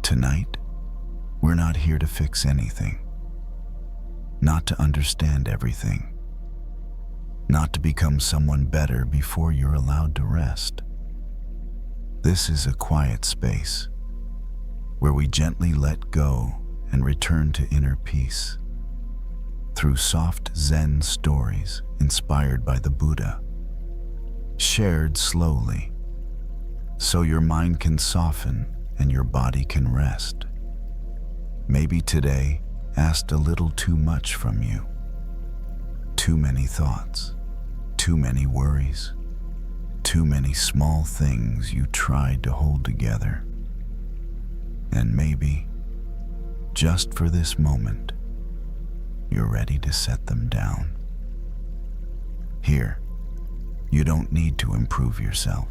Tonight, we're not here to fix anything, not to understand everything, not to become someone better before you're allowed to rest. This is a quiet space where we gently let go and return to inner peace through soft Zen stories inspired by the Buddha, shared slowly so your mind can soften and your body can rest. Maybe today asked a little too much from you. Too many thoughts, too many worries, too many small things you tried to hold together. And maybe, just for this moment, you're ready to set them down. Here, you don't need to improve yourself.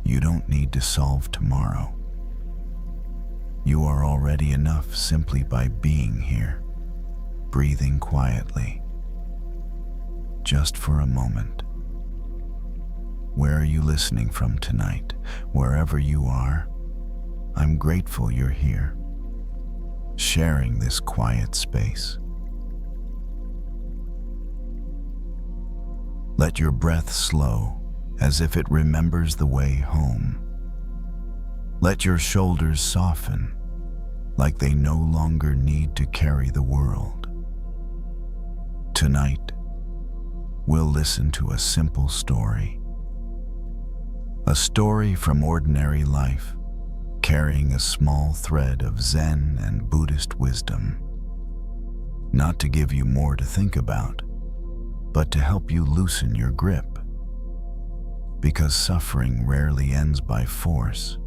You don't need to solve tomorrow. You are already enough simply by being here, breathing quietly. Just for a moment. Where are you listening from tonight? Wherever you are, I'm grateful you're here, sharing this quiet space. Let your breath slow, as if it remembers the way home. Let your shoulders soften, like they no longer need to carry the world. Tonight, we'll listen to a simple story. A story from ordinary life, carrying a small thread of Zen and Buddhist wisdom. Not to give you more to think about, but to help you loosen your grip. Because suffering rarely ends by force.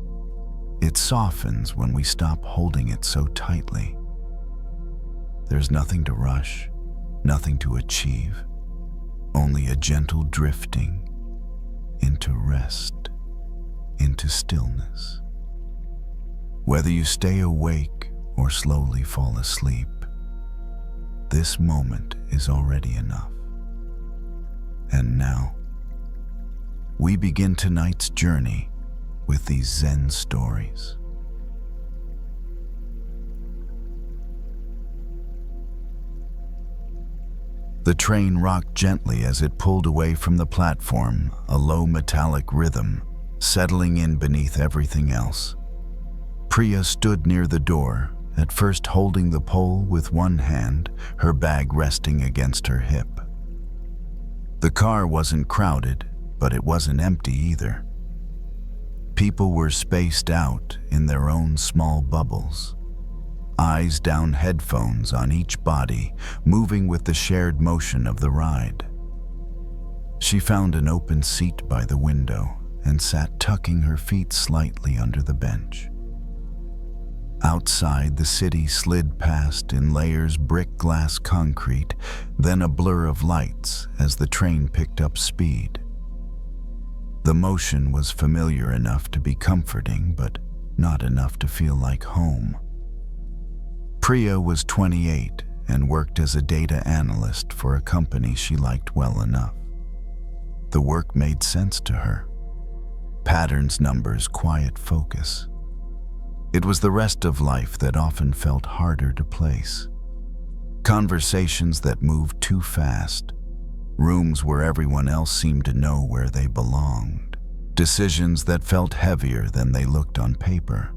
It softens when we stop holding it so tightly. There's nothing to rush, nothing to achieve, only a gentle drifting into rest, into stillness. Whether you stay awake or slowly fall asleep, this moment is already enough. And now, we begin tonight's journey with these Zen stories. The train rocked gently as it pulled away from the platform, a low metallic rhythm settling in beneath everything else. Priya stood near the door, at first holding the pole with one hand, her bag resting against her hip. The car wasn't crowded, but it wasn't empty either. People were spaced out in their own small bubbles, eyes down, headphones on each body, moving with the shared motion of the ride. She found an open seat by the window and sat tucking her feet slightly under the bench. Outside, the city slid past in layers brick, glass, concrete, then a blur of lights as the train picked up speed. The motion was familiar enough to be comforting, but not enough to feel like home. Priya was 28 and worked as a data analyst for a company she liked well enough. The work made sense to her. Patterns, numbers, quiet focus. It was the rest of life that often felt harder to place. Conversations that moved too fast. Rooms where everyone else seemed to know where they belonged. Decisions that felt heavier than they looked on paper.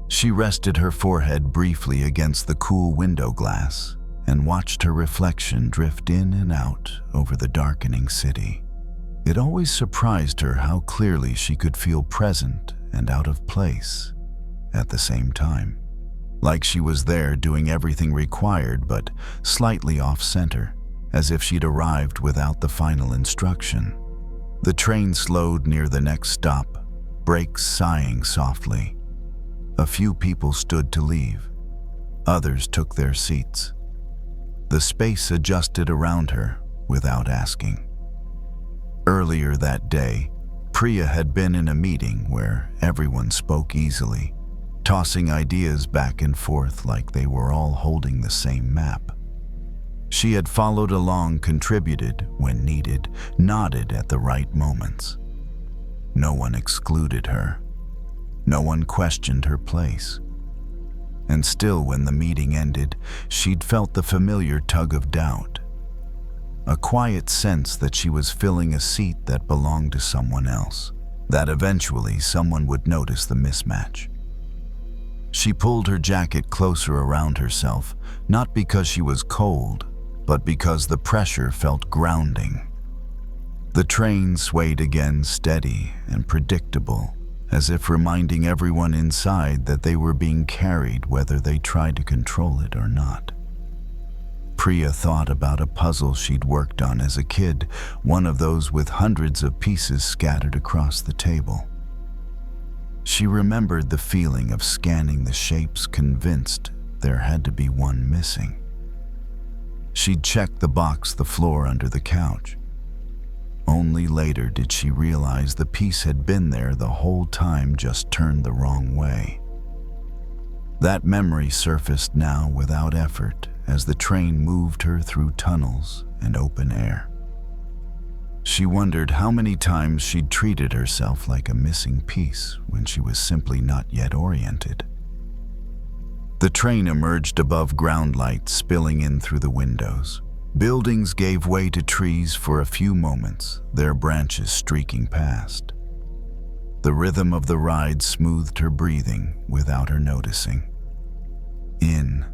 She rested her forehead briefly against the cool window glass and watched her reflection drift in and out over the darkening city. It always surprised her how clearly she could feel present and out of place at the same time. Like she was there doing everything required but slightly off-center, as if she'd arrived without the final instruction. The train slowed near the next stop, brakes sighing softly. A few people stood to leave. Others took their seats. The space adjusted around her without asking. Earlier that day, Priya had been in a meeting where everyone spoke easily, tossing ideas back and forth like they were all holding the same map. She had followed along, contributed when needed, nodded at the right moments. No one excluded her. No one questioned her place. And still, when the meeting ended, she'd felt the familiar tug of doubt. A quiet sense that she was filling a seat that belonged to someone else, that eventually someone would notice the mismatch. She pulled her jacket closer around herself, not because she was cold, but because the pressure felt grounding. The train swayed again, steady and predictable, as if reminding everyone inside that they were being carried whether they tried to control it or not. Priya thought about a puzzle she'd worked on as a kid, one of those with hundreds of pieces scattered across the table. She remembered the feeling of scanning the shapes, convinced there had to be one missing. She'd checked the box, the floor under the couch. Only later did she realize the piece had been there the whole time, just turned the wrong way. That memory surfaced now without effort as the train moved her through tunnels and open air. She wondered how many times she'd treated herself like a missing piece when she was simply not yet oriented. The train emerged above ground lights spilling in through the windows. Buildings gave way to trees for a few moments, their branches streaking past. The rhythm of the ride smoothed her breathing without her noticing. In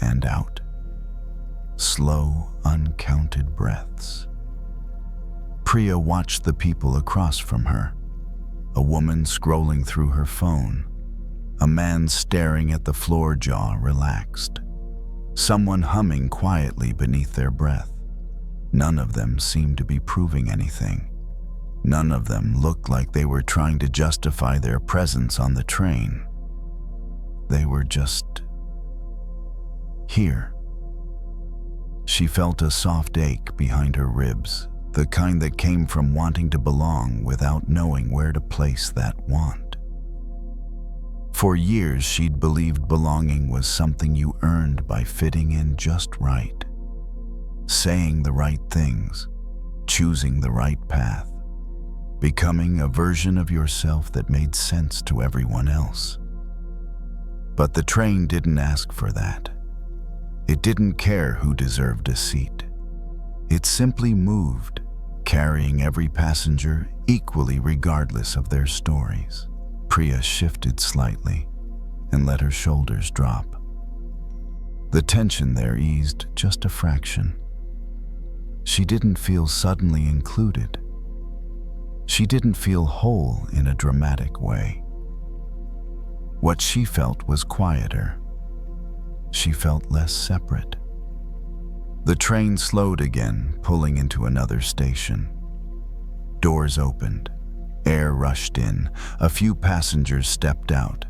and out. Slow, uncounted breaths. Priya watched the people across from her. A woman scrolling through her phone. A man staring at the floor, jaw relaxed. Someone humming quietly beneath their breath. None of them seemed to be proving anything. None of them looked like they were trying to justify their presence on the train. They were just here. She felt a soft ache behind her ribs, the kind that came from wanting to belong without knowing where to place that want. For years, she'd believed belonging was something you earned by fitting in just right, saying the right things, choosing the right path, becoming a version of yourself that made sense to everyone else. But the train didn't ask for that. It didn't care who deserved a seat. It simply moved, carrying every passenger equally regardless of their stories. Priya shifted slightly and let her shoulders drop. The tension there eased just a fraction. She didn't feel suddenly included. She didn't feel whole in a dramatic way. What she felt was quieter. She felt less separate. The train slowed again, pulling into another station. Doors opened. Air rushed in. A few passengers stepped out.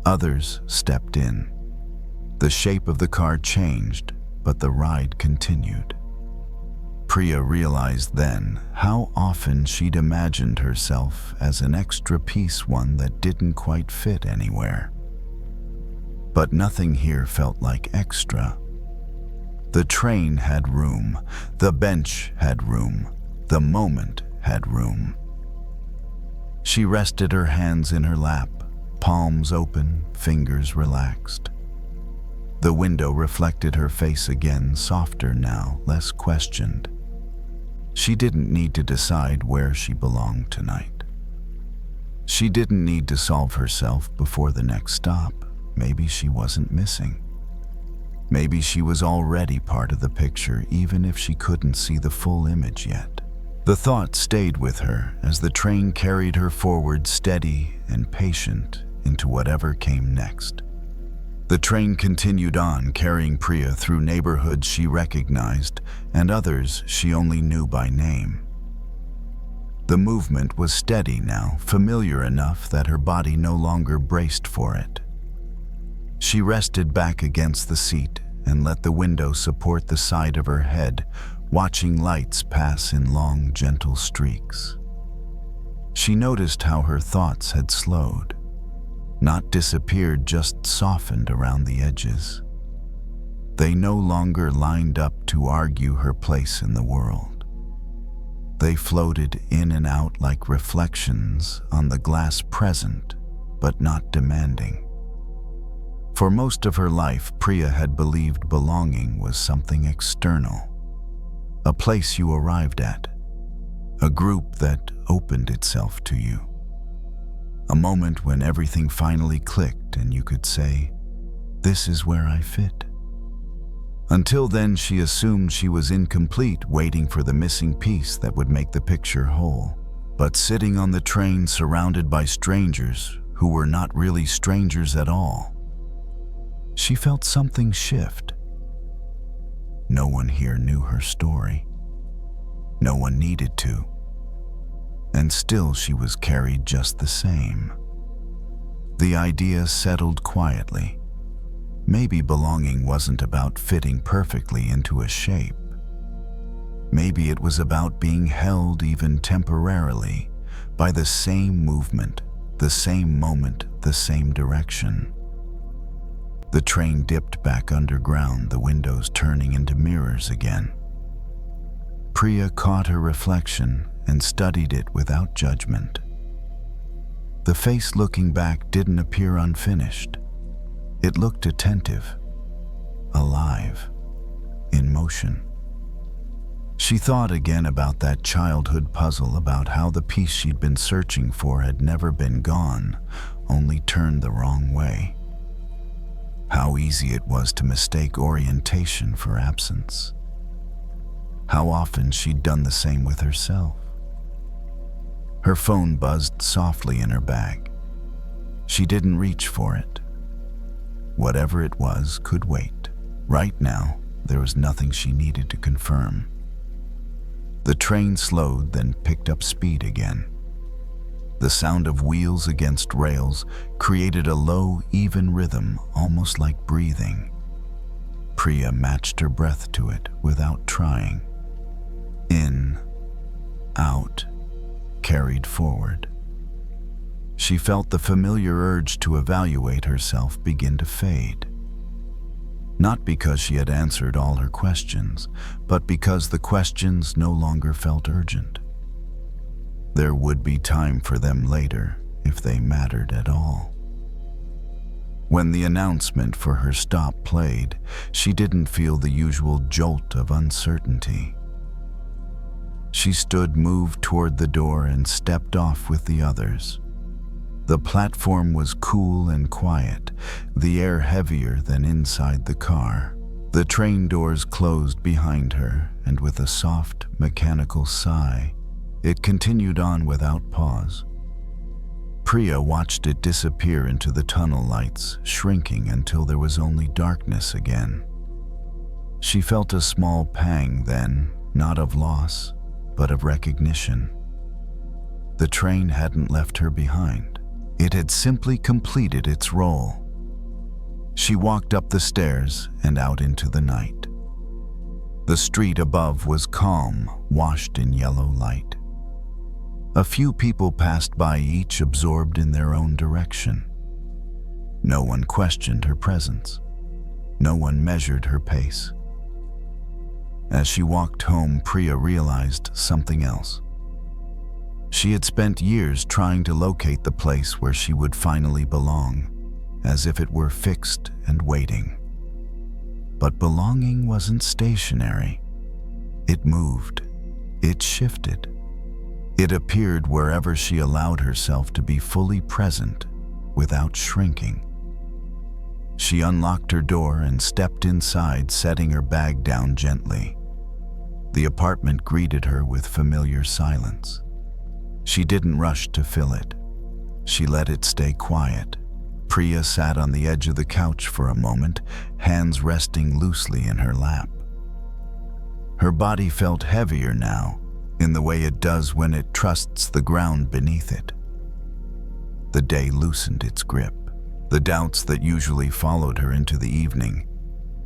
Others stepped in. The shape of the car changed, but the ride continued. Priya realized then how often she'd imagined herself as an extra piece, one that didn't quite fit anywhere. But nothing here felt like extra. The train had room. The bench had room. The moment had room. She rested her hands in her lap, palms open, fingers relaxed. The window reflected her face again, softer now, less questioned. She didn't need to decide where she belonged tonight. She didn't need to solve herself before the next stop. Maybe she wasn't missing. Maybe she was already part of the picture, even if she couldn't see the full image yet. The thought stayed with her as the train carried her forward, steady and patient, into whatever came next. The train continued on, carrying Priya through neighborhoods she recognized and others she only knew by name. The movement was steady now, familiar enough that her body no longer braced for it. She rested back against the seat and let the window support the side of her head, watching lights pass in long, gentle streaks. She noticed how her thoughts had slowed, not disappeared, just softened around the edges. They no longer lined up to argue her place in the world. They floated in and out like reflections on the glass present, but not demanding. For most of her life, Priya had believed belonging was something external, a place you arrived at, a group that opened itself to you, a moment when everything finally clicked and you could say, "This is where I fit." Until then, she assumed she was incomplete, waiting for the missing piece that would make the picture whole. But sitting on the train surrounded by strangers who were not really strangers at all, she felt something shift. No one here knew her story. No one needed to. And still she was carried just the same. The idea settled quietly. Maybe belonging wasn't about fitting perfectly into a shape. Maybe it was about being held even temporarily by the same movement, the same moment, the same direction. The train dipped back underground, the windows turning into mirrors again. Priya caught her reflection and studied it without judgment. The face looking back didn't appear unfinished. It looked attentive, alive, in motion. She thought again about that childhood puzzle, about how the piece she'd been searching for had never been gone, only turned the wrong way. How easy it was to mistake orientation for absence. How often she'd done the same with herself. Her phone buzzed softly in her bag. She didn't reach for it. Whatever it was could wait. Right now, there was nothing she needed to confirm. The train slowed, then picked up speed again. The sound of wheels against rails created a low, even rhythm, almost like breathing. Priya matched her breath to it without trying. In, out, carried forward. She felt the familiar urge to evaluate herself begin to fade. Not because she had answered all her questions, but because the questions no longer felt urgent. There would be time for them later, if they mattered at all. When the announcement for her stop played, she didn't feel the usual jolt of uncertainty. She stood, moved toward the door, and stepped off with the others. The platform was cool and quiet, the air heavier than inside the car. The train doors closed behind her, and with a soft, mechanical sigh, it continued on without pause. Priya watched it disappear into the tunnel lights, shrinking until there was only darkness again. She felt a small pang then, not of loss, but of recognition. The train hadn't left her behind. It had simply completed its role. She walked up the stairs and out into the night. The street above was calm, washed in yellow light. A few people passed by, each absorbed in their own direction. No one questioned her presence. No one measured her pace. As she walked home, Priya realized something else. She had spent years trying to locate the place where she would finally belong, as if it were fixed and waiting. But belonging wasn't stationary. It moved. It shifted. It appeared wherever she allowed herself to be fully present without shrinking. She unlocked her door and stepped inside, setting her bag down gently. The apartment greeted her with familiar silence. She didn't rush to fill it. She let it stay quiet. Priya sat on the edge of the couch for a moment, hands resting loosely in her lap. Her body felt heavier now, in the way it does when it trusts the ground beneath it. The day loosened its grip. The doubts that usually followed her into the evening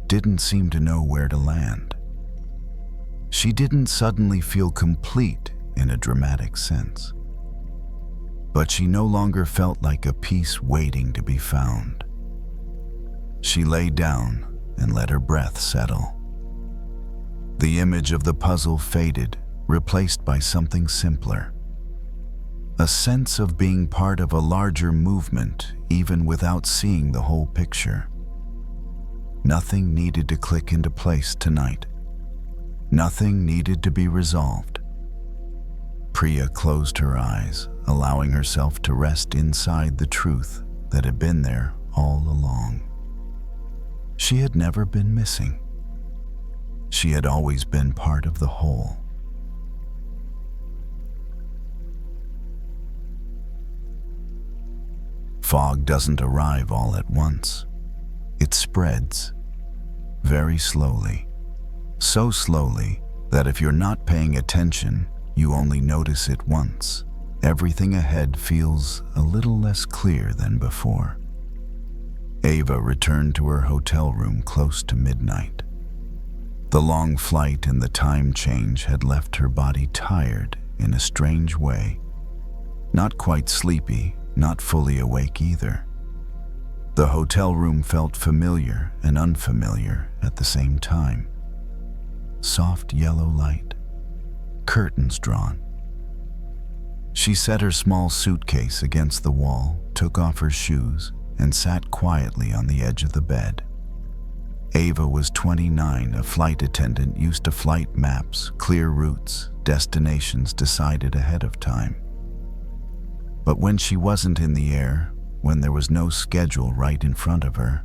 didn't seem to know where to land. She didn't suddenly feel complete in a dramatic sense, but she no longer felt like a piece waiting to be found. She lay down and let her breath settle. The image of the puzzle faded, replaced by something simpler. A sense of being part of a larger movement, even without seeing the whole picture. Nothing needed to click into place tonight. Nothing needed to be resolved. Priya closed her eyes, allowing herself to rest inside the truth that had been there all along. She had never been missing. She had always been part of the whole. Fog doesn't arrive all at once. It spreads, very slowly. So slowly that if you're not paying attention, you only notice it once. Everything ahead feels a little less clear than before. Ava returned to her hotel room close to midnight. The long flight and the time change had left her body tired in a strange way. Not quite sleepy, not fully awake either. The hotel room felt familiar and unfamiliar at the same time. Soft yellow light, curtains drawn. She set her small suitcase against the wall, took off her shoes, and sat quietly on the edge of the bed. Ava was 29, a flight attendant used to flight maps, clear routes, destinations decided ahead of time. But when she wasn't in the air, when there was no schedule right in front of her,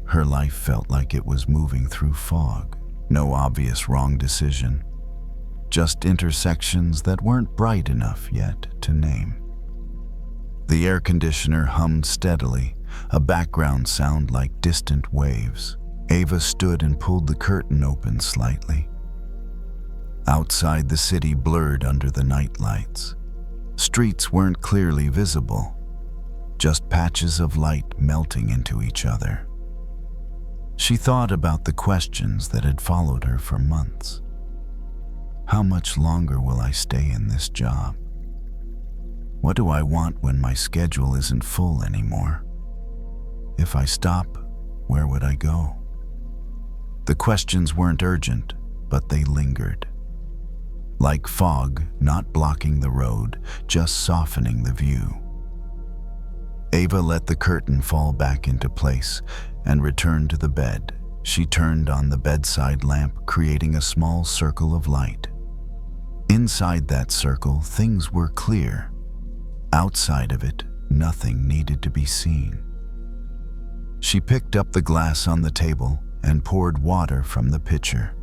her life felt like it was moving through fog. No obvious wrong decision, just intersections that weren't bright enough yet to name. The air conditioner hummed steadily, a background sound like distant waves. Ava stood and pulled the curtain open slightly. Outside, the city blurred under the night lights. Streets weren't clearly visible, just patches of light melting into each other. She thought about the questions that had followed her for months. How much longer will I stay in this job? What do I want when my schedule isn't full anymore? If I stop, where would I go? The questions weren't urgent, but they lingered. Like fog, not blocking the road, just softening the view. Ava let the curtain fall back into place and returned to the bed. She turned on the bedside lamp, creating a small circle of light. Inside that circle, things were clear. Outside of it, nothing needed to be seen. She picked up the glass on the table and poured water from the pitcher.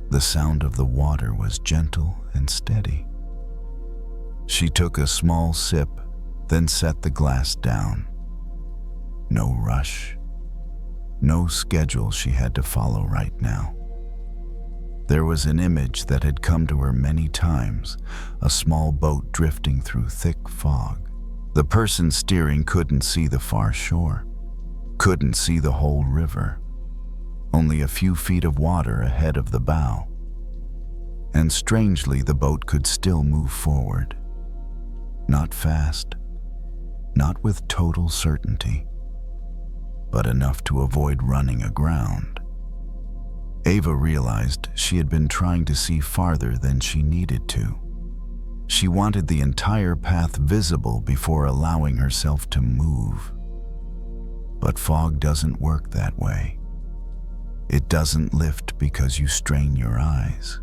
The sound of the water was gentle and steady. She took a small sip, then set the glass down. No rush, no schedule she had to follow right now. There was an image that had come to her many times, a small boat drifting through thick fog. The person steering couldn't see the far shore, couldn't see the whole river. Only a few feet of water ahead of the bow. And strangely, the boat could still move forward. Not fast, not with total certainty, but enough to avoid running aground. Ava realized she had been trying to see farther than she needed to. She wanted the entire path visible before allowing herself to move. But fog doesn't work that way. It doesn't lift because you strain your eyes.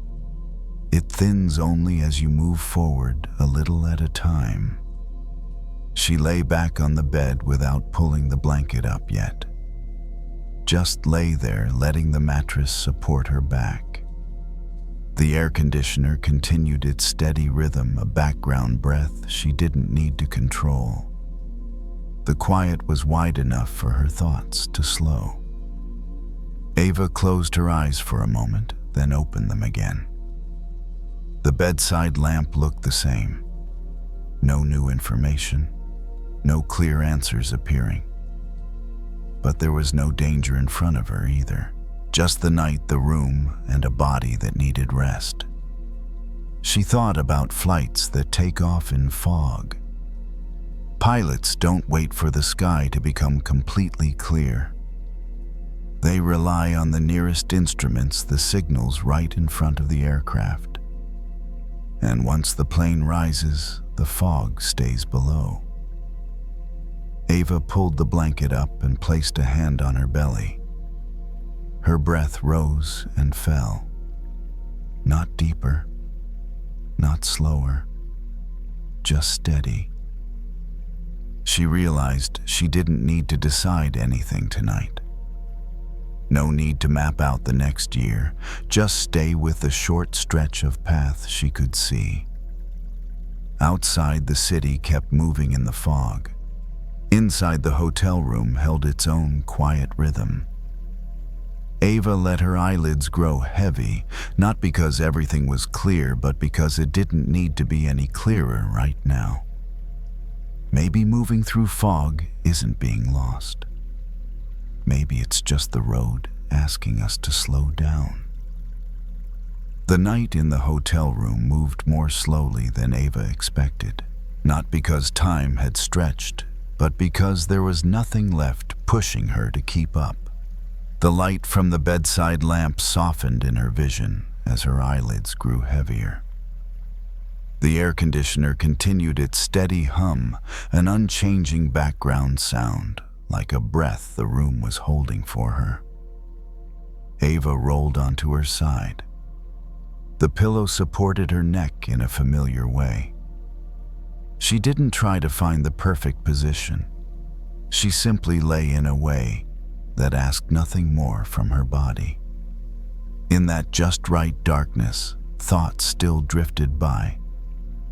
It thins only as you move forward a little at a time. She lay back on the bed without pulling the blanket up yet. Just lay there, letting the mattress support her back. The air conditioner continued its steady rhythm, a background breath she didn't need to control. The quiet was wide enough for her thoughts to slow. Ava closed her eyes for a moment, then opened them again. The bedside lamp looked the same. No new information, no clear answers appearing. But there was no danger in front of her either. Just the night, the room, and a body that needed rest. She thought about flights that take off in fog. Pilots don't wait for the sky to become completely clear. They rely on the nearest instruments, the signals right in front of the aircraft. and once the plane rises, the fog stays below. Ava pulled the blanket up and placed a hand on her belly. Her breath rose and fell. Not deeper, not slower, just steady. She realized she didn't need to decide anything tonight. No need to map out the next year, just stay with the short stretch of path she could see. Outside, the city kept moving in the fog. Inside, the hotel room held its own quiet rhythm. Ava let her eyelids grow heavy, not because everything was clear, but because it didn't need to be any clearer right now. Maybe moving through fog isn't being lost. Maybe it's just the road asking us to slow down. The night in the hotel room moved more slowly than Ava expected, not because time had stretched, but because there was nothing left pushing her to keep up. The light from the bedside lamp softened in her vision as her eyelids grew heavier. The air conditioner continued its steady hum, an unchanging background sound, like a breath the room was holding for her. Ava rolled onto her side. The pillow supported her neck in a familiar way. She didn't try to find the perfect position. She simply lay in a way that asked nothing more from her body. In that just right darkness, thoughts still drifted by,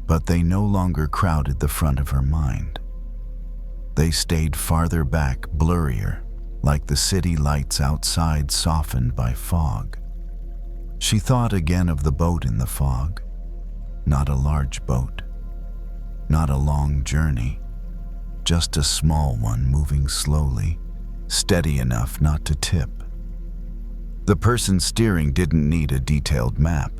but they no longer crowded the front of her mind. They stayed farther back, blurrier, like the city lights outside softened by fog. She thought again of the boat in the fog. Not a large boat, not a long journey, just a small one moving slowly, steady enough not to tip. The person steering didn't need a detailed map,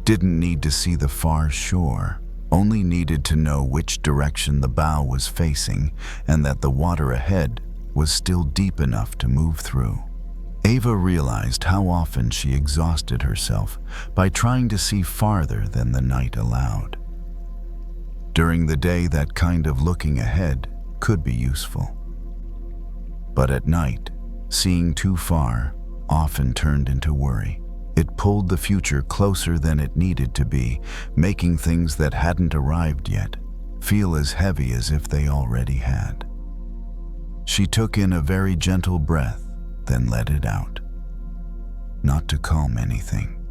didn't need to see the far shore, only needed to know which direction the bow was facing and that the water ahead was still deep enough to move through. Ava realized how often she exhausted herself by trying to see farther than the night allowed. During the day, that kind of looking ahead could be useful. But at night, seeing too far often turned into worry. It pulled the future closer than it needed to be, making things that hadn't arrived yet feel as heavy as if they already had. She took in a very gentle breath, then let it out. Not to calm anything,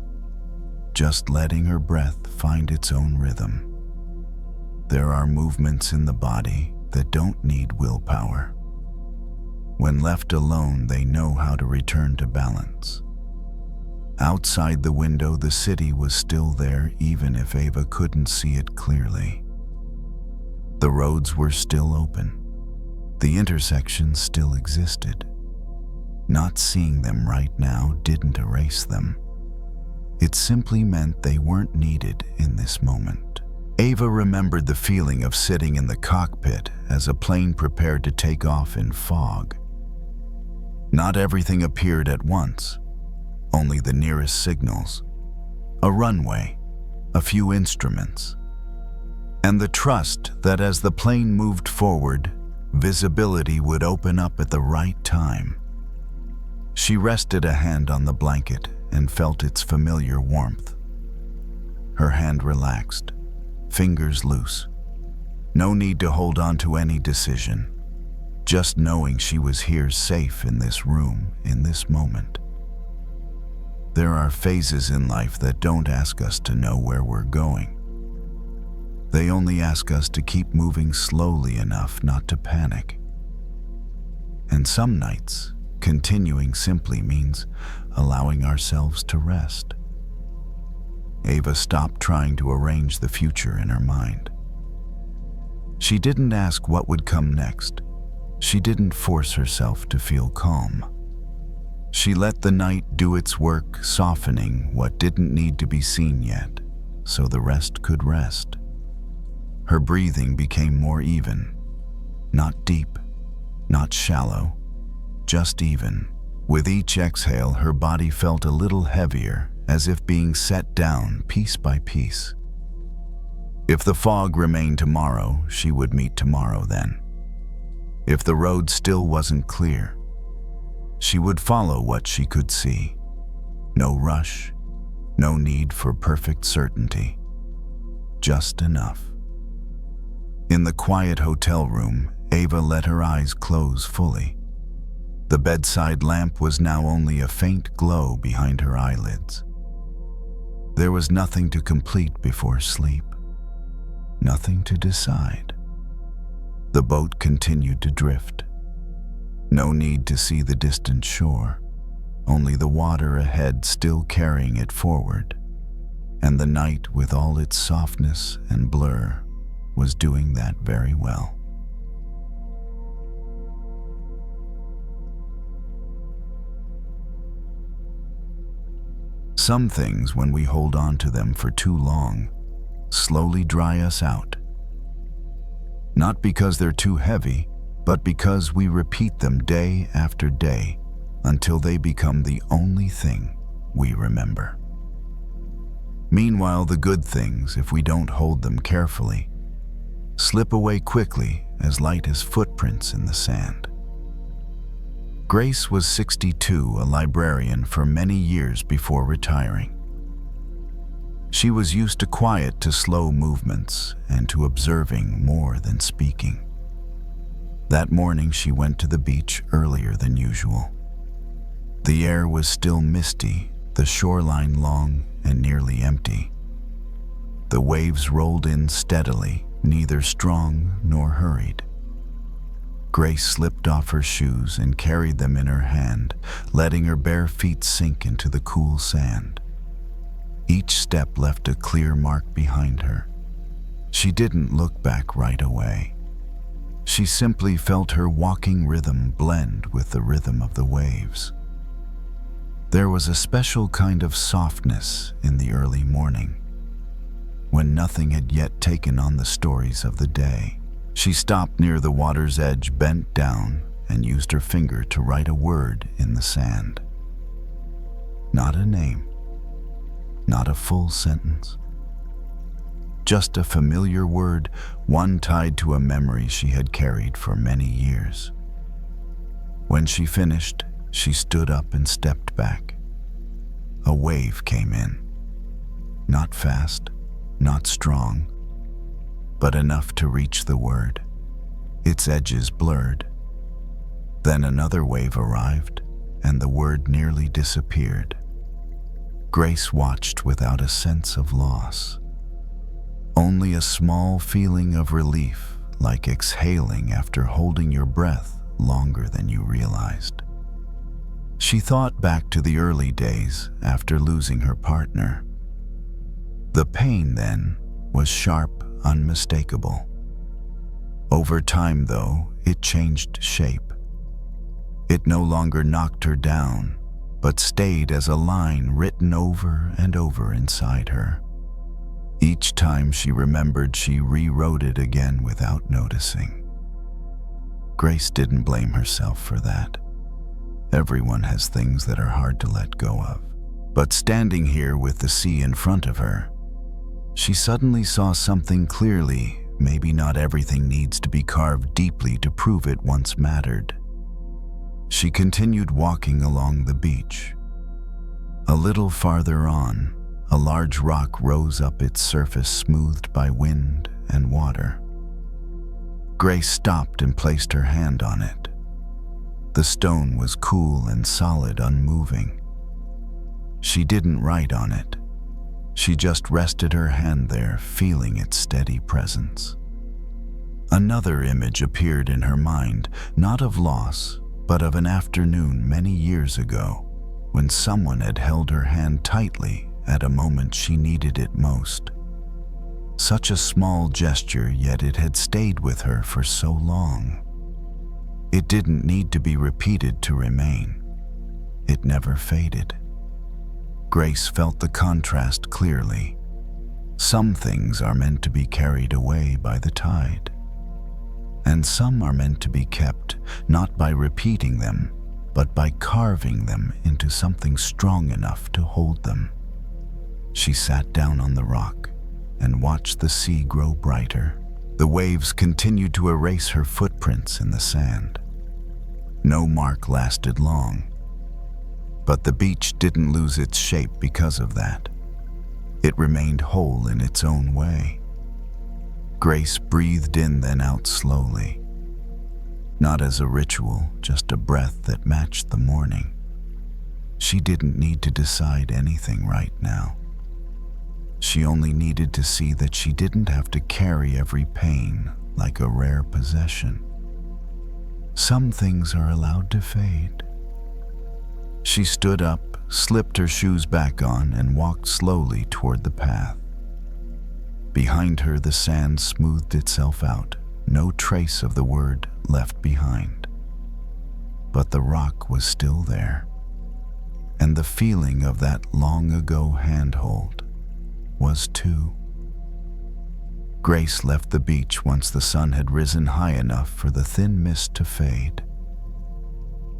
just letting her breath find its own rhythm. There are movements in the body that don't need willpower. When left alone, they know how to return to balance. Outside the window, the city was still there, even if Ava couldn't see it clearly. The roads were still open. The intersections still existed. Not seeing them right now didn't erase them. It simply meant they weren't needed in this moment. Ava remembered the feeling of sitting in the cockpit as a plane prepared to take off in fog. Not everything appeared at once, only the nearest signals, a runway, a few instruments, and the trust that as the plane moved forward, visibility would open up at the right time. She rested a hand on the blanket and felt its familiar warmth. Her hand relaxed, fingers loose. No need to hold on to any decision. Just knowing she was here safe in this room, in this moment. There are phases in life that don't ask us to know where we're going. They only ask us to keep moving slowly enough not to panic. And some nights, continuing simply means allowing ourselves to rest. Ava stopped trying to arrange the future in her mind. She didn't ask what would come next. She didn't force herself to feel calm. She let the night do its work, softening what didn't need to be seen yet, so the rest could rest. Her breathing became more even, not deep, not shallow, just even. With each exhale, her body felt a little heavier, as if being set down piece by piece. If the fog remained tomorrow, she would meet tomorrow then. If the road still wasn't clear, she would follow what she could see. No rush, no need for perfect certainty. Just enough. In the quiet hotel room, Ava let her eyes close fully. The bedside lamp was now only a faint glow behind her eyelids. There was nothing to complete before sleep. Nothing to decide. The boat continued to drift. No need to see the distant shore, only the water ahead still carrying it forward, and the night with all its softness and blur was doing that very well. Some things, when we hold on to them for too long, slowly dry us out. Not because they're too heavy, but because we repeat them day after day until they become the only thing we remember. Meanwhile, the good things, if we don't hold them carefully, slip away quickly as light as footprints in the sand. Grace was 62, a librarian for many years before retiring. She was used to quiet, to slow movements, and to observing more than speaking. That morning she went to the beach earlier than usual. The air was still misty, the shoreline long and nearly empty. The waves rolled in steadily, neither strong nor hurried. Grace slipped off her shoes and carried them in her hand, letting her bare feet sink into the cool sand. Each step left a clear mark behind her. She didn't look back right away. She simply felt her walking rhythm blend with the rhythm of the waves. There was a special kind of softness in the early morning, when nothing had yet taken on the stories of the day. She stopped near the water's edge, bent down, and used her finger to write a word in the sand. Not a name, not a full sentence. Just a familiar word, one tied to a memory she had carried for many years. When she finished, she stood up and stepped back. A wave came in. Not fast, not strong, but enough to reach the word. Its edges blurred. Then another wave arrived, and the word nearly disappeared. Grace watched without a sense of loss. Only a small feeling of relief, like exhaling after holding your breath longer than you realized. She thought back to the early days after losing her partner. The pain then was sharp, unmistakable. Over time, though, it changed shape. It no longer knocked her down, but stayed as a line written over and over inside her. Each time she remembered, she rewrote it again without noticing. Grace didn't blame herself for that. Everyone has things that are hard to let go of. But standing here with the sea in front of her, she suddenly saw something clearly. Maybe not everything needs to be carved deeply to prove it once mattered. She continued walking along the beach. A little farther on, a large rock rose up, its surface smoothed by wind and water. Grace stopped and placed her hand on it. The stone was cool and solid, unmoving. She didn't write on it. She just rested her hand there, feeling its steady presence. Another image appeared in her mind, not of loss, but of an afternoon many years ago, when someone had held her hand tightly at a moment she needed it most. Such a small gesture, yet it had stayed with her for so long. It didn't need to be repeated to remain. It never faded. Grace felt the contrast clearly. Some things are meant to be carried away by the tide, and some are meant to be kept, not by repeating them, but by carving them into something strong enough to hold them. She sat down on the rock, and watched the sea grow brighter. The waves continued to erase her footprints in the sand. No mark lasted long, but the beach didn't lose its shape because of that. It remained whole in its own way. Grace breathed in then out slowly. Not as a ritual, just a breath that matched the morning. She didn't need to decide anything right now. She only needed to see that she didn't have to carry every pain like a rare possession. Some things are allowed to fade. She stood up, slipped her shoes back on, and walked slowly toward the path. Behind her, the sand smoothed itself out, no trace of the word left behind. But the rock was still there, and the feeling of that long-ago handhold was too. Grace left the beach once the sun had risen high enough for the thin mist to fade.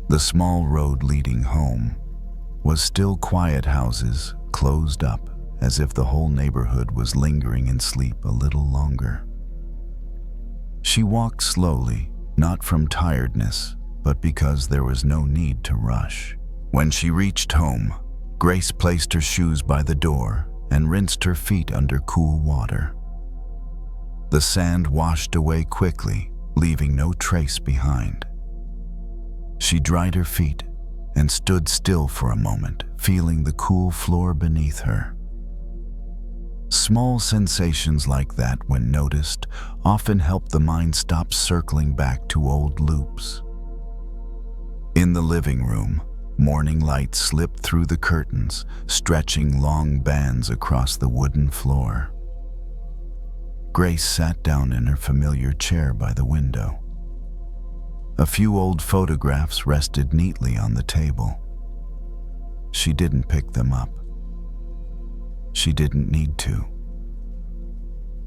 The small road leading home was still quiet houses closed up, as if the whole neighborhood was lingering in sleep a little longer. She walked slowly, not from tiredness, but because there was no need to rush. When she reached home, Grace placed her shoes by the door and rinsed her feet under cool water. The sand washed away quickly, leaving no trace behind. She dried her feet and stood still for a moment, feeling the cool floor beneath her. Small sensations like that, when noticed, often help the mind stop circling back to old loops. In the living room, morning light slipped through the curtains, stretching long bands across the wooden floor. Grace sat down in her familiar chair by the window. A few old photographs rested neatly on the table. She didn't pick them up. She didn't need to.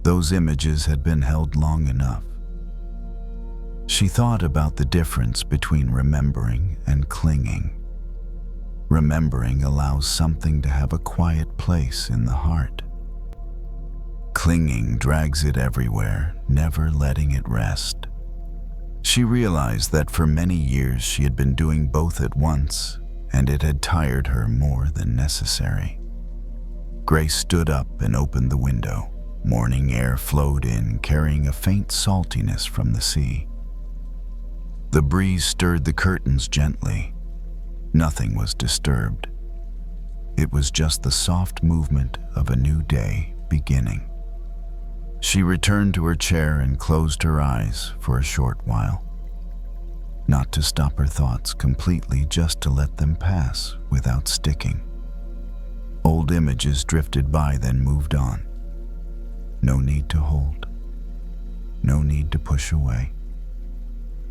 Those images had been held long enough. She thought about the difference between remembering and clinging. Remembering allows something to have a quiet place in the heart. Clinging drags it everywhere, never letting it rest. She realized that for many years she had been doing both at once, and it had tired her more than necessary. Grace stood up and opened the window. Morning air flowed in, carrying a faint saltiness from the sea. The breeze stirred the curtains gently. Nothing was disturbed. It was just the soft movement of a new day beginning. She returned to her chair and closed her eyes for a short while. Not to stop her thoughts completely, just to let them pass without sticking. Old images drifted by, then moved on. No need to hold. No need to push away.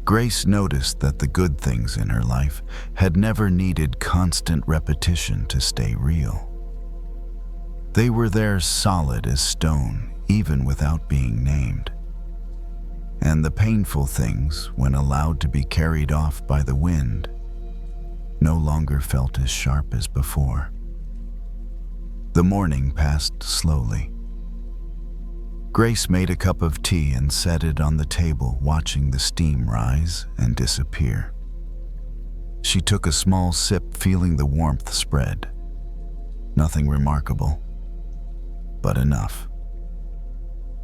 Grace noticed that the good things in her life had never needed constant repetition to stay real. They were there, solid as stone, even without being named. And the painful things, when allowed to be carried off by the wind, no longer felt as sharp as before. The morning passed slowly. Grace made a cup of tea and set it on the table, watching the steam rise and disappear. She took a small sip, feeling the warmth spread. Nothing remarkable, but enough.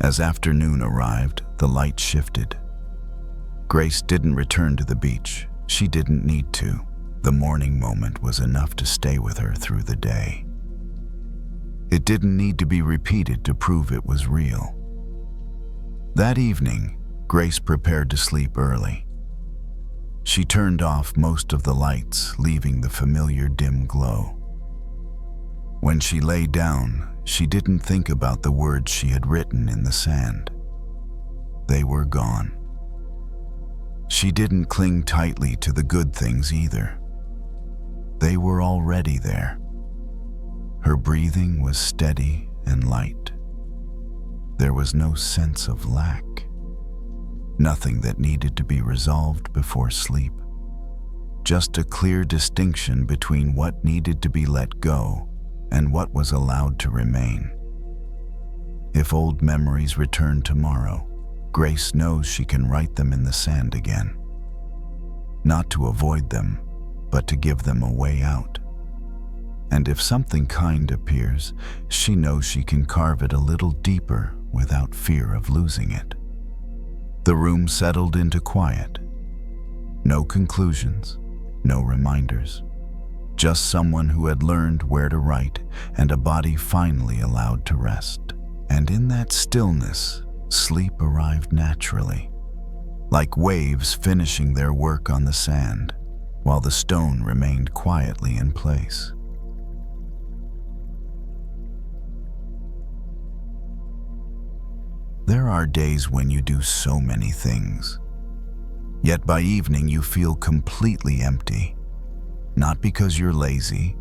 As afternoon arrived, the light shifted. Grace didn't return to the beach. She didn't need to. The morning moment was enough to stay with her through the day. It didn't need to be repeated to prove it was real. That evening, Grace prepared to sleep early. She turned off most of the lights, leaving the familiar dim glow. When she lay down, she didn't think about the words she had written in the sand. They were gone. She didn't cling tightly to the good things either. They were already there. Her breathing was steady and light. There was no sense of lack. Nothing that needed to be resolved before sleep. Just a clear distinction between what needed to be let go and what was allowed to remain. If old memories return tomorrow, Grace knows she can write them in the sand again. Not to avoid them, but to give them a way out. And if something kind appears, she knows she can carve it a little deeper without fear of losing it. The room settled into quiet. No conclusions, no reminders. Just someone who had learned where to write and a body finally allowed to rest. And in that stillness, sleep arrived naturally, like waves finishing their work on the sand, while the stone remained quietly in place. There are days when you do so many things, yet by evening you feel completely empty. Not because you're lazy,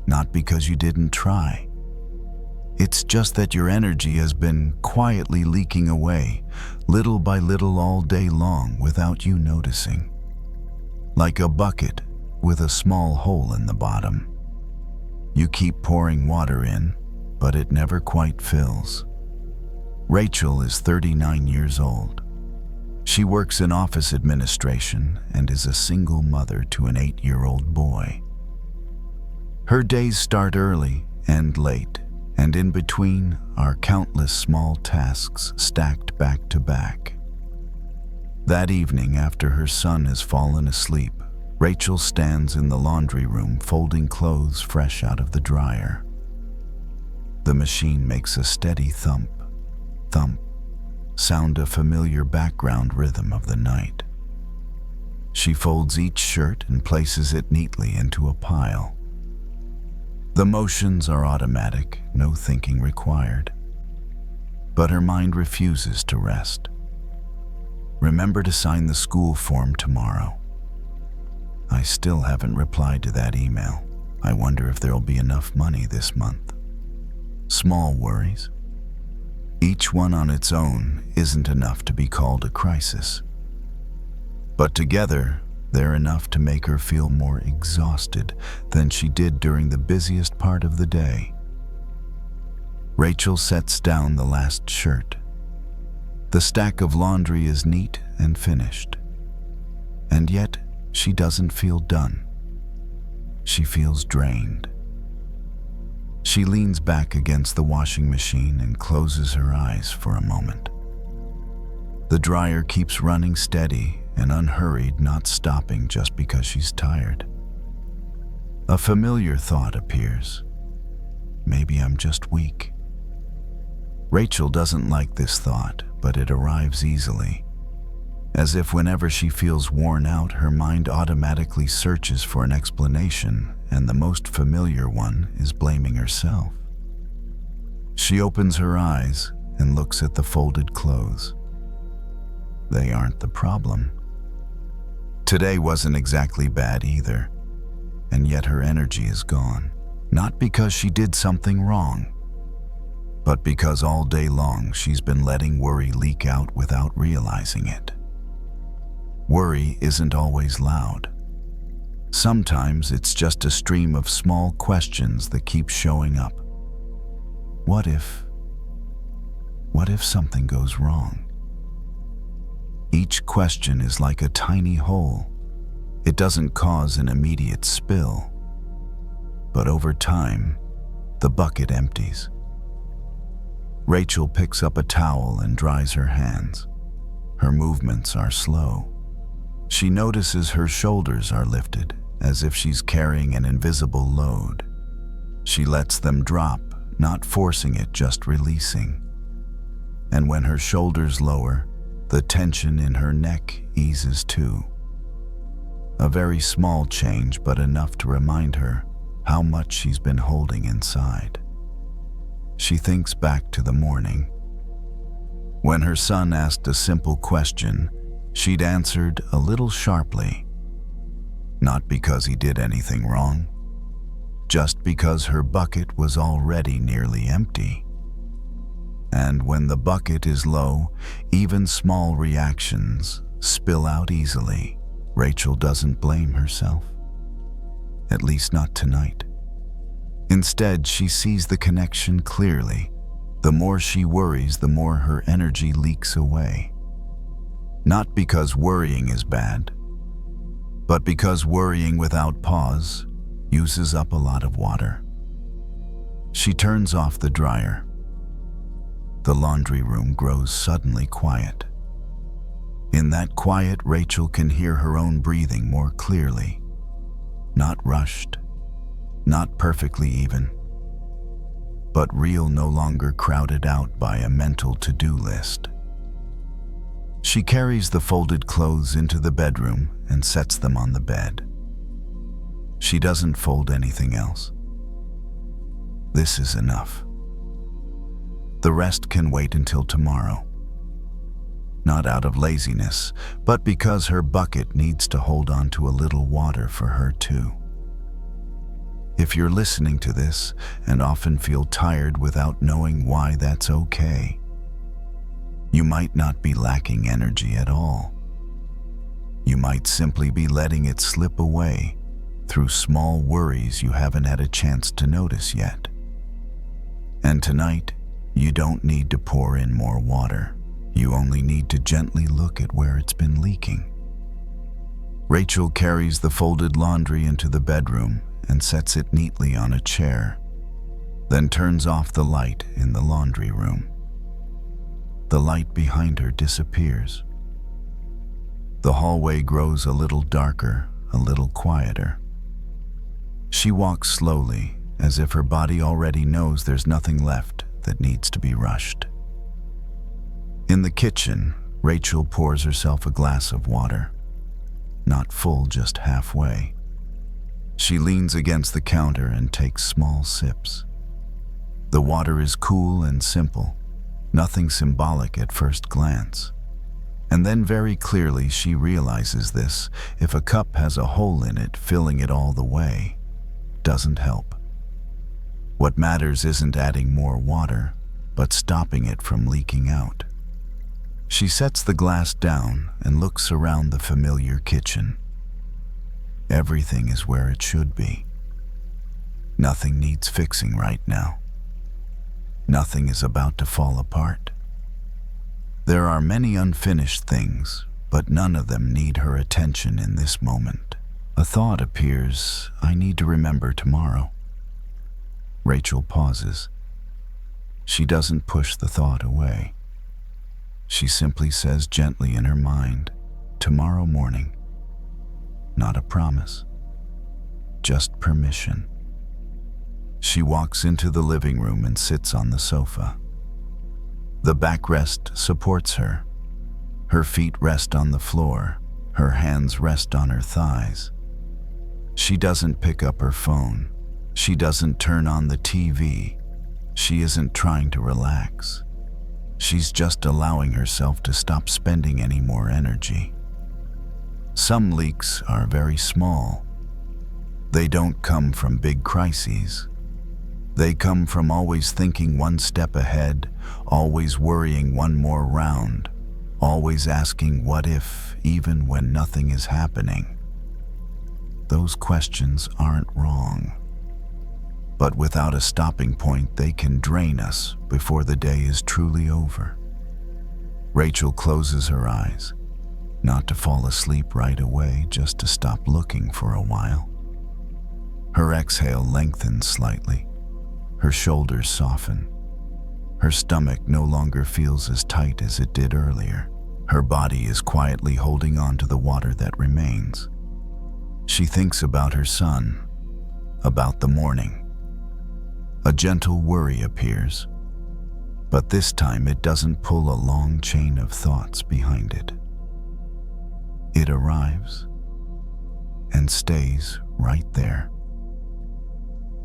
not because you didn't try. It's just that your energy has been quietly leaking away, little by little all day long without you noticing. Like a bucket with a small hole in the bottom. You keep pouring water in, but it never quite fills. Rachel is 39 years old. She works in office administration and is a single mother to an 8-year-old boy. Her days start early and late, and in between are countless small tasks stacked back to back. That evening, after her son has fallen asleep, Rachel stands in the laundry room folding clothes fresh out of the dryer. The machine makes a steady thump, thump, sound a familiar background rhythm of the night. She folds each shirt and places it neatly into a pile. The motions are automatic, no thinking required. But her mind refuses to rest. Remember to sign the school form tomorrow. I still haven't replied to that email. I wonder if there'll be enough money this month. Small worries. Each one on its own isn't enough to be called a crisis. But together, they're enough to make her feel more exhausted than she did during the busiest part of the day. Rachel sets down the last shirt. The stack of laundry is neat and finished. And yet, she doesn't feel done. She feels drained. She leans back against the washing machine and closes her eyes for a moment. The dryer keeps running steady and unhurried, not stopping just because she's tired. A familiar thought appears. Maybe I'm just weak. Rachel doesn't like this thought, but it arrives easily. As if whenever she feels worn out, her mind automatically searches for an explanation, and the most familiar one is blaming herself. She opens her eyes and looks at the folded clothes. They aren't the problem. Today wasn't exactly bad either, and yet her energy is gone. Not because she did something wrong, but because all day long she's been letting worry leak out without realizing it. Worry isn't always loud. Sometimes it's just a stream of small questions that keep showing up. What if something goes wrong? Each question is like a tiny hole. It doesn't cause an immediate spill, but over time, the bucket empties. Rachel picks up a towel and dries her hands. Her movements are slow. She notices her shoulders are lifted, as if she's carrying an invisible load. She lets them drop, not forcing it, just releasing. And when her shoulders lower, the tension in her neck eases too. A very small change, but enough to remind her how much she's been holding inside. She thinks back to the morning. When her son asked a simple question, she'd answered a little sharply. Not because he did anything wrong, just because her bucket was already nearly empty. And when the bucket is low, even small reactions spill out easily. Rachel doesn't blame herself. At least not tonight. Instead, she sees the connection clearly. The more she worries, the more her energy leaks away. Not because worrying is bad, but because worrying without pause uses up a lot of water. She turns off the dryer. The laundry room grows suddenly quiet. In that quiet, Rachel can hear her own breathing more clearly. Not rushed, not perfectly even, but real, no longer crowded out by a mental to-do list. She carries the folded clothes into the bedroom and sets them on the bed. She doesn't fold anything else. This is enough. The rest can wait until tomorrow. Not out of laziness, but because her bucket needs to hold on to a little water for her too. If you're listening to this and often feel tired without knowing why, that's okay. You might not be lacking energy at all. You might simply be letting it slip away through small worries you haven't had a chance to notice yet. And tonight, you don't need to pour in more water. You only need to gently look at where it's been leaking. Rachel carries the folded laundry into the bedroom and sets it neatly on a chair, then turns off the light in the laundry room. The light behind her disappears. The hallway grows a little darker, a little quieter. She walks slowly, as if her body already knows there's nothing left that needs to be rushed. In the kitchen, Rachel pours herself a glass of water. Not full, just halfway. She leans against the counter and takes small sips. The water is cool and simple, nothing symbolic at first glance. And then very clearly she realizes this: if a cup has a hole in it, filling it all the way doesn't help. What matters isn't adding more water, but stopping it from leaking out. She sets the glass down and looks around the familiar kitchen. Everything is where it should be. Nothing needs fixing right now. Nothing is about to fall apart. There are many unfinished things, but none of them need her attention in this moment. A thought appears: I need to remember tomorrow. Rachel pauses. She doesn't push the thought away. She simply says gently in her mind, tomorrow morning. Not a promise, just permission. She walks into the living room and sits on the sofa. The backrest supports her. Her feet rest on the floor. Her hands rest on her thighs. She doesn't pick up her phone. She doesn't turn on the TV. She isn't trying to relax. She's just allowing herself to stop spending any more energy. Some leaks are very small. They don't come from big crises. They come from always thinking one step ahead, always worrying one more round, always asking what if, even when nothing is happening. Those questions aren't wrong. But without a stopping point, they can drain us before the day is truly over. Rachel closes her eyes, not to fall asleep right away, just to stop looking for a while. Her exhale lengthens slightly. Her shoulders soften. Her stomach no longer feels as tight as it did earlier. Her body is quietly holding on to the water that remains. She thinks about her son, about the morning. A gentle worry appears, but this time it doesn't pull a long chain of thoughts behind it. It arrives and stays right there.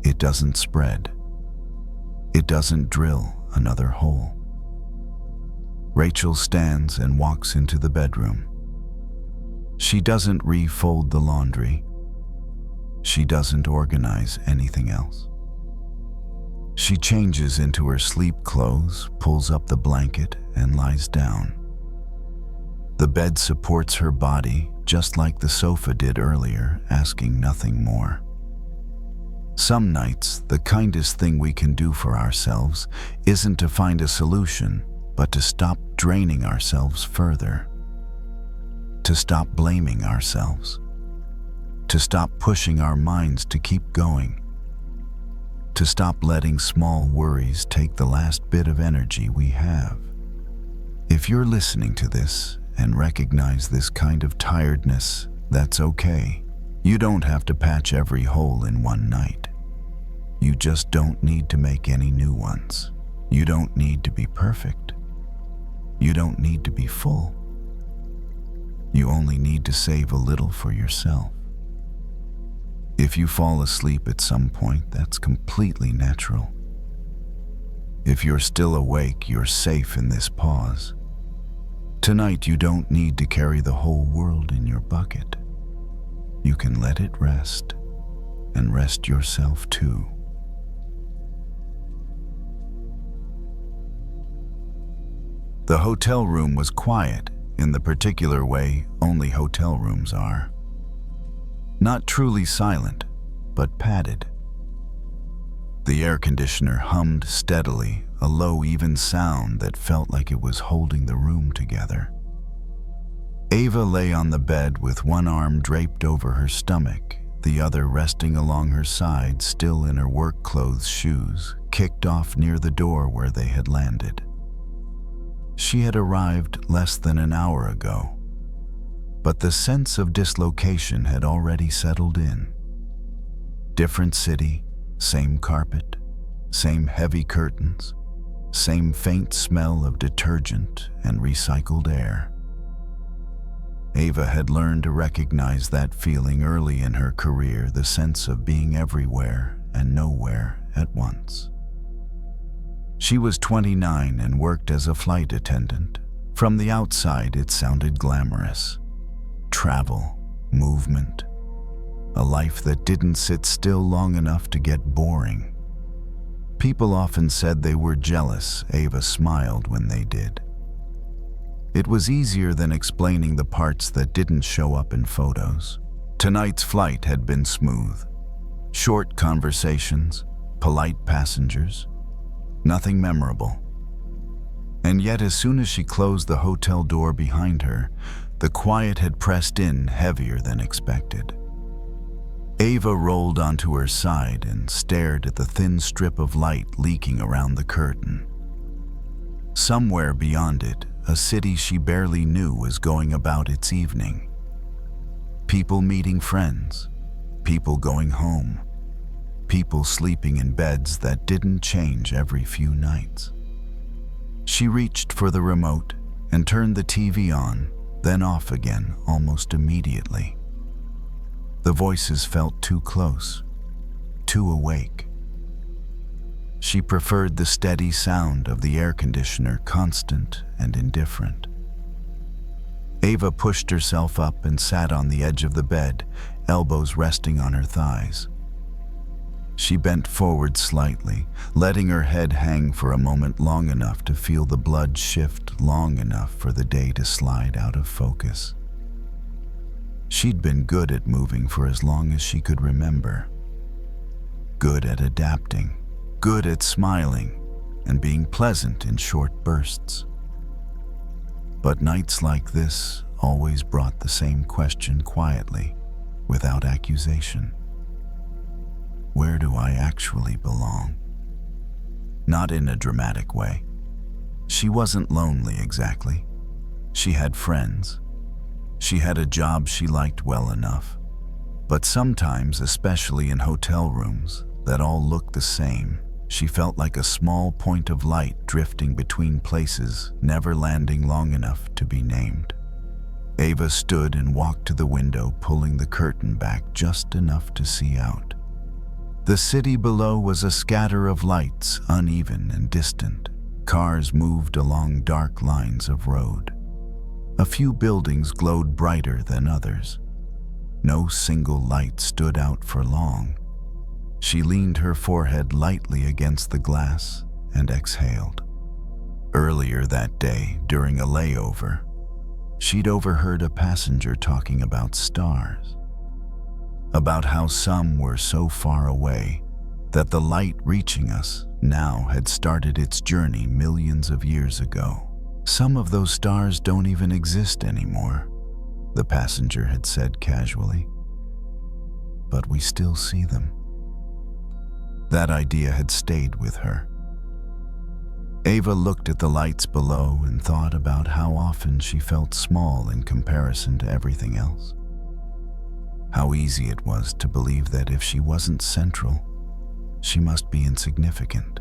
It doesn't spread. It doesn't drill another hole. Rachel stands and walks into the bedroom. She doesn't refold the laundry. She doesn't organize anything else. She changes into her sleep clothes, pulls up the blanket, and lies down. The bed supports her body, just like the sofa did earlier, asking nothing more. Some nights, the kindest thing we can do for ourselves isn't to find a solution, but to stop draining ourselves further. To stop blaming ourselves. To stop pushing our minds to keep going. To stop letting small worries take the last bit of energy we have. If you're listening to this and recognize this kind of tiredness, that's okay. You don't have to patch every hole in one night. You just don't need to make any new ones. You don't need to be perfect. You don't need to be full. You only need to save a little for yourself. If you fall asleep at some point, that's completely natural. If you're still awake, you're safe in this pause. Tonight, you don't need to carry the whole world in your bucket. You can let it rest, and rest yourself too. The hotel room was quiet in the particular way only hotel rooms are. Not truly silent, but padded. The air conditioner hummed steadily, a low, even sound that felt like it was holding the room together. Ava lay on the bed with one arm draped over her stomach, the other resting along her side, still in her work clothes shoes, kicked off near the door where they had landed. She had arrived less than an hour ago, but the sense of dislocation had already settled in. Different city, same carpet, same heavy curtains, same faint smell of detergent and recycled air. Ava had learned to recognize that feeling early in her career, the sense of being everywhere and nowhere at once. She was 29 and worked as a flight attendant. From the outside, it sounded glamorous. Travel, movement, a life that didn't sit still long enough to get boring. People often said they were jealous. Ava smiled when they did. It was easier than explaining the parts that didn't show up in photos. Tonight's flight had been smooth. Short conversations, polite passengers, nothing memorable. And yet, as soon as she closed the hotel door behind her, the quiet had pressed in heavier than expected. Ava rolled onto her side and stared at the thin strip of light leaking around the curtain. Somewhere beyond it, a city she barely knew was going about its evening. People meeting friends, people going home, people sleeping in beds that didn't change every few nights. She reached for the remote and turned the TV on, then off again almost immediately. The voices felt too close, too awake. She preferred the steady sound of the air conditioner, constant and indifferent. Ava pushed herself up and sat on the edge of the bed, elbows resting on her thighs. She bent forward slightly, letting her head hang for a moment long enough to feel the blood shift, long enough for the day to slide out of focus. She'd been good at moving for as long as she could remember. Good at adapting, good at smiling, and being pleasant in short bursts. But nights like this always brought the same question quietly, without accusation. Where do I actually belong? Not in a dramatic way. She wasn't lonely exactly. She had friends. She had a job she liked well enough. But sometimes, especially in hotel rooms that all looked the same, she felt like a small point of light drifting between places, never landing long enough to be named. Ava stood and walked to the window, pulling the curtain back just enough to see out. The city below was a scatter of lights, uneven and distant. Cars moved along dark lines of road. A few buildings glowed brighter than others. No single light stood out for long. She leaned her forehead lightly against the glass and exhaled. Earlier that day, during a layover, she'd overheard a passenger talking about stars. About how some were so far away that the light reaching us now had started its journey millions of years ago. Some of those stars don't even exist anymore, the passenger had said casually. But we still see them. That idea had stayed with her. Ava looked at the lights below and thought about how often she felt small in comparison to everything else. How easy it was to believe that if she wasn't central, she must be insignificant.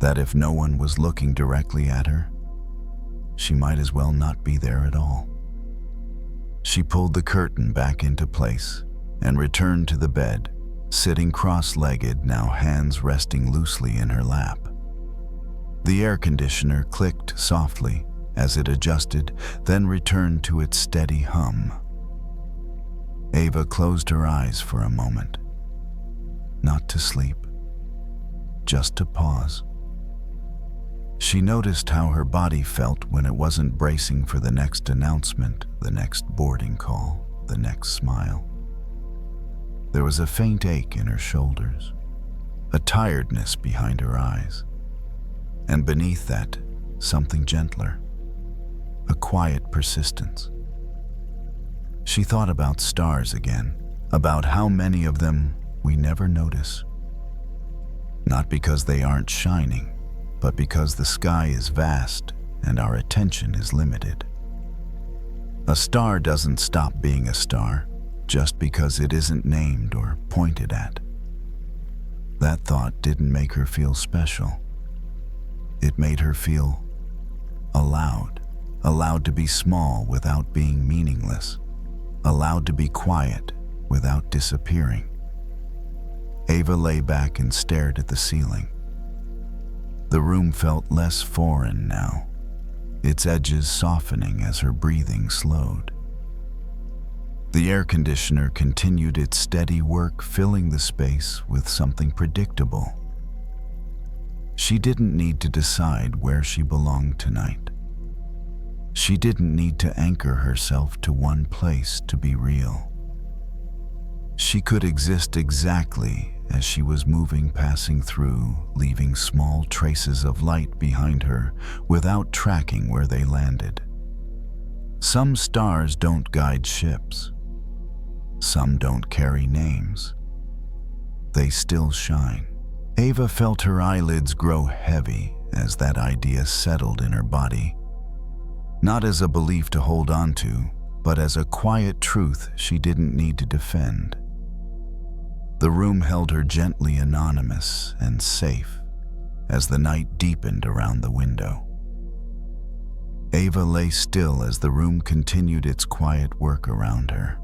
That if no one was looking directly at her, she might as well not be there at all. She pulled the curtain back into place and returned to the bed, sitting cross-legged, now hands resting loosely in her lap. The air conditioner clicked softly as it adjusted, then returned to its steady hum. Ava closed her eyes for a moment. Not to sleep, just to pause. She noticed how her body felt when it wasn't bracing for the next announcement, the next boarding call, the next smile. There was a faint ache in her shoulders, a tiredness behind her eyes, and beneath that, something gentler, a quiet persistence. She thought about stars again, about how many of them we never notice. Not because they aren't shining, but because the sky is vast and our attention is limited. A star doesn't stop being a star just because it isn't named or pointed at. That thought didn't make her feel special. It made her feel allowed to be small without being meaningless, allowed to be quiet without disappearing. Ava lay back and stared at the ceiling. The room felt less foreign now, its edges softening as her breathing slowed. The air conditioner continued its steady work, filling the space with something predictable. She didn't need to decide where she belonged tonight. She didn't need to anchor herself to one place to be real. She could exist exactly as she was moving, passing through, leaving small traces of light behind her without tracking where they landed. Some stars don't guide ships. Some don't carry names. They still shine. Ava felt her eyelids grow heavy as that idea settled in her body. Not as a belief to hold on to, but as a quiet truth she didn't need to defend. The room held her gently anonymous and safe as the night deepened around the window. Ava lay still as the room continued its quiet work around her.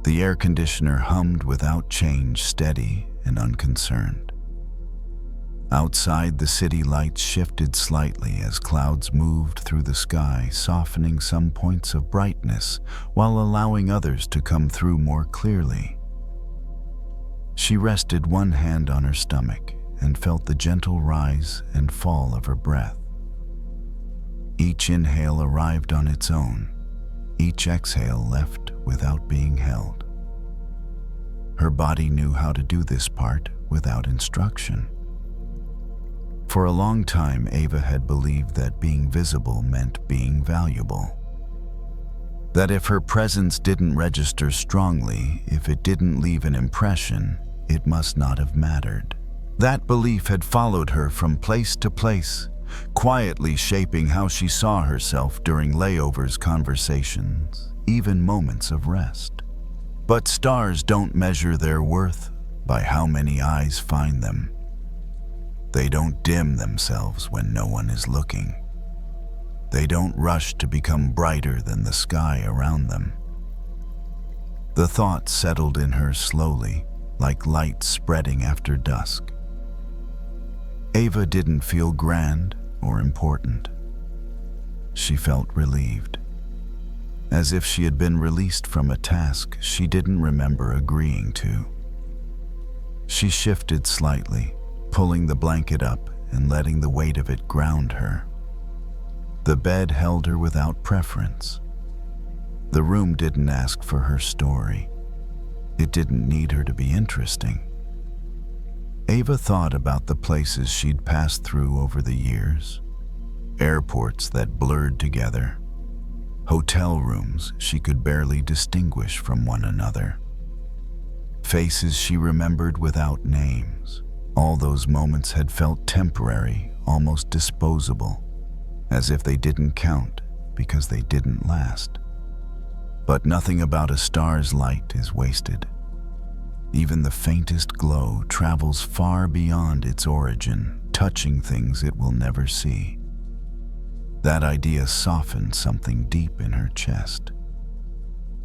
The air conditioner hummed without change, steady and unconcerned. Outside, the city lights shifted slightly as clouds moved through the sky, softening some points of brightness while allowing others to come through more clearly. She rested one hand on her stomach and felt the gentle rise and fall of her breath. Each inhale arrived on its own, each exhale left without being held. Her body knew how to do this part without instruction. For a long time, Ava had believed that being visible meant being valuable. That if her presence didn't register strongly, if it didn't leave an impression, it must not have mattered. That belief had followed her from place to place, quietly shaping how she saw herself during layovers, conversations, even moments of rest. But stars don't measure their worth by how many eyes find them. They don't dim themselves when no one is looking. They don't rush to become brighter than the sky around them. The thought settled in her slowly, like light spreading after dusk. Ava didn't feel grand or important. She felt relieved, as if she had been released from a task she didn't remember agreeing to. She shifted slightly, pulling the blanket up and letting the weight of it ground her. The bed held her without preference. The room didn't ask for her story. It didn't need her to be interesting. Ava thought about the places she'd passed through over the years. Airports that blurred together. Hotel rooms she could barely distinguish from one another. Faces she remembered without names. All those moments had felt temporary, almost disposable, as if they didn't count because they didn't last. But nothing about a star's light is wasted. Even the faintest glow travels far beyond its origin, touching things it will never see. That idea softened something deep in her chest.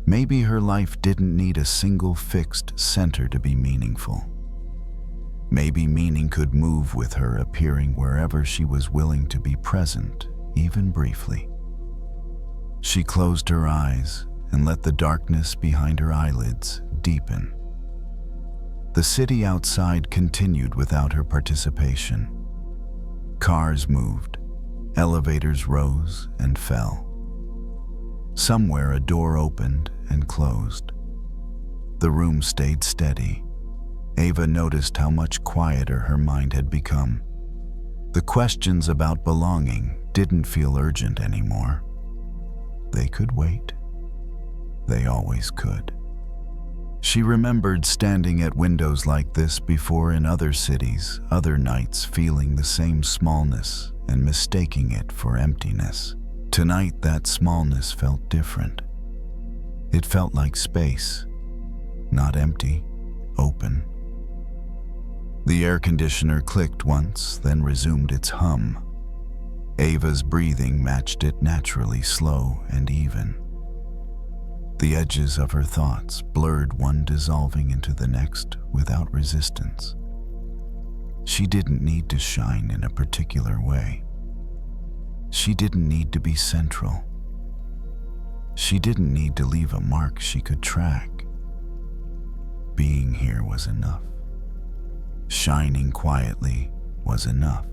Maybe her life didn't need a single fixed center to be meaningful. Maybe meaning could move with her, appearing wherever she was willing to be present, even briefly. She closed her eyes and let the darkness behind her eyelids deepen. The city outside continued without her participation. Cars moved, elevators rose and fell. Somewhere a door opened and closed. The room stayed steady. Ava noticed how much quieter her mind had become. The questions about belonging didn't feel urgent anymore. They could wait. They always could. She remembered standing at windows like this before in other cities, other nights, feeling the same smallness and mistaking it for emptiness. Tonight, that smallness felt different. It felt like space, not empty, open. The air conditioner clicked once, then resumed its hum. Ava's breathing matched it naturally, slow and even. The edges of her thoughts blurred, one dissolving into the next without resistance. She didn't need to shine in a particular way. She didn't need to be central. She didn't need to leave a mark she could track. Being here was enough. Shining quietly was enough.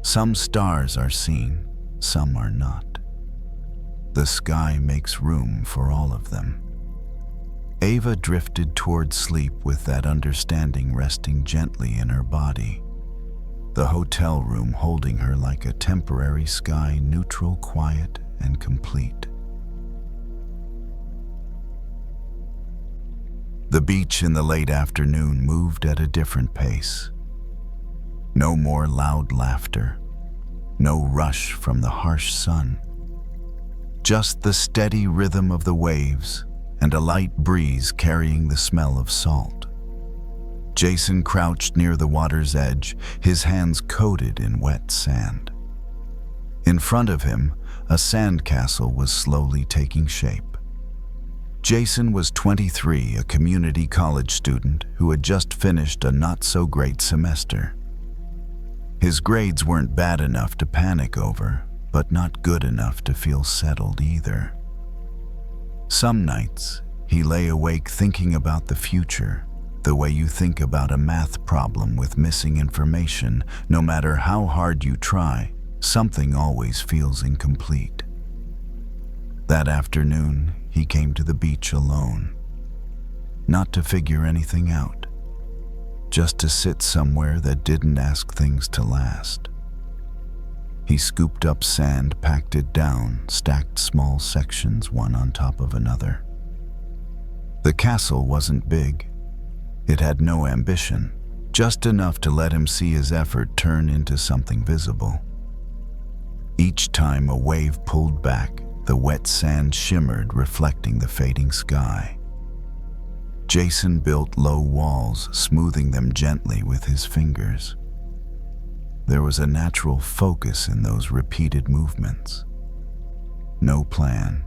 Some stars are seen, some are not. The sky makes room for all of them. Ava drifted toward sleep with that understanding resting gently in her body. The hotel room holding her like a temporary sky, neutral, quiet, and complete. The beach in the late afternoon moved at a different pace. No more loud laughter, no rush from the harsh sun. Just the steady rhythm of the waves and a light breeze carrying the smell of salt. Jason crouched near the water's edge, his hands coated in wet sand. In front of him, a sandcastle was slowly taking shape. Jason was 23, a community college student who had just finished a not-so-great semester. His grades weren't bad enough to panic over, but not good enough to feel settled either. Some nights, he lay awake thinking about the future, the way you think about a math problem with missing information. No matter how hard you try, something always feels incomplete. That afternoon, he came to the beach alone. Not to figure anything out, just to sit somewhere that didn't ask things to last. He scooped up sand, packed it down, stacked small sections one on top of another. The castle wasn't big. It had no ambition, just enough to let him see his effort turn into something visible. Each time a wave pulled back, the wet sand shimmered, reflecting the fading sky. Jason built low walls, smoothing them gently with his fingers. There was a natural focus in those repeated movements. No plan,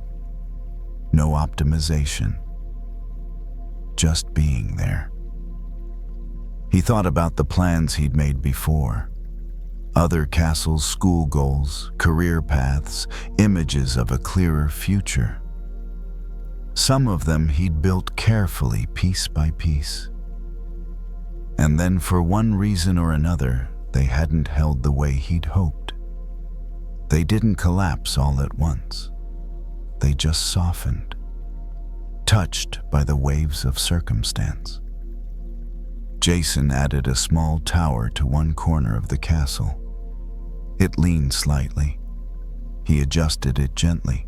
no optimization, just being there. He thought about the plans he'd made before. Other castles, school goals, career paths, images of a clearer future. Some of them he'd built carefully, piece by piece. And then for one reason or another, they hadn't held the way he'd hoped. They didn't collapse all at once. They just softened, touched by the waves of circumstance. Jason added a small tower to one corner of the castle. It leaned slightly. He adjusted it gently,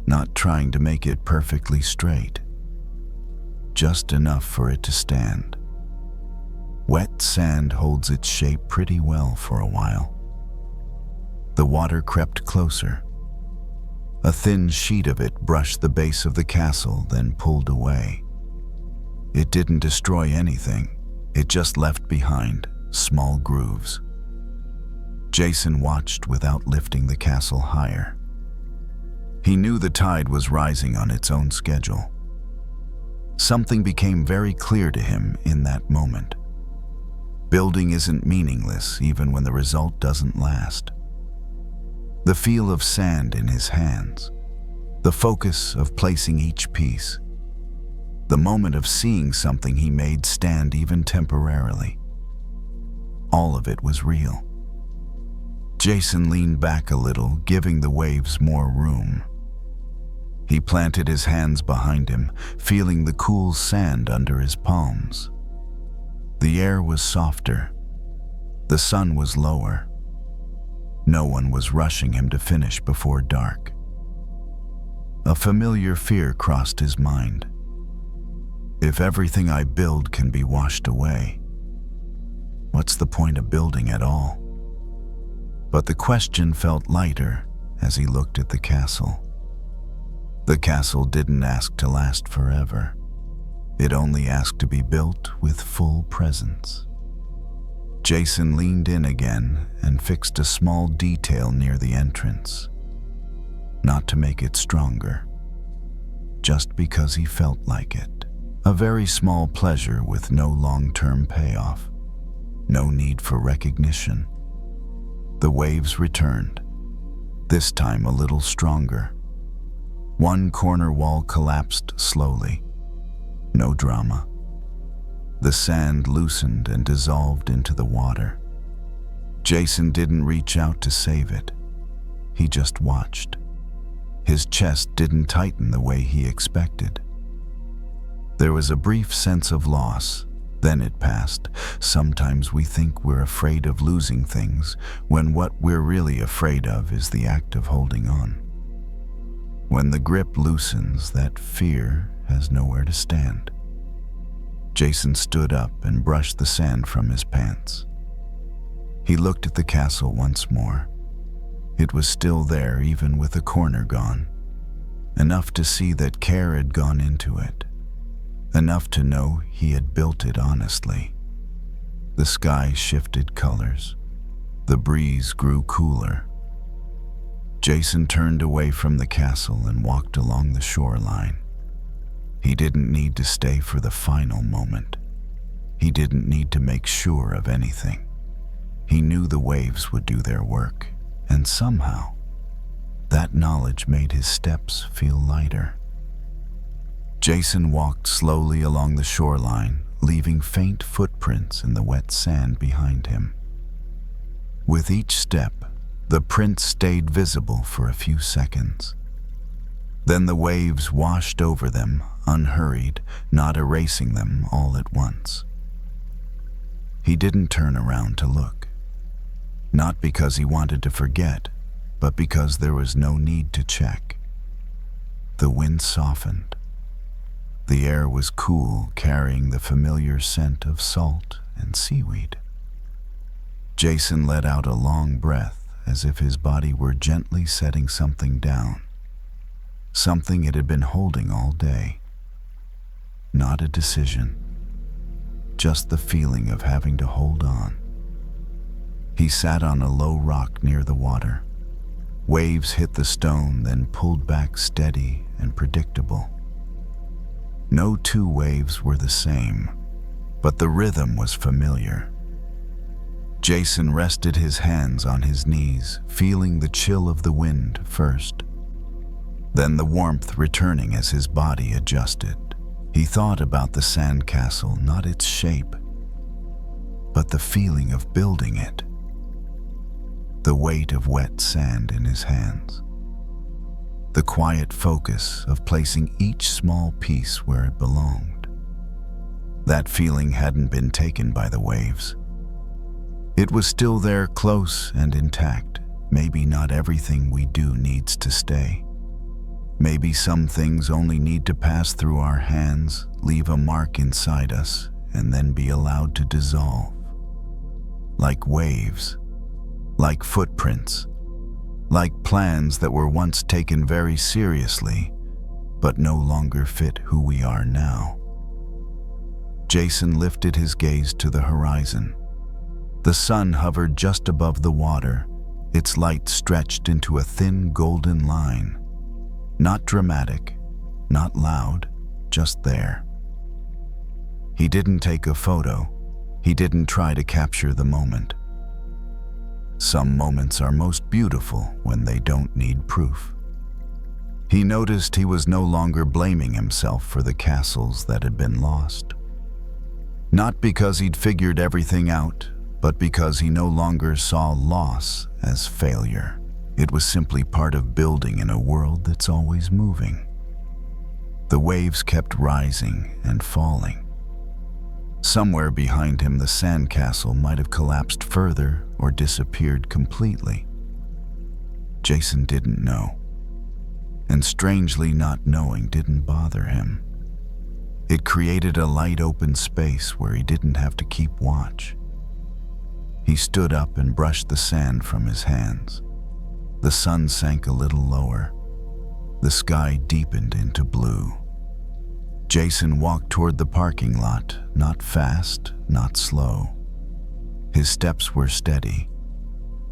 not trying to make it perfectly straight, just enough for it to stand. Wet sand holds its shape pretty well for a while. The water crept closer. A thin sheet of it brushed the base of the castle, then pulled away. It didn't destroy anything. It just left behind small grooves. Jason watched without lifting the castle higher. He knew the tide was rising on its own schedule. Something became very clear to him in that moment. Building isn't meaningless even when the result doesn't last. The feel of sand in his hands, the focus of placing each piece, the moment of seeing something he made stand even temporarily. All of it was real. Jason leaned back a little, giving the waves more room. He planted his hands behind him, feeling the cool sand under his palms. The air was softer. The sun was lower. No one was rushing him to finish before dark. A familiar fear crossed his mind. If everything I build can be washed away, what's the point of building at all? But the question felt lighter as he looked at the castle. The castle didn't ask to last forever. It only asked to be built with full presence. Jason leaned in again and fixed a small detail near the entrance. Not to make it stronger, just because he felt like it. A very small pleasure with no long-term payoff. No need for recognition. The waves returned, this time a little stronger. One corner wall collapsed slowly. No drama. The sand loosened and dissolved into the water. Jason didn't reach out to save it. He just watched. His chest didn't tighten the way he expected. There was a brief sense of loss, then it passed. Sometimes we think we're afraid of losing things, when what we're really afraid of is the act of holding on. When the grip loosens, that fear has nowhere to stand. Jason stood up and brushed the sand from his pants. He looked at the castle once more. It was still there, even with a corner gone. Enough to see that care had gone into it. Enough to know he had built it honestly. The sky shifted colors. The breeze grew cooler. Jason turned away from the castle and walked along the shoreline. He didn't need to stay for the final moment. He didn't need to make sure of anything. He knew the waves would do their work, and somehow, that knowledge made his steps feel lighter. Jason walked slowly along the shoreline, leaving faint footprints in the wet sand behind him. With each step, the prints stayed visible for a few seconds. Then the waves washed over them, unhurried, not erasing them all at once. He didn't turn around to look. Not because he wanted to forget, but because there was no need to check. The wind softened. The air was cool, carrying the familiar scent of salt and seaweed. Jason let out a long breath, as if his body were gently setting something down. Something it had been holding all day. Not a decision, just the feeling of having to hold on. He sat on a low rock near the water. Waves hit the stone, then pulled back steady and predictable. No two waves were the same, but the rhythm was familiar. Jason rested his hands on his knees, feeling the chill of the wind first, then the warmth returning as his body adjusted. He thought about the sandcastle, not its shape, but the feeling of building it. The weight of wet sand in his hands. The quiet focus of placing each small piece where it belonged. That feeling hadn't been taken by the waves. It was still there, close and intact. Maybe not everything we do needs to stay. Maybe some things only need to pass through our hands, leave a mark inside us, and then be allowed to dissolve. Like waves, like footprints, like plans that were once taken very seriously, but no longer fit who we are now. Jason lifted his gaze to the horizon. The sun hovered just above the water, its light stretched into a thin golden line. Not dramatic, not loud, just there. He didn't take a photo. He didn't try to capture the moment. Some moments are most beautiful when they don't need proof. He noticed he was no longer blaming himself for the castles that had been lost. Not because he'd figured everything out, but because he no longer saw loss as failure. It was simply part of building in a world that's always moving. The waves kept rising and falling. Somewhere behind him, the Sandcastle might have collapsed further or disappeared completely. Jason didn't know. And strangely, not knowing didn't bother him. It created a light open space where he didn't have to keep watch. He stood up and brushed the sand from his hands. The sun sank a little lower. The sky deepened into blue. Jason walked toward the parking lot, not fast, not slow. His steps were steady.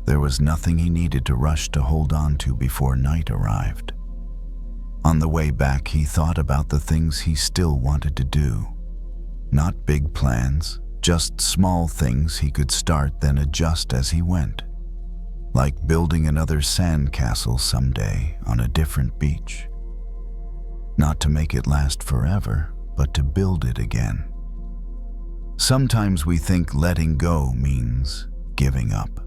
There was nothing he needed to rush to hold on to before night arrived. On the way back, he thought about the things he still wanted to do. Not big plans, just small things he could start then adjust as he went. Like building another sandcastle someday on a different beach. Not to make it last forever, but to build it again. Sometimes we think letting go means giving up.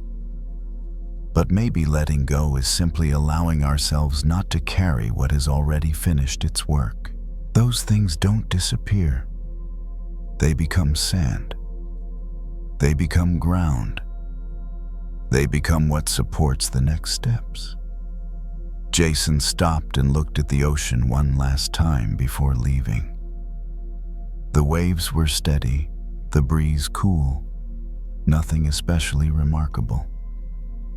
But maybe letting go is simply allowing ourselves not to carry what has already finished its work. Those things don't disappear. They become sand. They become ground. They become what supports the next steps. Jason stopped and looked at the ocean one last time before leaving. The waves were steady, the breeze cool, nothing especially remarkable.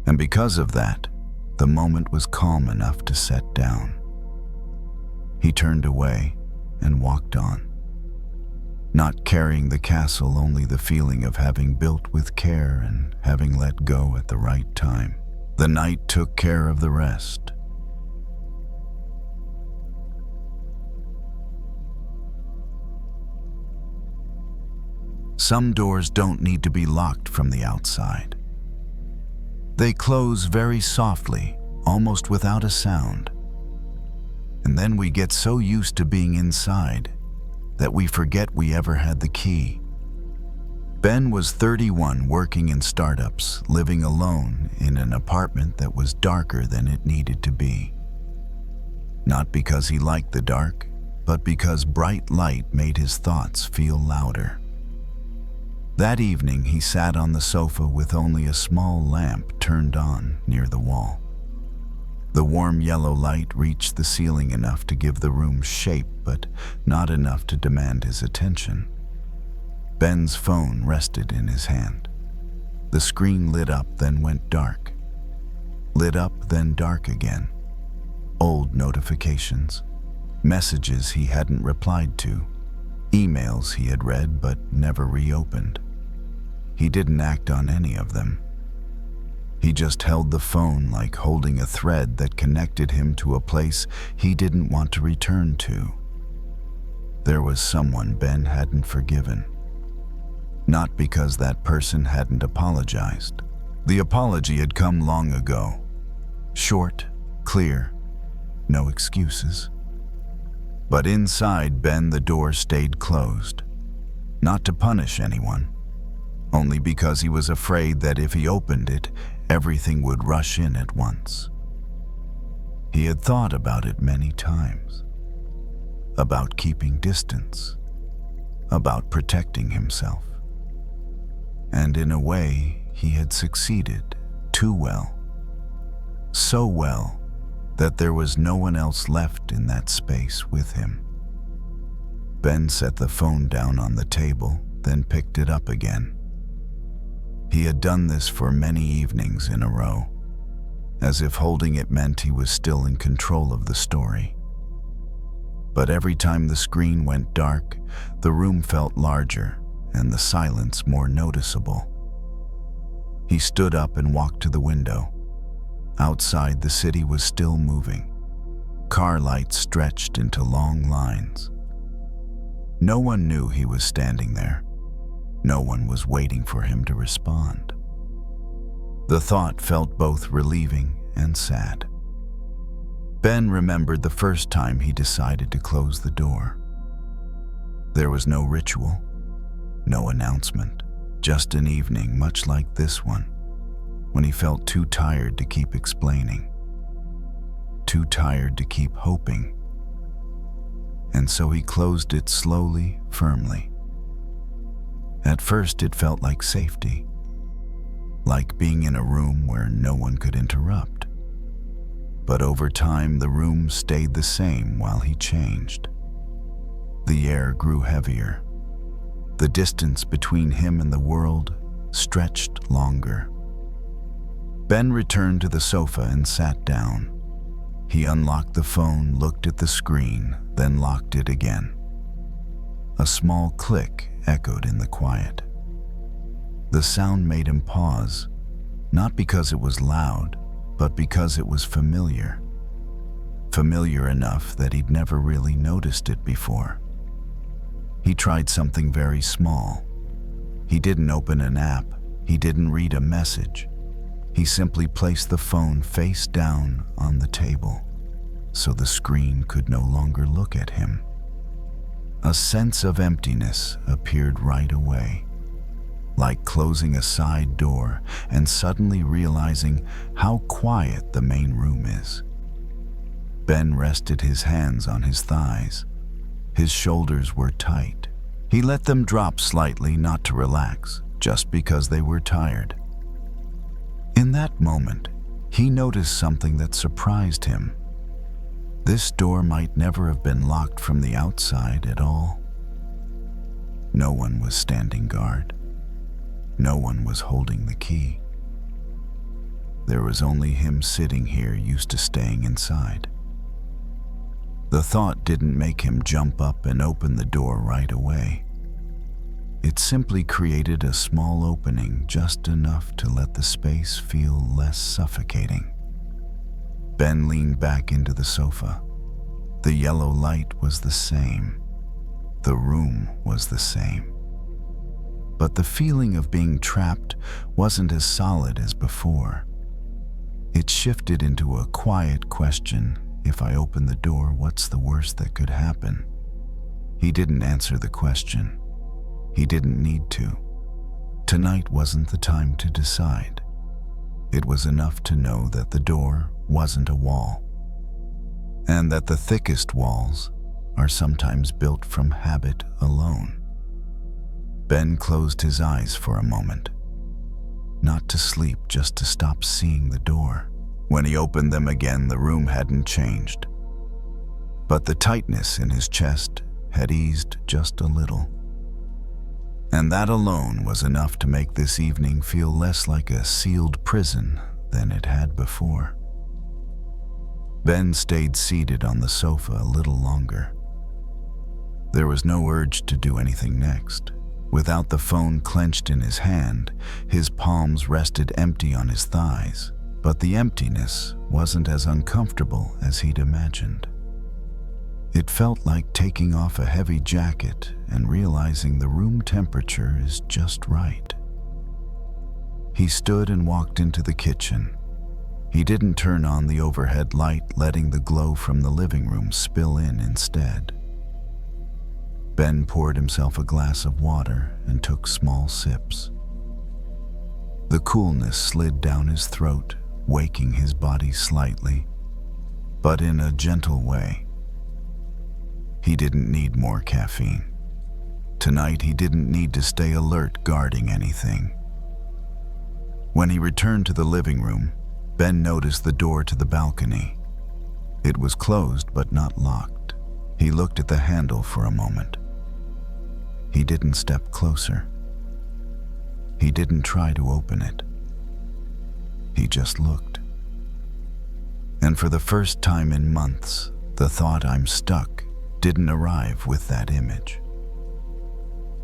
And because of that, the moment was calm enough to set down. He turned away and walked on. Not carrying the castle, only the feeling of having built with care and having let go at the right time. The night took care of the rest. Some doors don't need to be locked from the outside. They close very softly, almost without a sound. And then we get so used to being inside that we forget we ever had the key. Ben was 31, working in startups, living alone in an apartment that was darker than it needed to be. Not because he liked the dark, but because bright light made his thoughts feel louder. That evening, he sat on the sofa with only a small lamp turned on near the wall. The warm yellow light reached the ceiling enough to give the room shape, but not enough to demand his attention. Ben's phone rested in his hand. The screen lit up, then went dark. Lit up, then dark again. Old notifications. Messages he hadn't replied to. Emails he had read but never reopened. He didn't act on any of them. He just held the phone like holding a thread that connected him to a place he didn't want to return to. There was someone Ben hadn't forgiven. Not because that person hadn't apologized. The apology had come long ago. Short, clear, no excuses. But inside Ben, the door stayed closed. Not to punish anyone, only because he was afraid that if he opened it, everything would rush in at once. He had thought about it many times. About keeping distance. about protecting himself. And in a way, he had succeeded too well. So well that there was no one else left in that space with him. Ben set the phone down on the table, then picked it up again. He had done this for many evenings in a row, as if holding it meant he was still in control of the story. But every time the screen went dark, the room felt larger and the silence more noticeable. He stood up and walked to the window. Outside, the city was still moving. Car lights stretched into long lines. No one knew he was standing there. No one was waiting for him to respond. The thought felt both relieving and sad. Ben remembered the first time he decided to close the door. There was no ritual, no announcement, just an evening much like this one, when he felt too tired to keep explaining, too tired to keep hoping. And so he closed it slowly, firmly. At first it felt like safety, like being in a room where no one could interrupt. But over time, the room stayed the same while he changed. The air grew heavier. The distance between him and the world stretched longer. Ben returned to the sofa and sat down. He unlocked the phone, looked at the screen, then locked it again. A small click echoed in the quiet. The sound made him pause, not because it was loud, but because it was familiar. Familiar enough that he'd never really noticed it before. He tried something very small. He didn't open an app. He didn't read a message. He simply placed the phone face down on the table, so the screen could no longer look at him. A sense of emptiness appeared right away, like closing a side door and suddenly realizing how quiet the main room is. Ben rested his hands on his thighs. His shoulders were tight. He let them drop slightly, not to relax, just because they were tired. In that moment, he noticed something that surprised him. This door might never have been locked from the outside at all. No one was standing guard. No one was holding the key. There was only him sitting here, used to staying inside. The thought didn't make him jump up and open the door right away. It simply created a small opening, just enough to let the space feel less suffocating. Ben leaned back into the sofa. The yellow light was the same. The room was the same. But the feeling of being trapped wasn't as solid as before. It shifted into a quiet question: if I open the door, what's the worst that could happen? He didn't answer the question. He didn't need to. Tonight wasn't the time to decide. It was enough to know that the door wasn't a wall, and that the thickest walls are sometimes built from habit alone. Ben closed his eyes for a moment, not to sleep, just to stop seeing the door. When he opened them again, the room hadn't changed, but the tightness in his chest had eased just a little. And that alone was enough to make this evening feel less like a sealed prison than it had before. Ben stayed seated on the sofa a little longer. There was no urge to do anything next. Without the phone clenched in his hand, his palms rested empty on his thighs, but the emptiness wasn't as uncomfortable as he'd imagined. It felt like taking off a heavy jacket and realizing the room temperature is just right. He stood and walked into the kitchen. He didn't turn on the overhead light, letting the glow from the living room spill in instead. Ben poured himself a glass of water and took small sips. The coolness slid down his throat, waking his body slightly, but in a gentle way. He didn't need more caffeine. Tonight he didn't need to stay alert guarding anything. When he returned to the living room, Ben noticed the door to the balcony. It was closed but not locked. He looked at the handle for a moment. He didn't step closer. He didn't try to open it. He just looked. And for the first time in months, the thought "I'm stuck" didn't arrive with that image.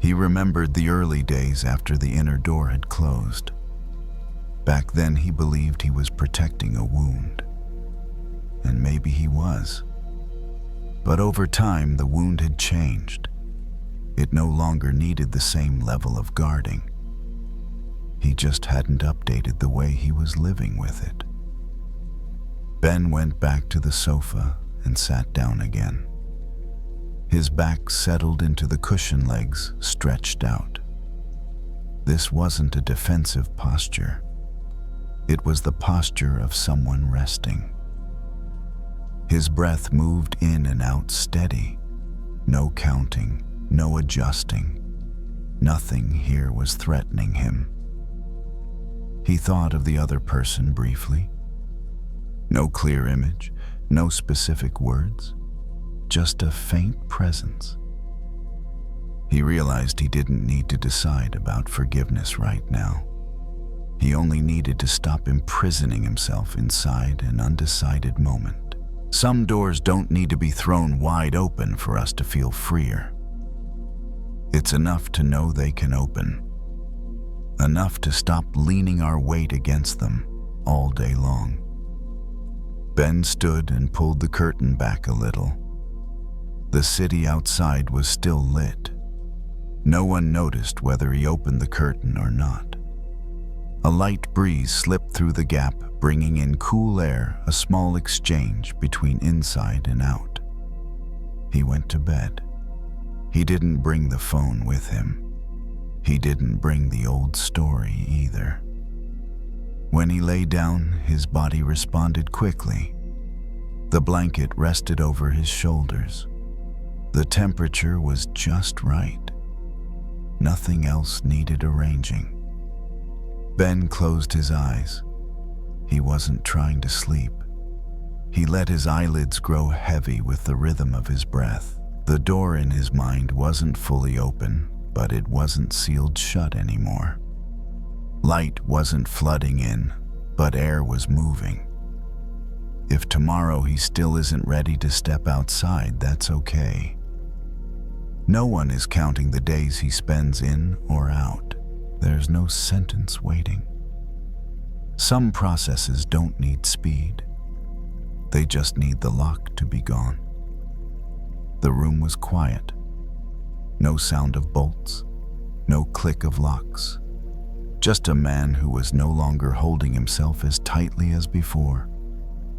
He remembered the early days after the inner door had closed. Back then he believed he was protecting a wound. And maybe he was. But over time, the wound had changed. It no longer needed the same level of guarding. He just hadn't updated the way he was living with it. Ben went back to the sofa and sat down again. His back settled into the cushion legs stretched out. This wasn't a defensive posture. It was the posture of someone resting. His breath moved in and out steady. No counting, no adjusting. Nothing here was threatening him. He thought of the other person briefly. No clear image, no specific words. Just a faint presence. He realized he didn't need to decide about forgiveness right now. He only needed to stop imprisoning himself inside an undecided moment. Some doors don't need to be thrown wide open for us to feel freer. It's enough to know they can open. Enough to stop leaning our weight against them all day long. Ben stood and pulled the curtain back a little. The city outside was still lit. No one noticed whether he opened the curtain or not. A light breeze slipped through the gap, bringing in cool air, a small exchange between inside and out. He went to bed. He didn't bring the phone with him. He didn't bring the old story either. When he lay down, his body responded quickly. The blanket rested over his shoulders. The temperature was just right. Nothing else needed arranging. Ben closed his eyes. He wasn't trying to sleep. He let his eyelids grow heavy with the rhythm of his breath. The door in his mind wasn't fully open, but it wasn't sealed shut anymore. Light wasn't flooding in, but air was moving. If tomorrow he still isn't ready to step outside, that's okay. No one is counting the days he spends in or out. There's no sentence waiting. Some processes don't need speed. They just need the lock to be gone. The room was quiet. No sound of bolts, no click of locks. Just a man who was no longer holding himself as tightly as before,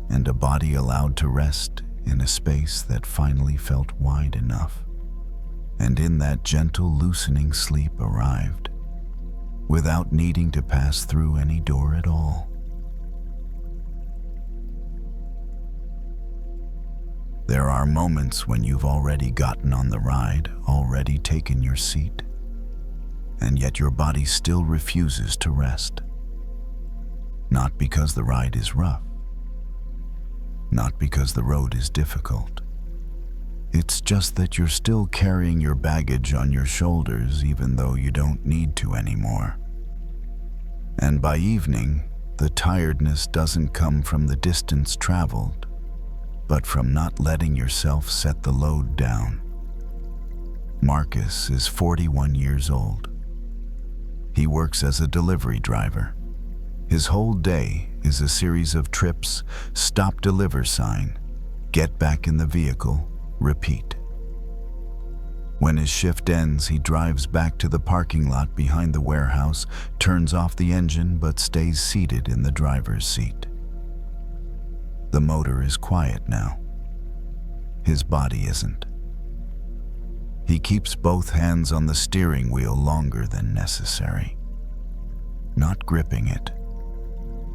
and a body allowed to rest in a space that finally felt wide enough. And in that gentle, loosening sleep arrived, without needing to pass through any door at all. There are moments when you've already gotten on the ride, already taken your seat, and yet your body still refuses to rest. Not because the ride is rough, not because the road is difficult. It's just that you're still carrying your baggage on your shoulders even though you don't need to anymore. And by evening, the tiredness doesn't come from the distance traveled, but from not letting yourself set the load down. Marcus is 41 years old. He works as a delivery driver. His whole day is a series of trips, stop deliver sign, get back in the vehicle, repeat. When his shift ends, he drives back to the parking lot behind the warehouse, turns off the engine but stays seated in the driver's seat. The motor is quiet now. His body isn't. He keeps both hands on the steering wheel longer than necessary. Not gripping it,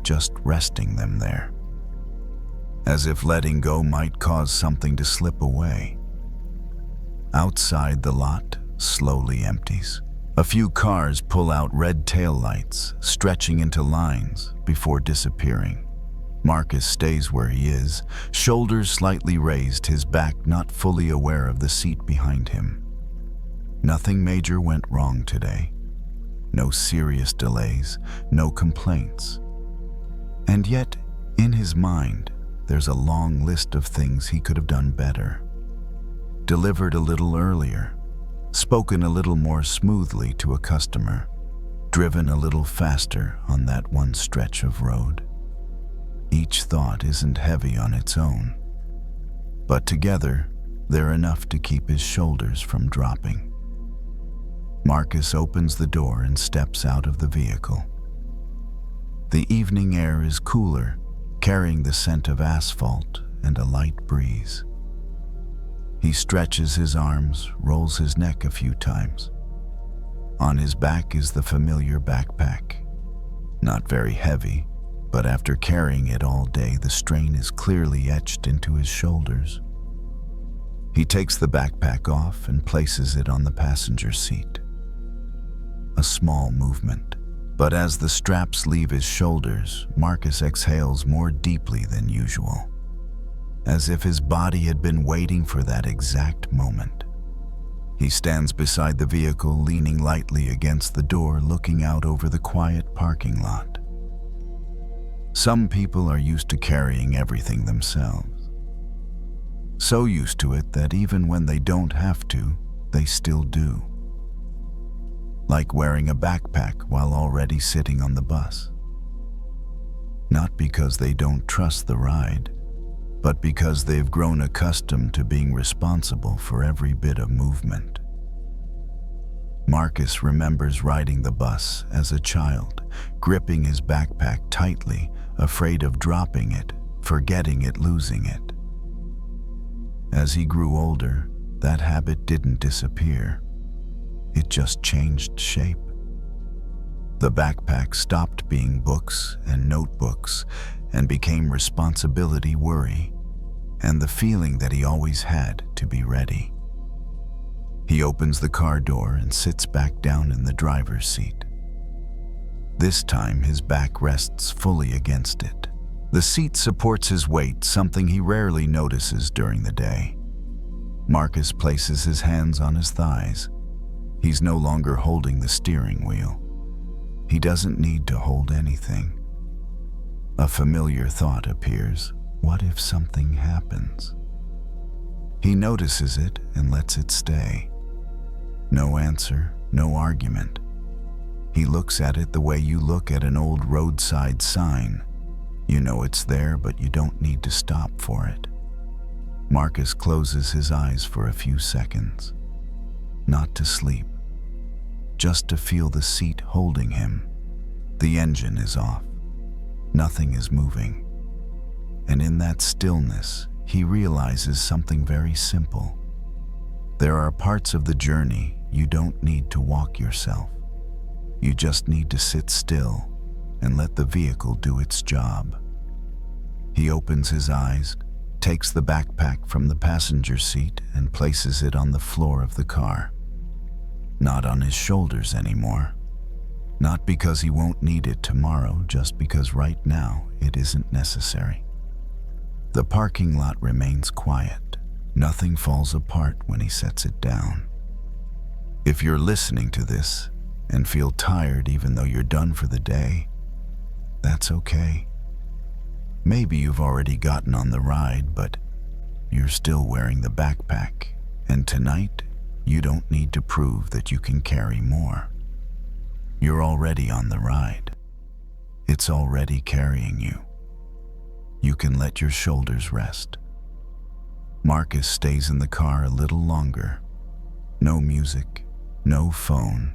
just resting them there. As if letting go might cause something to slip away. Outside the lot, slowly empties. A few cars pull out red taillights, stretching into lines before disappearing. Marcus stays where he is, shoulders slightly raised, his back not fully aware of the seat behind him. Nothing major went wrong today. No serious delays, no complaints. And yet, in his mind, there's a long list of things he could have done better. Delivered a little earlier, spoken a little more smoothly to a customer, driven a little faster on that one stretch of road. Each thought isn't heavy on its own, but together they're enough to keep his shoulders from dropping. Marcus opens the door and steps out of the vehicle. The evening air is cooler, carrying the scent of asphalt and a light breeze. He stretches his arms, rolls his neck a few times. On his back is the familiar backpack. Not very heavy, but after carrying it all day, the strain is clearly etched into his shoulders. He takes the backpack off and places it on the passenger seat. A small movement, but as the straps leave his shoulders, Marcus exhales more deeply than usual, as if his body had been waiting for that exact moment. He stands beside the vehicle, leaning lightly against the door, looking out over the quiet parking lot. Some people are used to carrying everything themselves. So used to it that even when they don't have to, they still do. Like wearing a backpack while already sitting on the bus. Not because they don't trust the ride, but because they've grown accustomed to being responsible for every bit of movement. Marcus remembers riding the bus as a child, gripping his backpack tightly, afraid of dropping it, forgetting it, losing it. As he grew older, that habit didn't disappear. It just changed shape. The backpack stopped being books and notebooks and became responsibility, worry, and the feeling that he always had to be ready. He opens the car door and sits back down in the driver's seat. This time his back rests fully against it. The seat supports his weight, something he rarely notices during the day. Marcus places his hands on his thighs. He's no longer holding the steering wheel. He doesn't need to hold anything. A familiar thought appears. What if something happens? He notices it and lets it stay. No answer, no argument. He looks at it the way you look at an old roadside sign. You know it's there, but you don't need to stop for it. Marcus closes his eyes for a few seconds. Not to sleep, just to feel the seat holding him. The engine is off. Nothing is moving. And in that stillness, he realizes something very simple. There are parts of the journey you don't need to walk yourself. You just need to sit still and let the vehicle do its job. He opens his eyes, takes the backpack from the passenger seat and places it on the floor of the car. Not on his shoulders anymore. Not because he won't need it tomorrow, just because right now it isn't necessary. The parking lot remains quiet. Nothing falls apart when he sets it down. If you're listening to this and feel tired even though you're done for the day, that's okay. Maybe you've already gotten on the ride, but you're still wearing the backpack, and tonight you don't need to prove that you can carry more. You're already on the ride. It's already carrying you. You can let your shoulders rest. Marcus stays in the car a little longer. No music, no phone.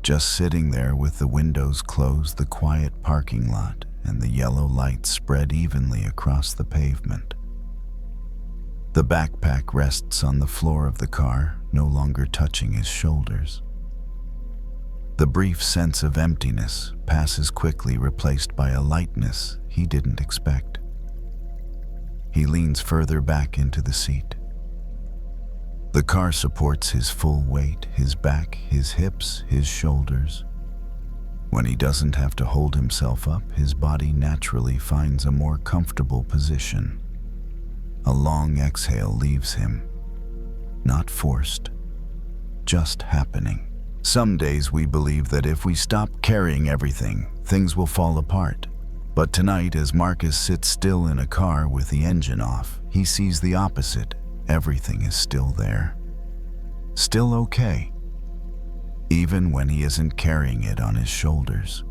Just sitting there with the windows closed, the quiet parking lot, and the yellow lights spread evenly across the pavement. The backpack rests on the floor of the car, no longer touching his shoulders. The brief sense of emptiness passes quickly, replaced by a lightness he didn't expect. He leans further back into the seat. The car supports his full weight, his back, his hips, his shoulders. When he doesn't have to hold himself up, his body naturally finds a more comfortable position. A long exhale leaves him, not forced, just happening. Some days we believe that if we stop carrying everything, things will fall apart. But tonight, as Marcus sits still in a car with the engine off, he sees the opposite. Everything is still there. Still okay. Even when he isn't carrying it on his shoulders.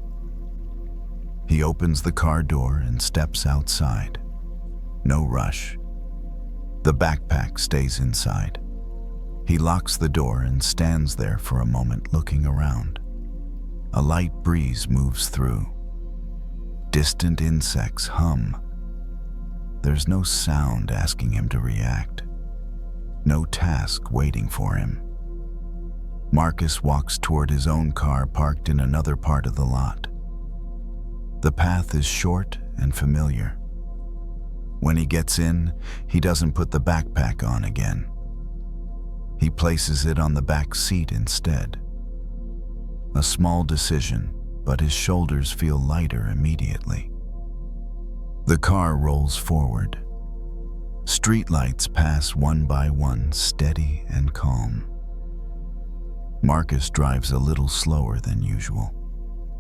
He opens the car door and steps outside. No rush. The backpack stays inside. He locks the door and stands there for a moment looking around. A light breeze moves through. Distant insects hum. There's no sound asking him to react. No task waiting for him. Marcus walks toward his own car parked in another part of the lot. The path is short and familiar. When he gets in, he doesn't put the backpack on again. He places it on the back seat instead. A small decision, but his shoulders feel lighter immediately. The car rolls forward. Streetlights pass one by one, steady and calm. Marcus drives a little slower than usual.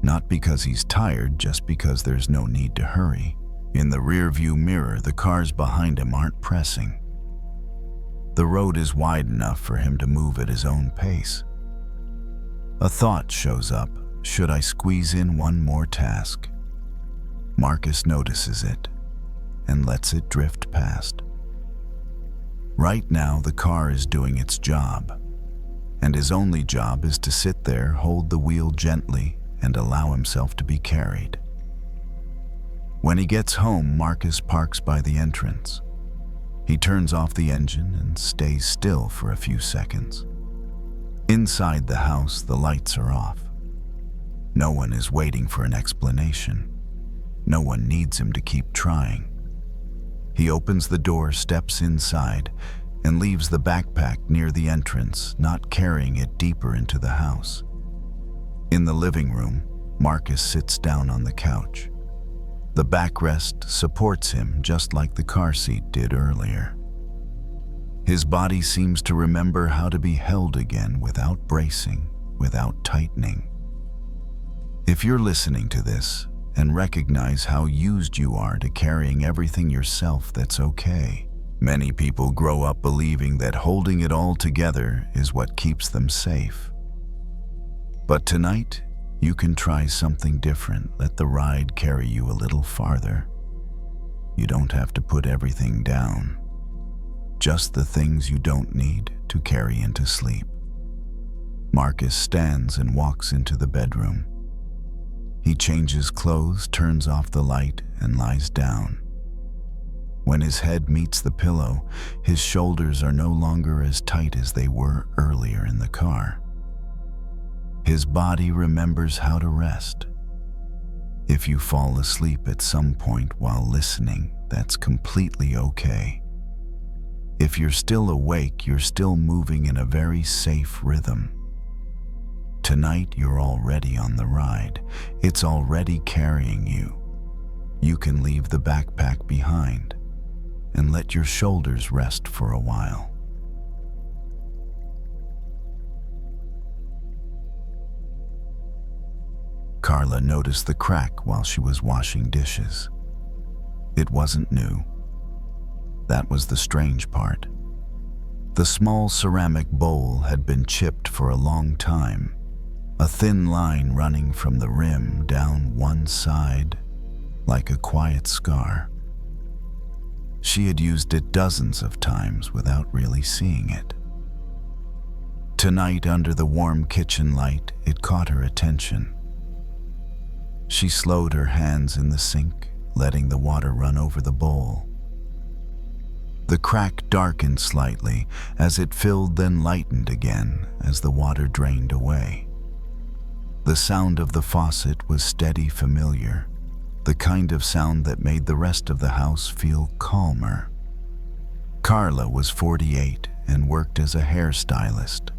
Not because he's tired, just because there's no need to hurry. In the rearview mirror, the cars behind him aren't pressing. The road is wide enough for him to move at his own pace. A thought shows up. Should I squeeze in one more task? Marcus notices it and lets it drift past. Right now, the car is doing its job, and his only job is to sit there, hold the wheel gently, and allow himself to be carried. When he gets home, Marcus parks by the entrance. He turns off the engine and stays still for a few seconds. Inside the house, the lights are off. No one is waiting for an explanation. No one needs him to keep trying. He opens the door, steps inside, and leaves the backpack near the entrance, not carrying it deeper into the house. In the living room, Marcus sits down on the couch. The backrest supports him just like the car seat did earlier. His body seems to remember how to be held again without bracing, without tightening. If you're listening to this and recognize how used you are to carrying everything yourself, that's okay. Many people grow up believing that holding it all together is what keeps them safe. But tonight, you can try something different. Let the ride carry you a little farther. You don't have to put everything down. Just the things you don't need to carry into sleep. Marcus stands and walks into the bedroom. He changes clothes, turns off the light, and lies down. When his head meets the pillow, his shoulders are no longer as tight as they were earlier in the car. His body remembers how to rest. If you fall asleep at some point while listening, that's completely okay. If you're still awake, you're still moving in a very safe rhythm. Tonight, you're already on the ride. It's already carrying you. You can leave the backpack behind and let your shoulders rest for a while. Carla noticed the crack while she was washing dishes. It wasn't new. That was the strange part. The small ceramic bowl had been chipped for a long time, a thin line running from the rim down one side, like a quiet scar. She had used it dozens of times without really seeing it. Tonight, under the warm kitchen light, it caught her attention. She slowed her hands in the sink, letting the water run over the bowl. The crack darkened slightly as it filled, then lightened again as the water drained away. The sound of the faucet was steady, familiar, the kind of sound that made the rest of the house feel calmer. Carla was 48 and worked as a hairstylist.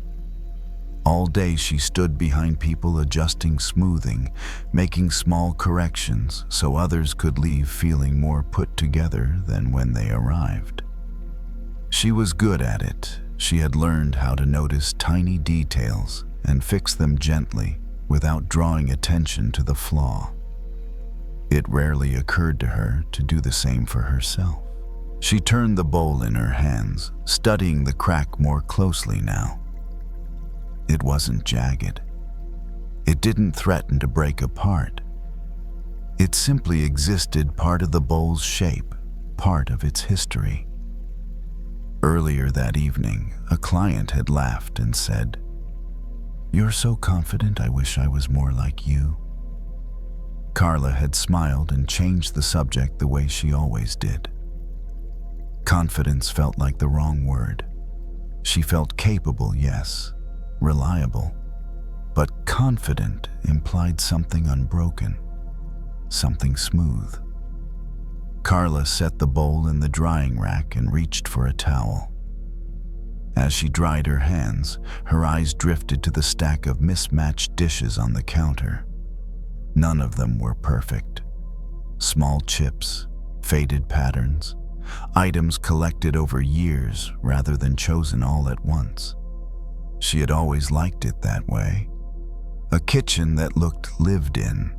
All day she stood behind people adjusting smoothing, making small corrections so others could leave feeling more put together than when they arrived. She was good at it. She had learned how to notice tiny details and fix them gently without drawing attention to the flaw. It rarely occurred to her to do the same for herself. She turned the bowl in her hands, studying the crack more closely now. It wasn't jagged. It didn't threaten to break apart. It simply existed, part of the bowl's shape, part of its history. Earlier that evening, a client had laughed and said, "You're so confident, I wish I was more like you." Carla had smiled and changed the subject the way she always did. Confidence felt like the wrong word. She felt capable, yes, reliable, but confident implied something unbroken, something smooth. Carla set the bowl in the drying rack and reached for a towel. As she dried her hands, her eyes drifted to the stack of mismatched dishes on the counter. None of them were perfect. Small chips, faded patterns, items collected over years rather than chosen all at once. She had always liked it that way. A kitchen that looked lived in.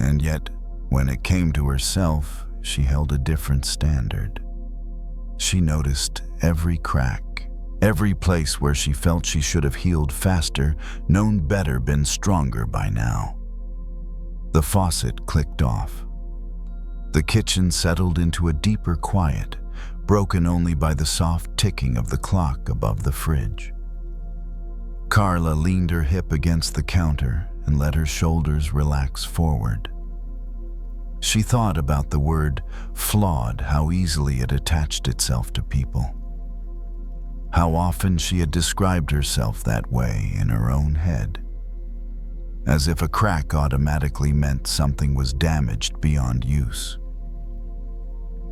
And yet, when it came to herself, she held a different standard. She noticed every crack, every place where she felt she should have healed faster, known better, been stronger by now. The faucet clicked off. The kitchen settled into a deeper quiet, broken only by the soft ticking of the clock above the fridge. Carla leaned her hip against the counter and let her shoulders relax forward. She thought about the word flawed, how easily it attached itself to people. How often she had described herself that way in her own head, as if a crack automatically meant something was damaged beyond use.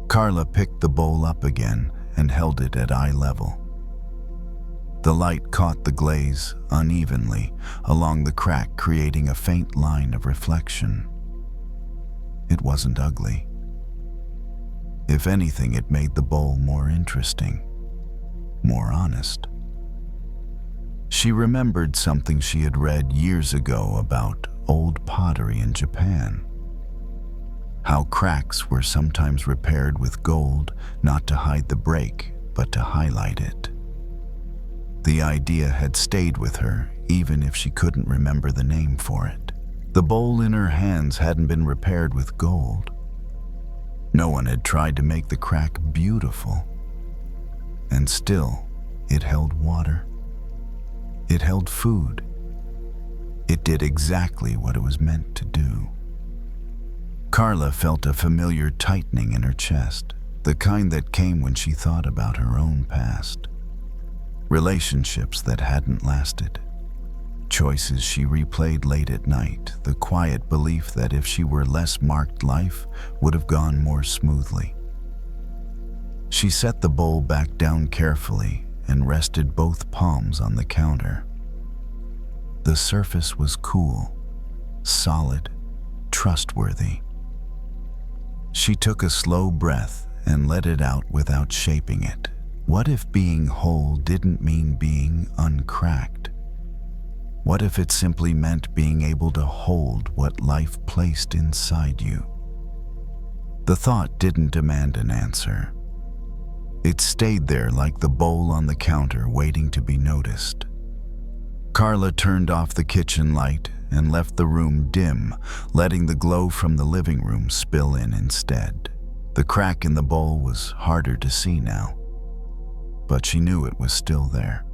Carla picked the bowl up again and held it at eye level. The light caught the glaze unevenly along the crack, creating a faint line of reflection. It wasn't ugly. If anything, it made the bowl more interesting, more honest. She remembered something she had read years ago about old pottery in Japan. How cracks were sometimes repaired with gold, not to hide the break, but to highlight it. The idea had stayed with her, even if she couldn't remember the name for it. The bowl in her hands hadn't been repaired with gold. No one had tried to make the crack beautiful. And still, it held water. It held food. It did exactly what it was meant to do. Carla felt a familiar tightening in her chest, the kind that came when she thought about her own past. Relationships that hadn't lasted. Choices she replayed late at night, the quiet belief that if she were less marked, life would have gone more smoothly. She set the bowl back down carefully and rested both palms on the counter. The surface was cool, solid, trustworthy. She took a slow breath and let it out without shaping it. What if being whole didn't mean being uncracked? What if it simply meant being able to hold what life placed inside you? The thought didn't demand an answer. It stayed there like the bowl on the counter, waiting to be noticed. Carla turned off the kitchen light and left the room dim, letting the glow from the living room spill in instead. The crack in the bowl was harder to see now, but she knew it was still there.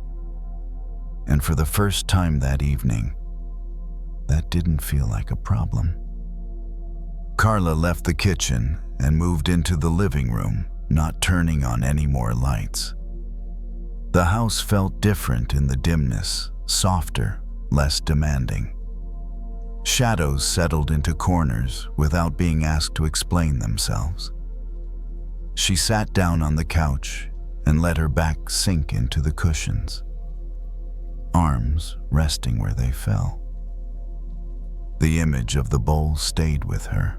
And for the first time that evening, that didn't feel like a problem. Carla left the kitchen and moved into the living room, not turning on any more lights. The house felt different in the dimness, softer, less demanding. Shadows settled into corners without being asked to explain themselves. She sat down on the couch and let her back sink into the cushions, arms resting where they fell. The image of the bowl stayed with her,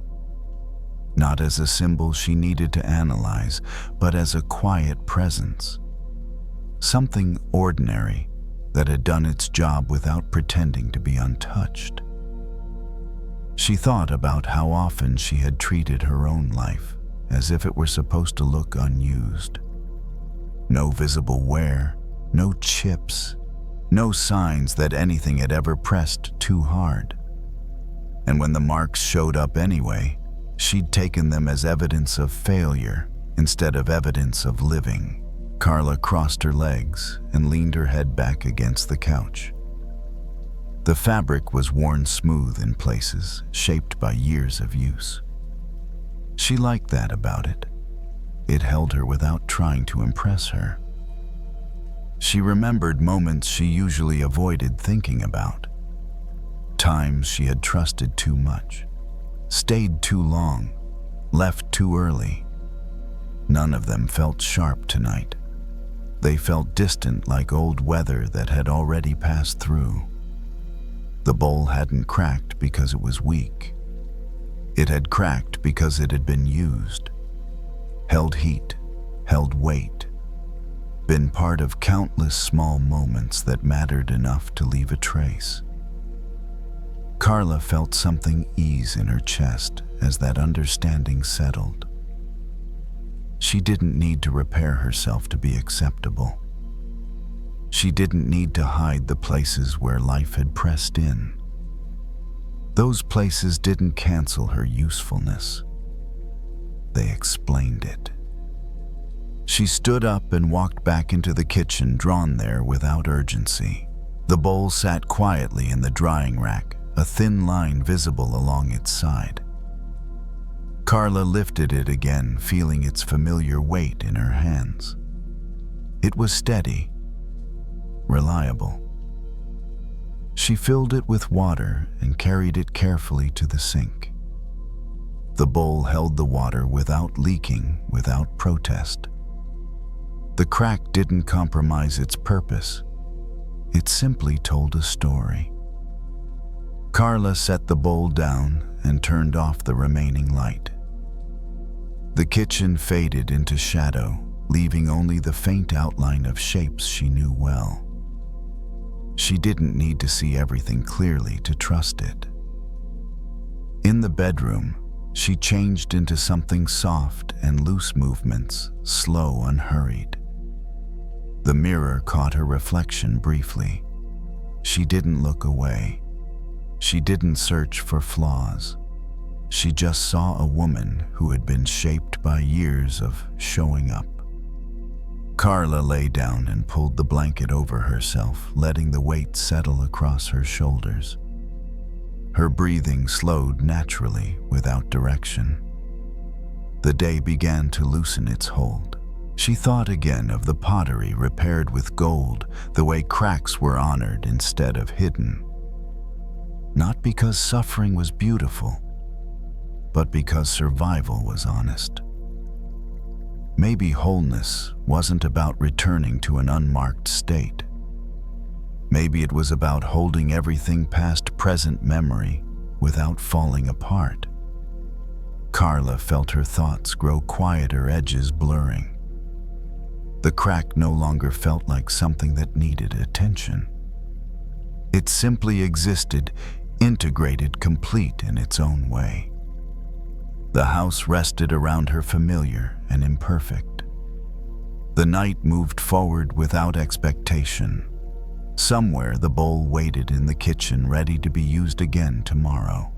not as a symbol she needed to analyze, but as a quiet presence, something ordinary that had done its job without pretending to be untouched. She thought about how often she had treated her own life as if it were supposed to look unused. No visible wear, no chips, no signs that anything had ever pressed too hard. And when the marks showed up anyway, she'd taken them as evidence of failure instead of evidence of living. Carla crossed her legs and leaned her head back against the couch. The fabric was worn smooth in places, shaped by years of use. She liked that about it. It held her without trying to impress her. She remembered moments she usually avoided thinking about. Times she had trusted too much, stayed too long, left too early. None of them felt sharp tonight. They felt distant, like old weather that had already passed through. The bowl hadn't cracked because it was weak. It had cracked because it had been used, held heat, held weight, been part of countless small moments that mattered enough to leave a trace. Carla felt something ease in her chest as that understanding settled. She didn't need to repair herself to be acceptable. She didn't need to hide the places where life had pressed in. Those places didn't cancel her usefulness. They explained it. She stood up and walked back into the kitchen, drawn there without urgency. The bowl sat quietly in the drying rack, a thin line visible along its side. Carla lifted it again, feeling its familiar weight in her hands. It was steady, reliable. She filled it with water and carried it carefully to the sink. The bowl held the water without leaking, without protest. The crack didn't compromise its purpose. It simply told a story. Carla set the bowl down and turned off the remaining light. The kitchen faded into shadow, leaving only the faint outline of shapes she knew well. She didn't need to see everything clearly to trust it. In the bedroom, she changed into something soft and loose movements, slow, unhurried. The mirror caught her reflection briefly. She didn't look away. She didn't search for flaws. She just saw a woman who had been shaped by years of showing up. Carla lay down and pulled the blanket over herself, letting the weight settle across her shoulders. Her breathing slowed naturally, without direction. The day began to loosen its hold. She thought again of the pottery repaired with gold, the way cracks were honored instead of hidden. Not because suffering was beautiful, but because survival was honest. Maybe wholeness wasn't about returning to an unmarked state. Maybe it was about holding everything past present memory without falling apart. Carla felt her thoughts grow quieter, edges blurring. The crack no longer felt like something that needed attention. It simply existed, integrated, complete in its own way. The house rested around her, familiar and imperfect. The night moved forward without expectation. Somewhere the bowl waited in the kitchen, ready to be used again tomorrow.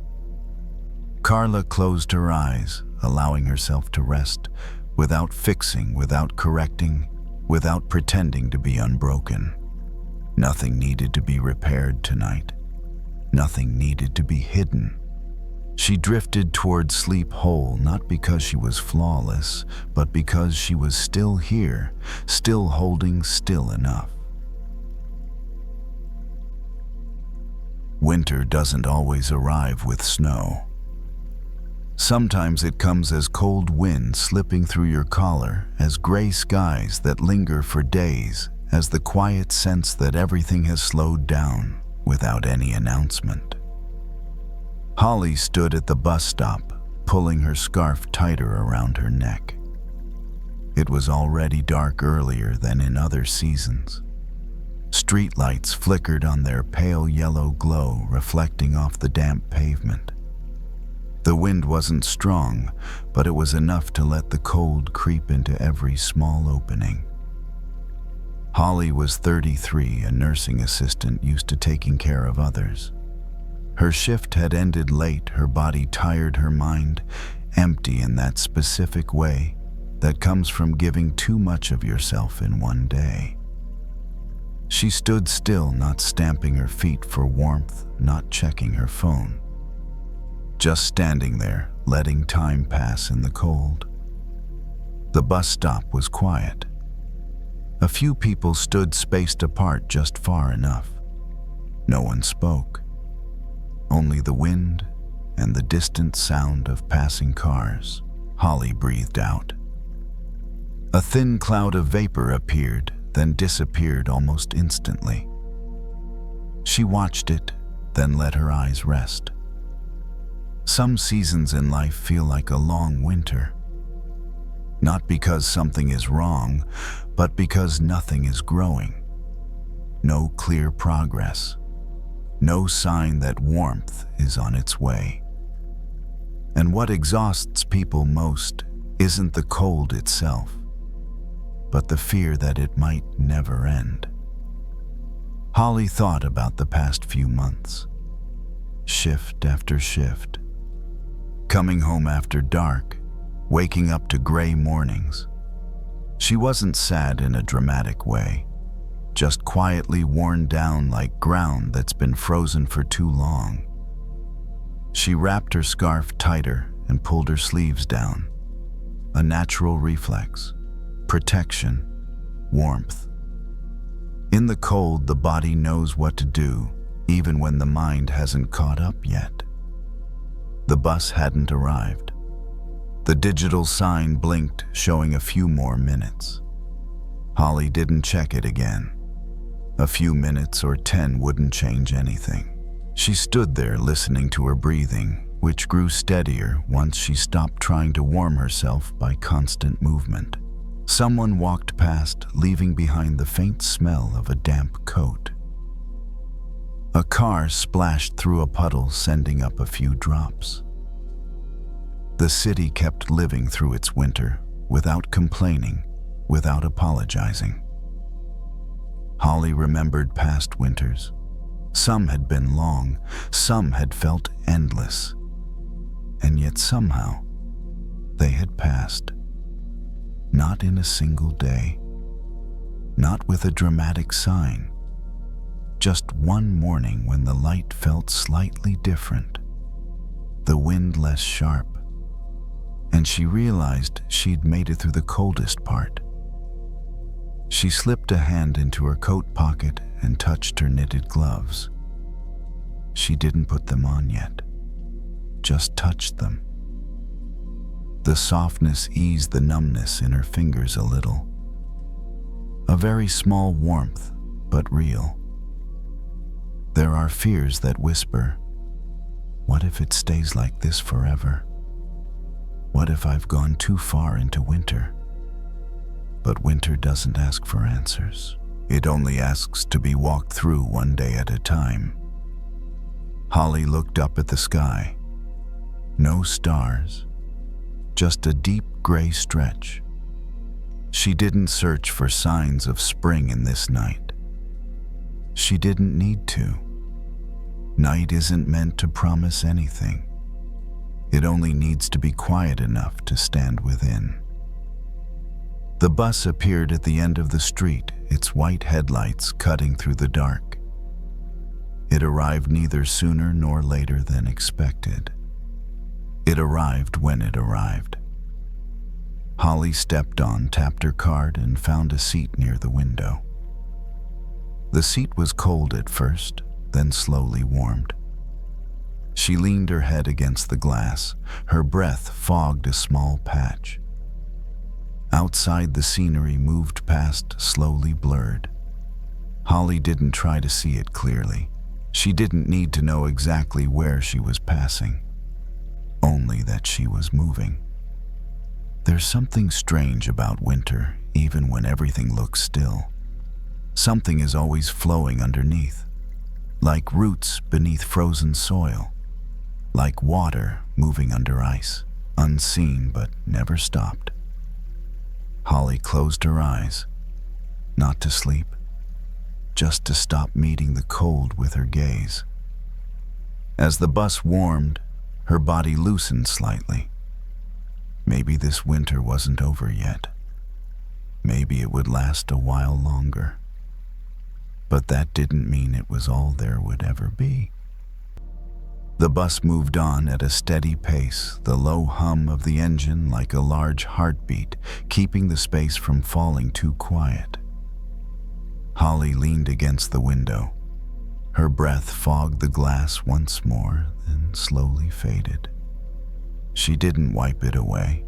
Carla closed her eyes, allowing herself to rest, without fixing, without correcting, without pretending to be unbroken. Nothing needed to be repaired tonight. Nothing needed to be hidden. She drifted toward sleep whole, not because she was flawless, but because she was still here, still holding still enough. Winter doesn't always arrive with snow. Sometimes it comes as cold wind slipping through your collar, as gray skies that linger for days, as the quiet sense that everything has slowed down without any announcement. Holly stood at the bus stop, pulling her scarf tighter around her neck. It was already dark earlier than in other seasons. Streetlights flickered on their pale yellow glow, reflecting off the damp pavement. The wind wasn't strong, but it was enough to let the cold creep into every small opening. Holly was 33, a nursing assistant used to taking care of others. Her shift had ended late, her body tired, her mind empty in that specific way that comes from giving too much of yourself in one day. She stood still, not stamping her feet for warmth, not checking her phone. Just standing there, letting time pass in the cold. The bus stop was quiet. A few people stood spaced apart just far enough. No one spoke. Only the wind and the distant sound of passing cars. Holly breathed out. A thin cloud of vapor appeared, then disappeared almost instantly. She watched it, then let her eyes rest. Some seasons in life feel like a long winter. Not because something is wrong, but because nothing is growing. No clear progress. No sign that warmth is on its way. And what exhausts people most isn't the cold itself, but the fear that it might never end. Holly thought about the past few months. Shift after shift. Coming home after dark, waking up to gray mornings. She wasn't sad in a dramatic way, just quietly worn down like ground that's been frozen for too long. She wrapped her scarf tighter and pulled her sleeves down. A natural reflex. Protection. Warmth. In the cold, the body knows what to do, even when the mind hasn't caught up yet. The bus hadn't arrived. The digital sign blinked, showing a few more minutes. Holly didn't check it again. A few minutes or 10 wouldn't change anything. She stood there listening to her breathing, which grew steadier once she stopped trying to warm herself by constant movement. Someone walked past, leaving behind the faint smell of a damp coat. A car splashed through a puddle, sending up a few drops. The city kept living through its winter, without complaining, without apologizing. Holly remembered past winters. Some had been long, some had felt endless, and yet somehow they had passed. Not in a single day, not with a dramatic sign, just one morning when the light felt slightly different, the wind less sharp, and she realized she'd made it through the coldest part. She slipped a hand into her coat pocket and touched her knitted gloves. She didn't put them on yet, just touched them. The softness eased the numbness in her fingers a little. A very small warmth, but real. There are fears that whisper, what if it stays like this forever? What if I've gone too far into winter? But winter doesn't ask for answers. It only asks to be walked through one day at a time. Holly looked up at the sky. No stars, just a deep gray stretch. She didn't search for signs of spring in this night. She didn't need to. Night isn't meant to promise anything. It only needs to be quiet enough to stand within. The bus appeared at the end of the street, its white headlights cutting through the dark. It arrived neither sooner nor later than expected. It arrived when it arrived. Holly stepped on, tapped her card, and found a seat near the window. The seat was cold at first, then slowly warmed. She leaned her head against the glass. Her breath fogged a small patch. Outside, the scenery moved past, slowly blurred. Holly didn't try to see it clearly. She didn't need to know exactly where she was passing, only that she was moving. There's something strange about winter, even when everything looks still. Something is always flowing underneath, like roots beneath frozen soil, like water moving under ice, unseen but never stopped. Holly closed her eyes, not to sleep, just to stop meeting the cold with her gaze. As the bus warmed, her body loosened slightly. Maybe this winter wasn't over yet. Maybe it would last a while longer. But that didn't mean it was all there would ever be. The bus moved on at a steady pace, the low hum of the engine like a large heartbeat, keeping the space from falling too quiet. Holly leaned against the window. Her breath fogged the glass once more, then slowly faded. She didn't wipe it away.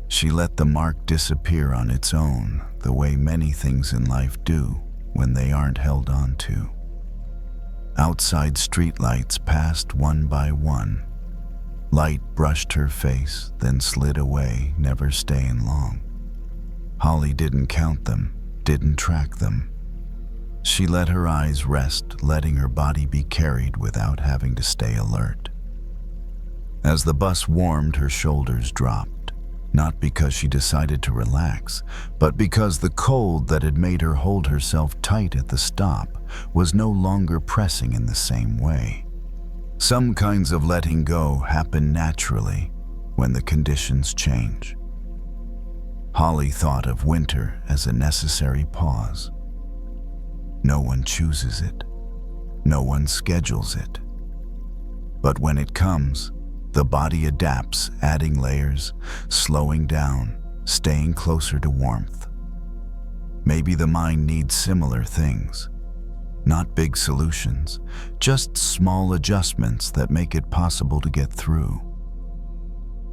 She let the mark disappear on its own, the way many things in life do when they aren't held on to. Outside, streetlights passed one by one. Light brushed her face, then slid away, never staying long. Holly didn't count them, didn't track them. She let her eyes rest, letting her body be carried without having to stay alert. As the bus warmed, her shoulders dropped, not because she decided to relax, but because the cold that had made her hold herself tight at the stop was no longer pressing in the same way. Some kinds of letting go happen naturally when the conditions change. Holly thought of winter as a necessary pause. No one chooses it. No one schedules it. But when it comes, the body adapts, adding layers, slowing down, staying closer to warmth. Maybe the mind needs similar things. Not big solutions, just small adjustments that make it possible to get through.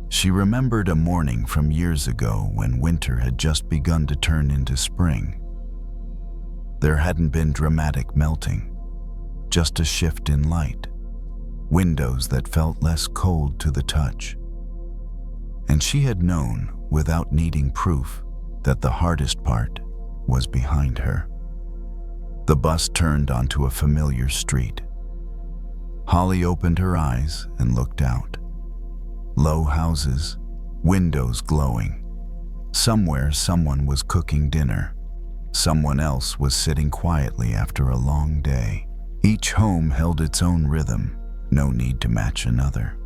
She remembered a morning from years ago when winter had just begun to turn into spring. There hadn't been dramatic melting, just a shift in light, windows that felt less cold to the touch. And she had known, without needing proof, that the hardest part was behind her. The bus turned onto a familiar street. Holly opened her eyes and looked out. Low houses, windows glowing. Somewhere someone was cooking dinner. Someone else was sitting quietly after a long day. Each home held its own rhythm, no need to match another.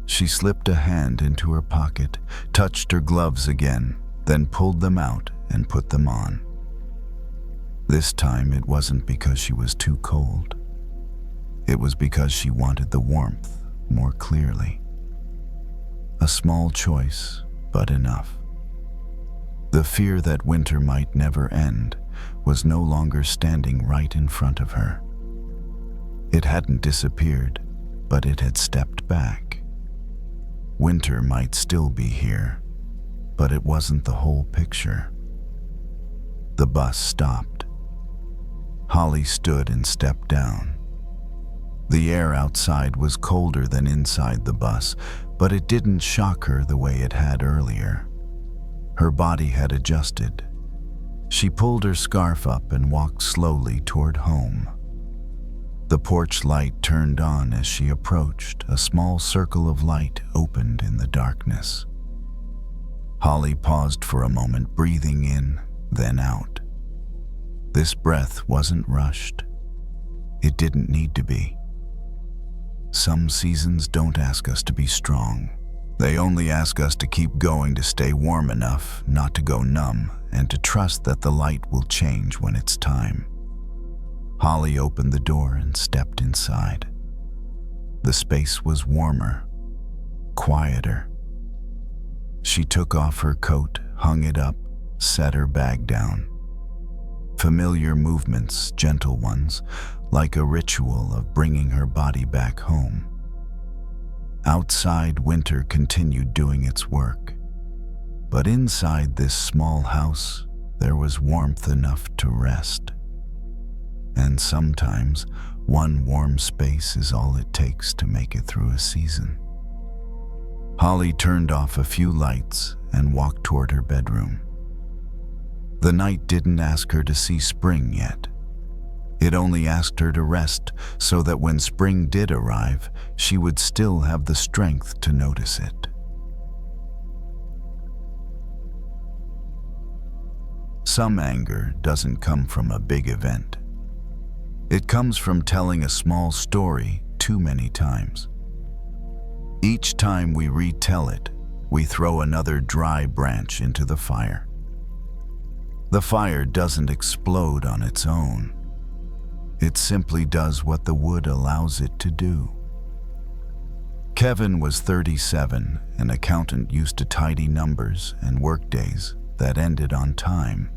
She slipped a hand into her pocket, touched her gloves again, then pulled them out and put them on. This time it wasn't because she was too cold. It was because she wanted the warmth more clearly. A small choice, but enough. The fear that winter might never end was no longer standing right in front of her. It hadn't disappeared, but it had stepped back. Winter might still be here, but it wasn't the whole picture. The bus stopped. Holly stood and stepped down. The air outside was colder than inside the bus, but it didn't shock her the way it had earlier. Her body had adjusted. She pulled her scarf up and walked slowly toward home. The porch light turned on as she approached. A small circle of light opened in the darkness. Holly paused for a moment, breathing in, then out. This breath wasn't rushed. It didn't need to be. Some seasons don't ask us to be strong. They only ask us to keep going, to stay warm enough, not to go numb, and to trust that the light will change when it's time. Holly opened the door and stepped inside. The space was warmer, quieter. She took off her coat, hung it up, set her bag down. familiar movements, gentle ones, like a ritual of bringing her body back home. Outside, winter continued doing its work, but inside this small house, there was warmth enough to rest. And sometimes, one warm space is all it takes to make it through a season. Holly turned off a few lights and walked toward her bedroom. The night didn't ask her to see spring yet. It only asked her to rest so that when spring did arrive, she would still have the strength to notice it. Some anger doesn't come from a big event. It comes from telling a small story too many times. Each time we retell it, we throw another dry branch into the fire. The fire doesn't explode on its own. It simply does what the wood allows it to do. Kevin was 37, an accountant used to tidy numbers and workdays that ended on time.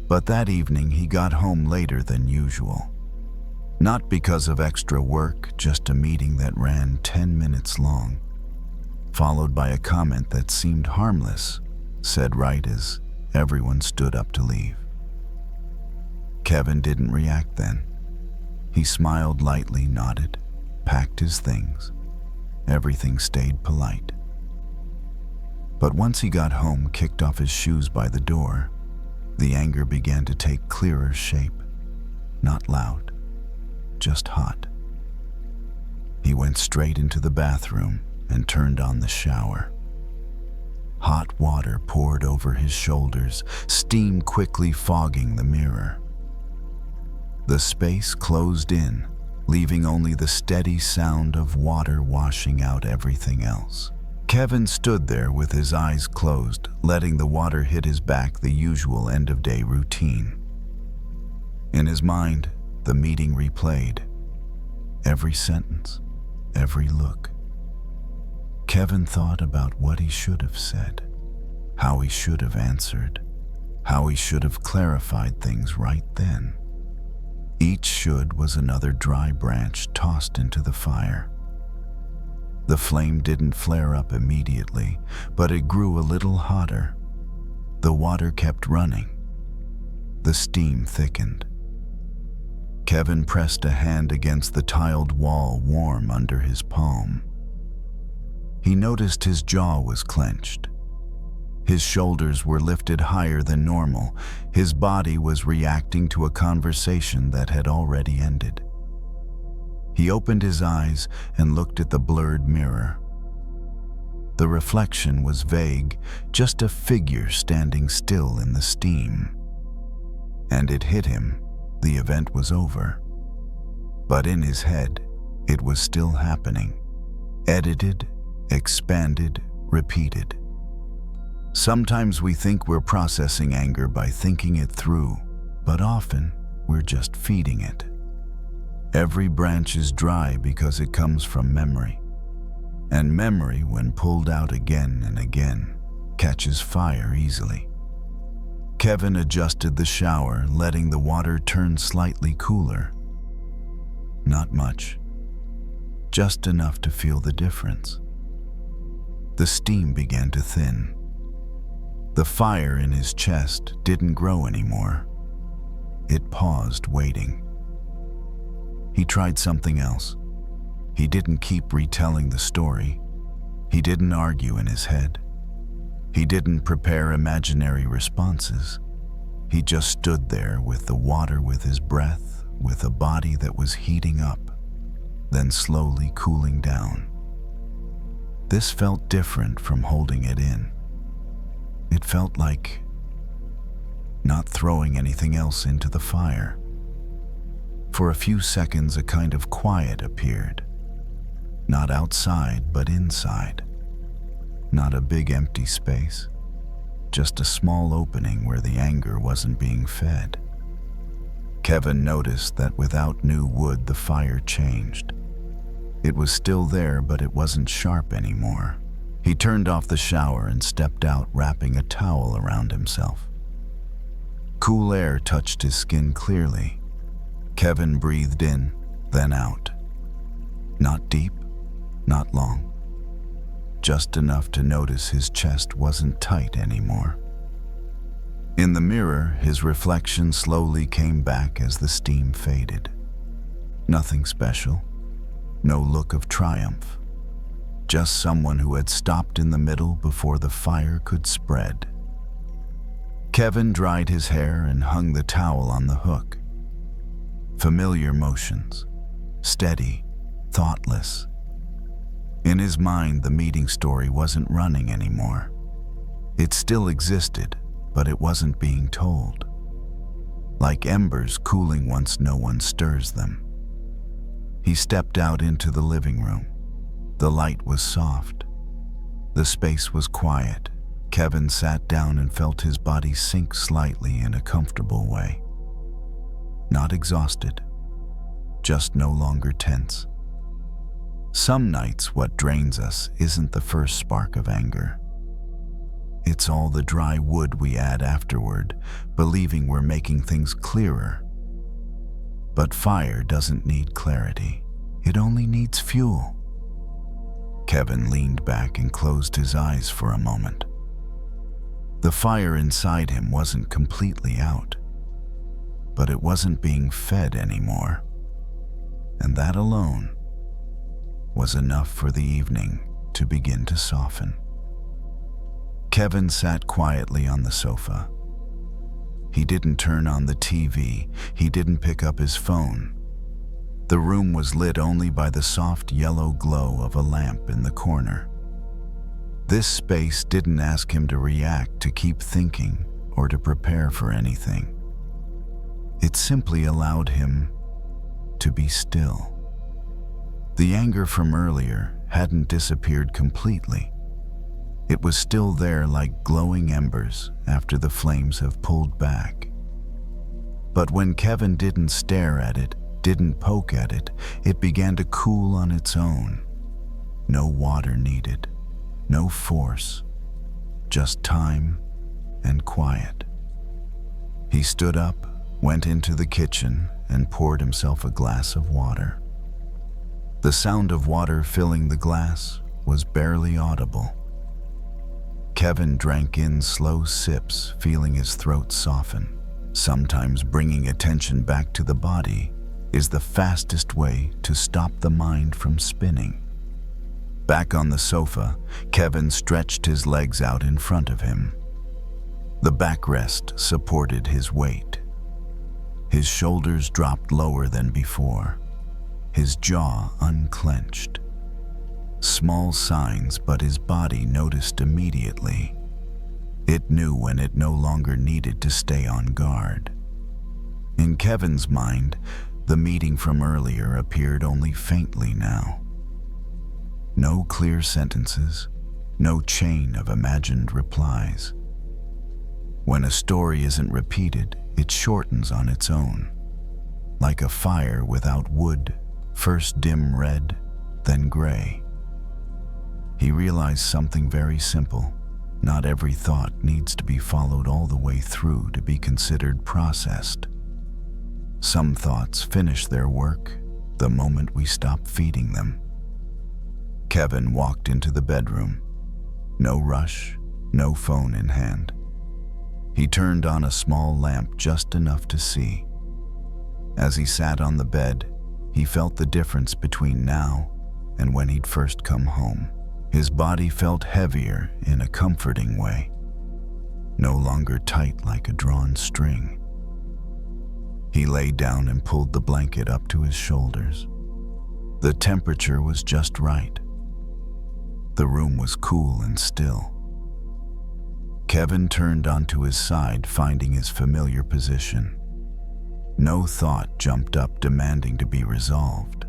But that evening he got home later than usual. Not because of extra work, just a meeting that ran 10 minutes long, followed by a comment that seemed harmless, said right as everyone stood up to leave. Kevin didn't react then. He smiled lightly, nodded, packed his things. Everything stayed polite. But once he got home, kicked off his shoes by the door, the anger began to take clearer shape. Not loud, just hot. He went straight into the bathroom and turned on the shower. Hot water poured over his shoulders, steam quickly fogging the mirror. The space closed in, leaving only the steady sound of water washing out everything else. Kevin stood there with his eyes closed, letting the water hit his back, the usual end-of-day routine. In his mind, the meeting replayed. Every sentence, every look. Kevin thought about what he should have said, how he should have answered, how he should have clarified things right then. Each should was another dry branch tossed into the fire. The flame didn't flare up immediately, but it grew a little hotter. The water kept running. The steam thickened. Kevin pressed a hand against the tiled wall, warm under his palm. He noticed his jaw was clenched. His shoulders were lifted higher than normal. His body was reacting to a conversation that had already ended. He opened his eyes and looked at the blurred mirror. The reflection was vague, just a figure standing still in the steam. And it hit him. The event was over. But in his head, it was still happening. Edited, expanded, repeated. Sometimes we think we're processing anger by thinking it through, but often we're just feeding it. Every branch is dry because it comes from memory. And memory, when pulled out again and again, catches fire easily. Kevin adjusted the shower, letting the water turn slightly cooler. Not much, just enough to feel the difference. The steam began to thin. The fire in his chest didn't grow anymore. It paused, waiting. He tried something else. He didn't keep retelling the story. He didn't argue in his head. He didn't prepare imaginary responses. He just stood there with the water, with his breath, with a body that was heating up, then slowly cooling down. This felt different from holding it in. It felt like not throwing anything else into the fire. For a few seconds, a kind of quiet appeared. Not outside, but inside. Not a big empty space, just a small opening where the anger wasn't being fed. Kevin noticed that without new wood, the fire changed. It was still there, but it wasn't sharp anymore. He turned off the shower and stepped out, wrapping a towel around himself. Cool air touched his skin clearly. Kevin breathed in, then out. Not deep, not long. Just enough to notice his chest wasn't tight anymore. In the mirror, his reflection slowly came back as the steam faded. Nothing special, no look of triumph. Just someone who had stopped in the middle before the fire could spread. Kevin dried his hair and hung the towel on the hook. Familiar motions, steady, thoughtless. In his mind, the meeting story wasn't running anymore. It still existed, but it wasn't being told. Like embers cooling once no one stirs them. He stepped out into the living room. The light was soft. The space was quiet. Kevin sat down and felt his body sink slightly in a comfortable way. Not exhausted, just no longer tense. Some nights what drains us isn't the first spark of anger. It's all the dry wood we add afterward, believing we're making things clearer. But fire doesn't need clarity. It only needs fuel. Kevin leaned back and closed his eyes for a moment. The fire inside him wasn't completely out, but it wasn't being fed anymore. And that alone was enough for the evening to begin to soften. Kevin sat quietly on the sofa. He didn't turn on the TV. He didn't pick up his phone. The room was lit only by the soft yellow glow of a lamp in the corner. This space didn't ask him to react, to keep thinking, or to prepare for anything. It simply allowed him to be still. The anger from earlier hadn't disappeared completely. It was still there like glowing embers after the flames have pulled back. But when Kevin didn't stare at it, didn't poke at it, it began to cool on its own. No water needed, no force, just time and quiet. He stood up, went into the kitchen, and poured himself a glass of water. The sound of water filling the glass was barely audible. Kevin drank in slow sips, feeling his throat soften. Sometimes bringing attention back to the body is the fastest way to stop the mind from spinning. Back on the sofa, Kevin stretched his legs out in front of him. The backrest supported his weight. His shoulders dropped lower than before, his jaw unclenched. Small signs, but his body noticed immediately. It knew when it no longer needed to stay on guard. In Kevin's mind, the meeting from earlier appeared only faintly now. No clear sentences, no chain of imagined replies. When a story isn't repeated, it shortens on its own. Like a fire without wood, first dim red, then gray. He realized something very simple. Not every thought needs to be followed all the way through to be considered processed. Some thoughts finish their work the moment we stop feeding them. Kevin walked into the bedroom. No rush, no phone in hand. He turned on a small lamp just enough to see. As he sat on the bed, he felt the difference between now and when he'd first come home. His body felt heavier in a comforting way, no longer tight like a drawn string. He lay down and pulled the blanket up to his shoulders. The temperature was just right. The room was cool and still. Kevin turned onto his side, finding his familiar position. No thought jumped up demanding to be resolved.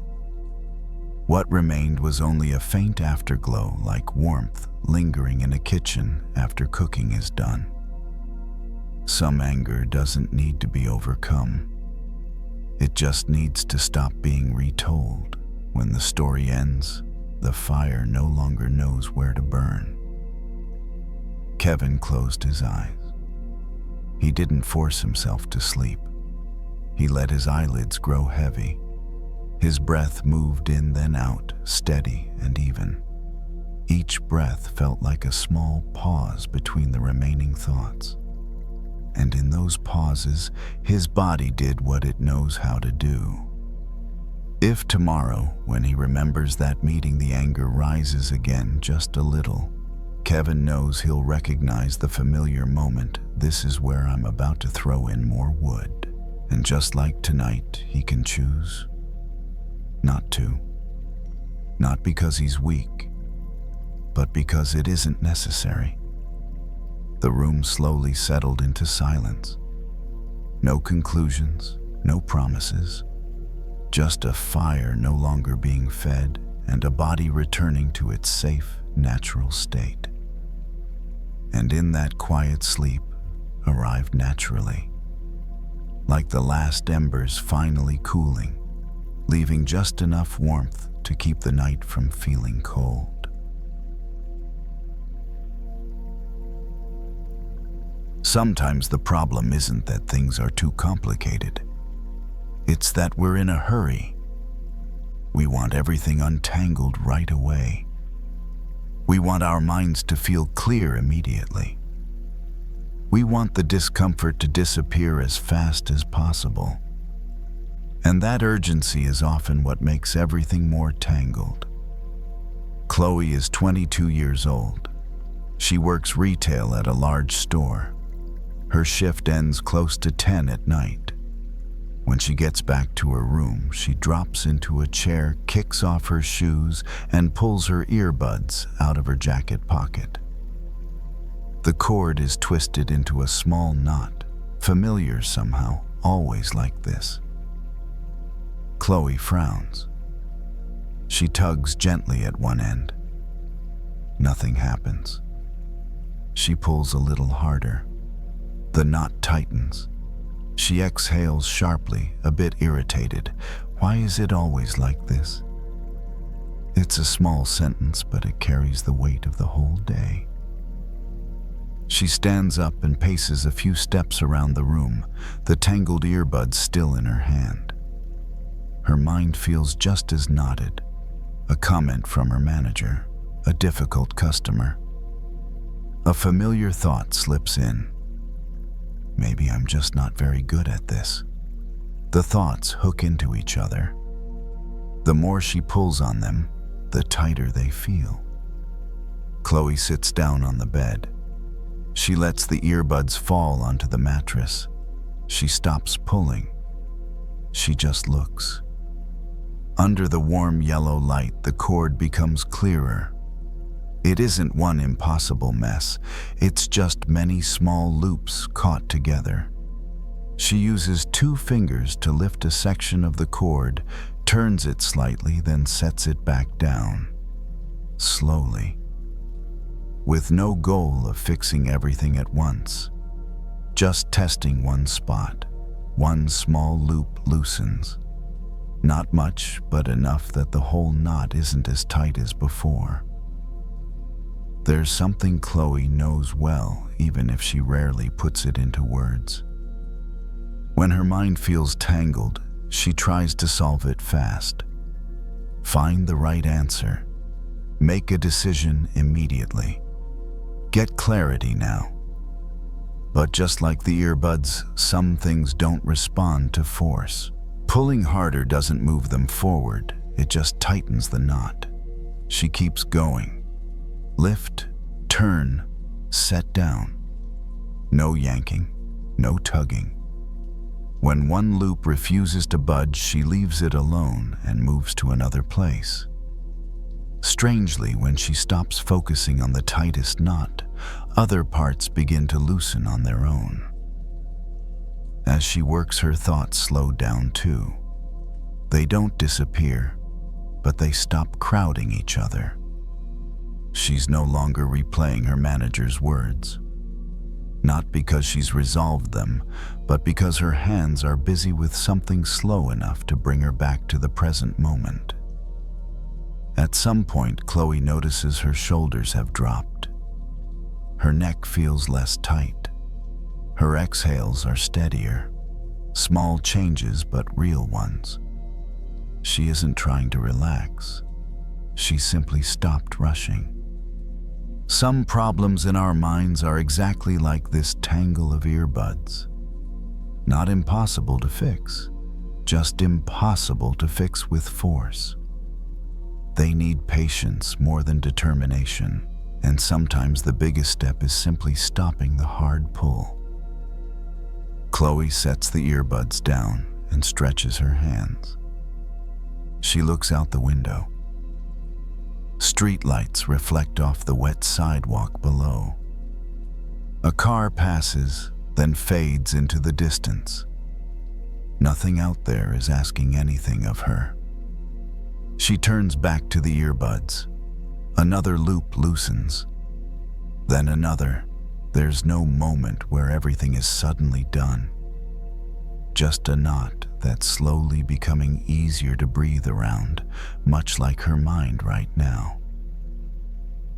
What remained was only a faint afterglow, like warmth lingering in a kitchen after cooking is done. Some anger doesn't need to be overcome. It just needs to stop being retold. When the story ends, the fire no longer knows where to burn. Kevin closed his eyes. He didn't force himself to sleep. He let his eyelids grow heavy. His breath moved in then out, steady and even. Each breath felt like a small pause between the remaining thoughts. And in those pauses, his body did what it knows how to do. If tomorrow, when he remembers that meeting, the anger rises again just a little, Kevin knows he'll recognize the familiar moment. This is where I'm about to throw in more wood. And just like tonight, he can choose not to. Not because he's weak, but because it isn't necessary. The room slowly settled into silence. No conclusions, no promises. Just a fire no longer being fed and a body returning to its safe, natural state. And in that quiet sleep arrived naturally, like the last embers finally cooling, leaving just enough warmth to keep the night from feeling cold. Sometimes the problem isn't that things are too complicated. It's that we're in a hurry. We want everything untangled right away. We want our minds to feel clear immediately. We want the discomfort to disappear as fast as possible. And that urgency is often what makes everything more tangled. Chloe is 22 years old. She works retail at a large store. Her shift ends close to 10 at night. When she gets back to her room, she drops into a chair, kicks off her shoes, and pulls her earbuds out of her jacket pocket. The cord is twisted into a small knot, familiar somehow, always like this. Chloe frowns. She tugs gently at one end. Nothing happens. She pulls a little harder. The knot tightens. She exhales sharply, a bit irritated. Why is it always like this? It's a small sentence, but it carries the weight of the whole day. She stands up and paces a few steps around the room, the tangled earbuds still in her hand. Her mind feels just as knotted. A comment from her manager, a difficult customer. A familiar thought slips in. Maybe I'm just not very good at this. The thoughts hook into each other. The more she pulls on them, the tighter they feel. Chloe sits down on the bed. She lets the earbuds fall onto the mattress. She stops pulling. She just looks. Under the warm yellow light, the cord becomes clearer. It isn't one impossible mess. It's just many small loops caught together. She uses 2 fingers to lift a section of the cord, turns it slightly, then sets it back down. Slowly. With no goal of fixing everything at once. Just testing one spot. One small loop loosens. Not much, but enough that the whole knot isn't as tight as before. There's something Chloe knows well, even if she rarely puts it into words. When her mind feels tangled, she tries to solve it fast. Find the right answer. Make a decision immediately. Get clarity now. But just like the earbuds, some things don't respond to force. Pulling harder doesn't move them forward, it just tightens the knot. She keeps going. Lift, turn, set down. No yanking, no tugging. When one loop refuses to budge, she leaves it alone and moves to another place. Strangely, when she stops focusing on the tightest knot, other parts begin to loosen on their own. As she works, her thoughts slow down too. They don't disappear, but they stop crowding each other. She's no longer replaying her manager's words. Not because she's resolved them, but because her hands are busy with something slow enough to bring her back to the present moment. At some point, Chloe notices her shoulders have dropped. Her neck feels less tight. Her exhales are steadier, small changes but real ones. She isn't trying to relax. She simply stopped rushing. Some problems in our minds are exactly like this tangle of earbuds. Not impossible to fix, just impossible to fix with force. They need patience more than determination, and sometimes the biggest step is simply stopping the hard pull. Chloe sets the earbuds down and stretches her hands. She looks out the window. Streetlights reflect off the wet sidewalk below. A car passes, then fades into the distance. Nothing out there is asking anything of her. She turns back to the earbuds. Another loop loosens. Then another. There's no moment where everything is suddenly done. Just a knot that's slowly becoming easier to breathe around, much like her mind right now.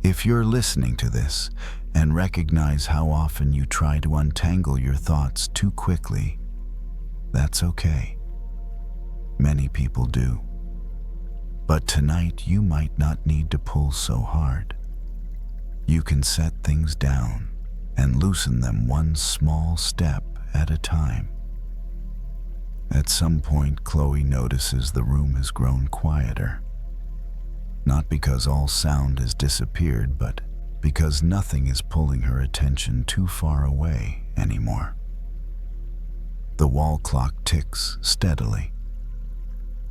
If you're listening to this and recognize how often you try to untangle your thoughts too quickly, that's okay. Many people do. But tonight you might not need to pull so hard. You can set things down and loosen them one small step at a time. At some point, Chloe notices the room has grown quieter. Not because all sound has disappeared, but because nothing is pulling her attention too far away anymore. The wall clock ticks steadily.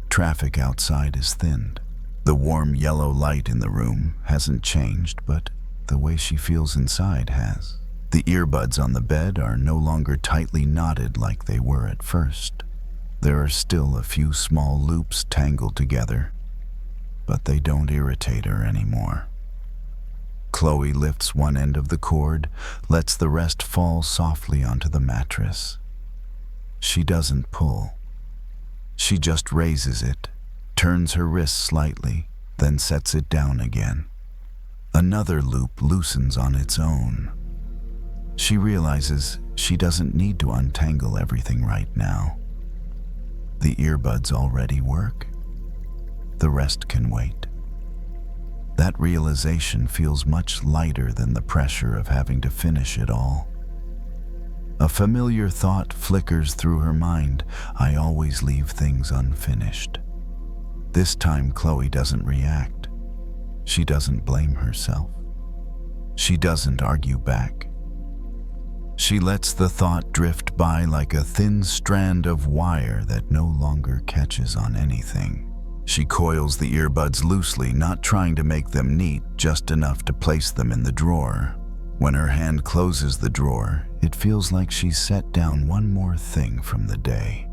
Traffic outside is thinned. The warm yellow light in the room hasn't changed, but the way she feels inside has. The earbuds on the bed are no longer tightly knotted like they were at first. There are still a few small loops tangled together, but they don't irritate her anymore. Chloe lifts one end of the cord, lets the rest fall softly onto the mattress. She doesn't pull. She just raises it, turns her wrist slightly, then sets it down again. Another loop loosens on its own. She realizes she doesn't need to untangle everything right now. The earbuds already work. The rest can wait. That realization feels much lighter than the pressure of having to finish it all. A familiar thought flickers through her mind. I always leave things unfinished. This time Chloe doesn't react. She doesn't blame herself. She doesn't argue back. She lets the thought drift by like a thin strand of wire that no longer catches on anything. She coils the earbuds loosely, not trying to make them neat, just enough to place them in the drawer. When her hand closes the drawer, it feels like she's set down one more thing from the day.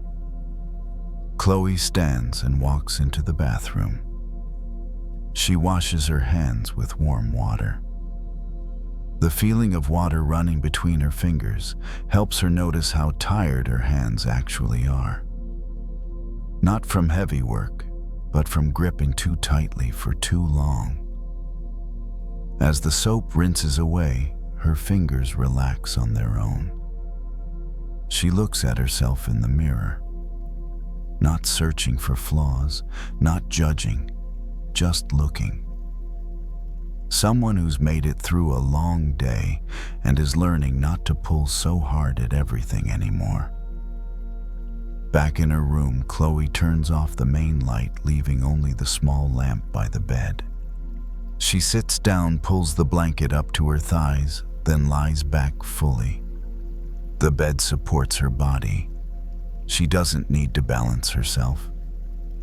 Chloe stands and walks into the bathroom. She washes her hands with warm water. The feeling of water running between her fingers helps her notice how tired her hands actually are. Not from heavy work, but from gripping too tightly for too long. As the soap rinses away, her fingers relax on their own. She looks at herself in the mirror, not searching for flaws, not judging, just looking. Someone who's made it through a long day and is learning not to pull so hard at everything anymore. Back in her room, Chloe turns off the main light, leaving only the small lamp by the bed. She sits down, pulls the blanket up to her thighs, then lies back fully. The bed supports her body. She doesn't need to balance herself.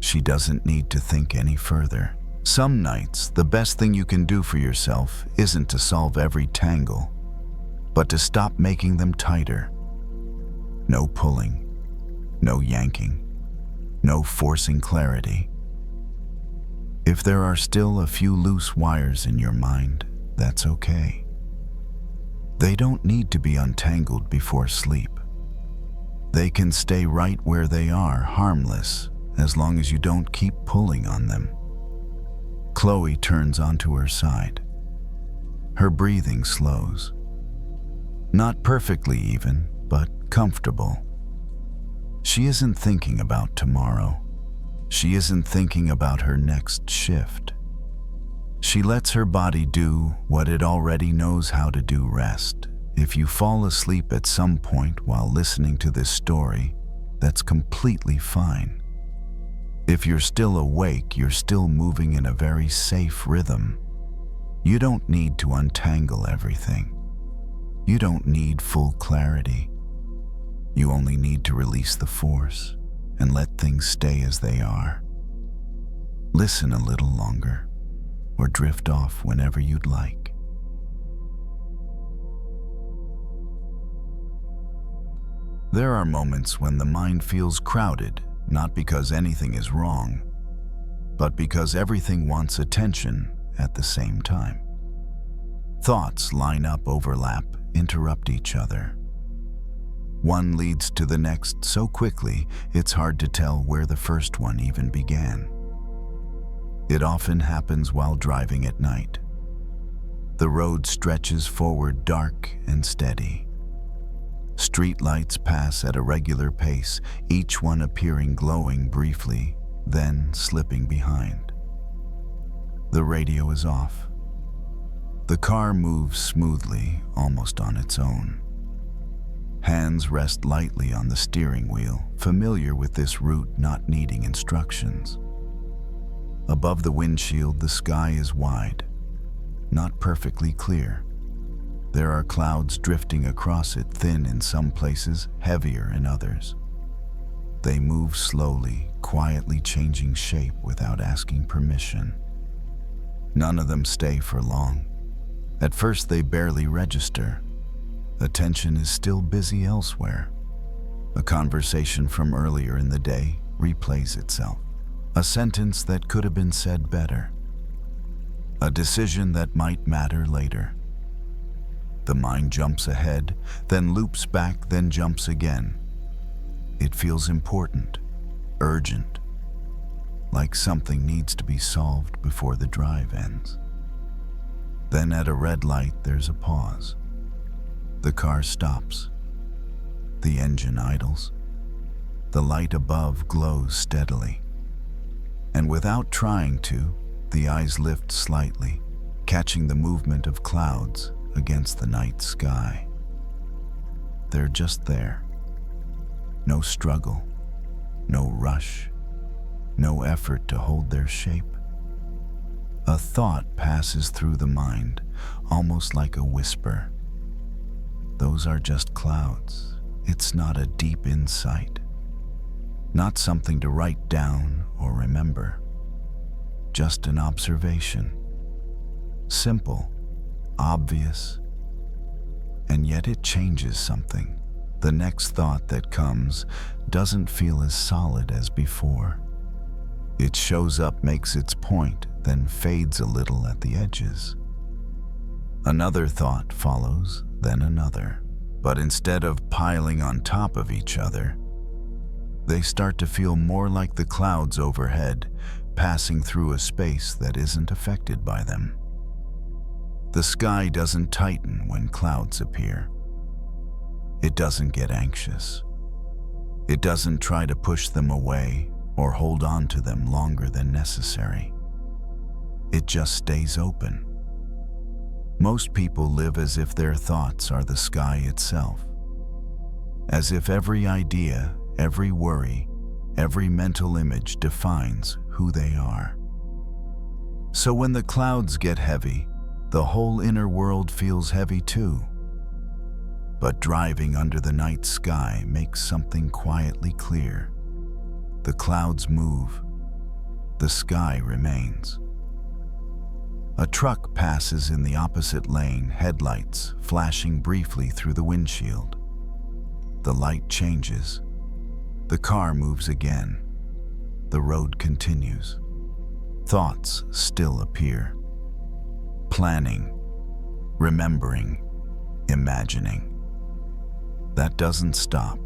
She doesn't need to think any further. Some nights, the best thing you can do for yourself isn't to solve every tangle, but to stop making them tighter. No pulling, no yanking, no forcing clarity. If there are still a few loose wires in your mind, that's okay. They don't need to be untangled before sleep. They can stay right where they are, harmless, as long as you don't keep pulling on them. Chloe turns onto her side. Her breathing slows. Not perfectly even, but comfortable. She isn't thinking about tomorrow. She isn't thinking about her next shift. She lets her body do what it already knows how to do: rest. If you fall asleep at some point while listening to this story, that's completely fine. If you're still awake, you're still moving in a very safe rhythm. You don't need to untangle everything. You don't need full clarity. You only need to release the force and let things stay as they are. Listen a little longer, or drift off whenever you'd like. There are moments when the mind feels crowded, not because anything is wrong, but because everything wants attention at the same time. Thoughts line up, overlap, interrupt each other. One leads to the next so quickly, it's hard to tell where the first one even began. It often happens while driving at night. The road stretches forward, dark and steady. Street lights pass at a regular pace, each one appearing glowing briefly, then slipping behind. The radio is off. The car moves smoothly, almost on its own. Hands rest lightly on the steering wheel, familiar with this route, not needing instructions. Above the windshield, the sky is wide, not perfectly clear. There are clouds drifting across it, thin in some places, heavier in others. They move slowly, quietly changing shape without asking permission. None of them stay for long. At first, they barely register. Attention is still busy elsewhere. A conversation from earlier in the day replays itself. A sentence that could have been said better. A decision that might matter later. The mind jumps ahead, then loops back, then jumps again. It feels important, urgent, like something needs to be solved before the drive ends. Then at a red light, there's a pause. The car stops. The engine idles. The light above glows steadily. And without trying to, the eyes lift slightly, catching the movement of clouds against the night sky. They're just there. No struggle, no rush, no effort to hold their shape. A thought passes through the mind, almost like a whisper. Those are just clouds. It's not a deep insight. Not something to write down or remember. Just an observation. Simple, obvious, and yet it changes something. The next thought that comes doesn't feel as solid as before. It shows up, makes its point, then fades a little at the edges. Another thought follows, then another. But instead of piling on top of each other, they start to feel more like the clouds overhead, passing through a space that isn't affected by them. The sky doesn't tighten when clouds appear. It doesn't get anxious. It doesn't try to push them away or hold on to them longer than necessary. It just stays open. Most people live as if their thoughts are the sky itself. As if every idea, every worry, every mental image defines who they are. So when the clouds get heavy, the whole inner world feels heavy too. But driving under the night sky makes something quietly clear. The clouds move. The sky remains. A truck passes in the opposite lane, headlights flashing briefly through the windshield. The light changes. The car moves again. The road continues. Thoughts still appear. Planning, remembering, imagining. That doesn't stop,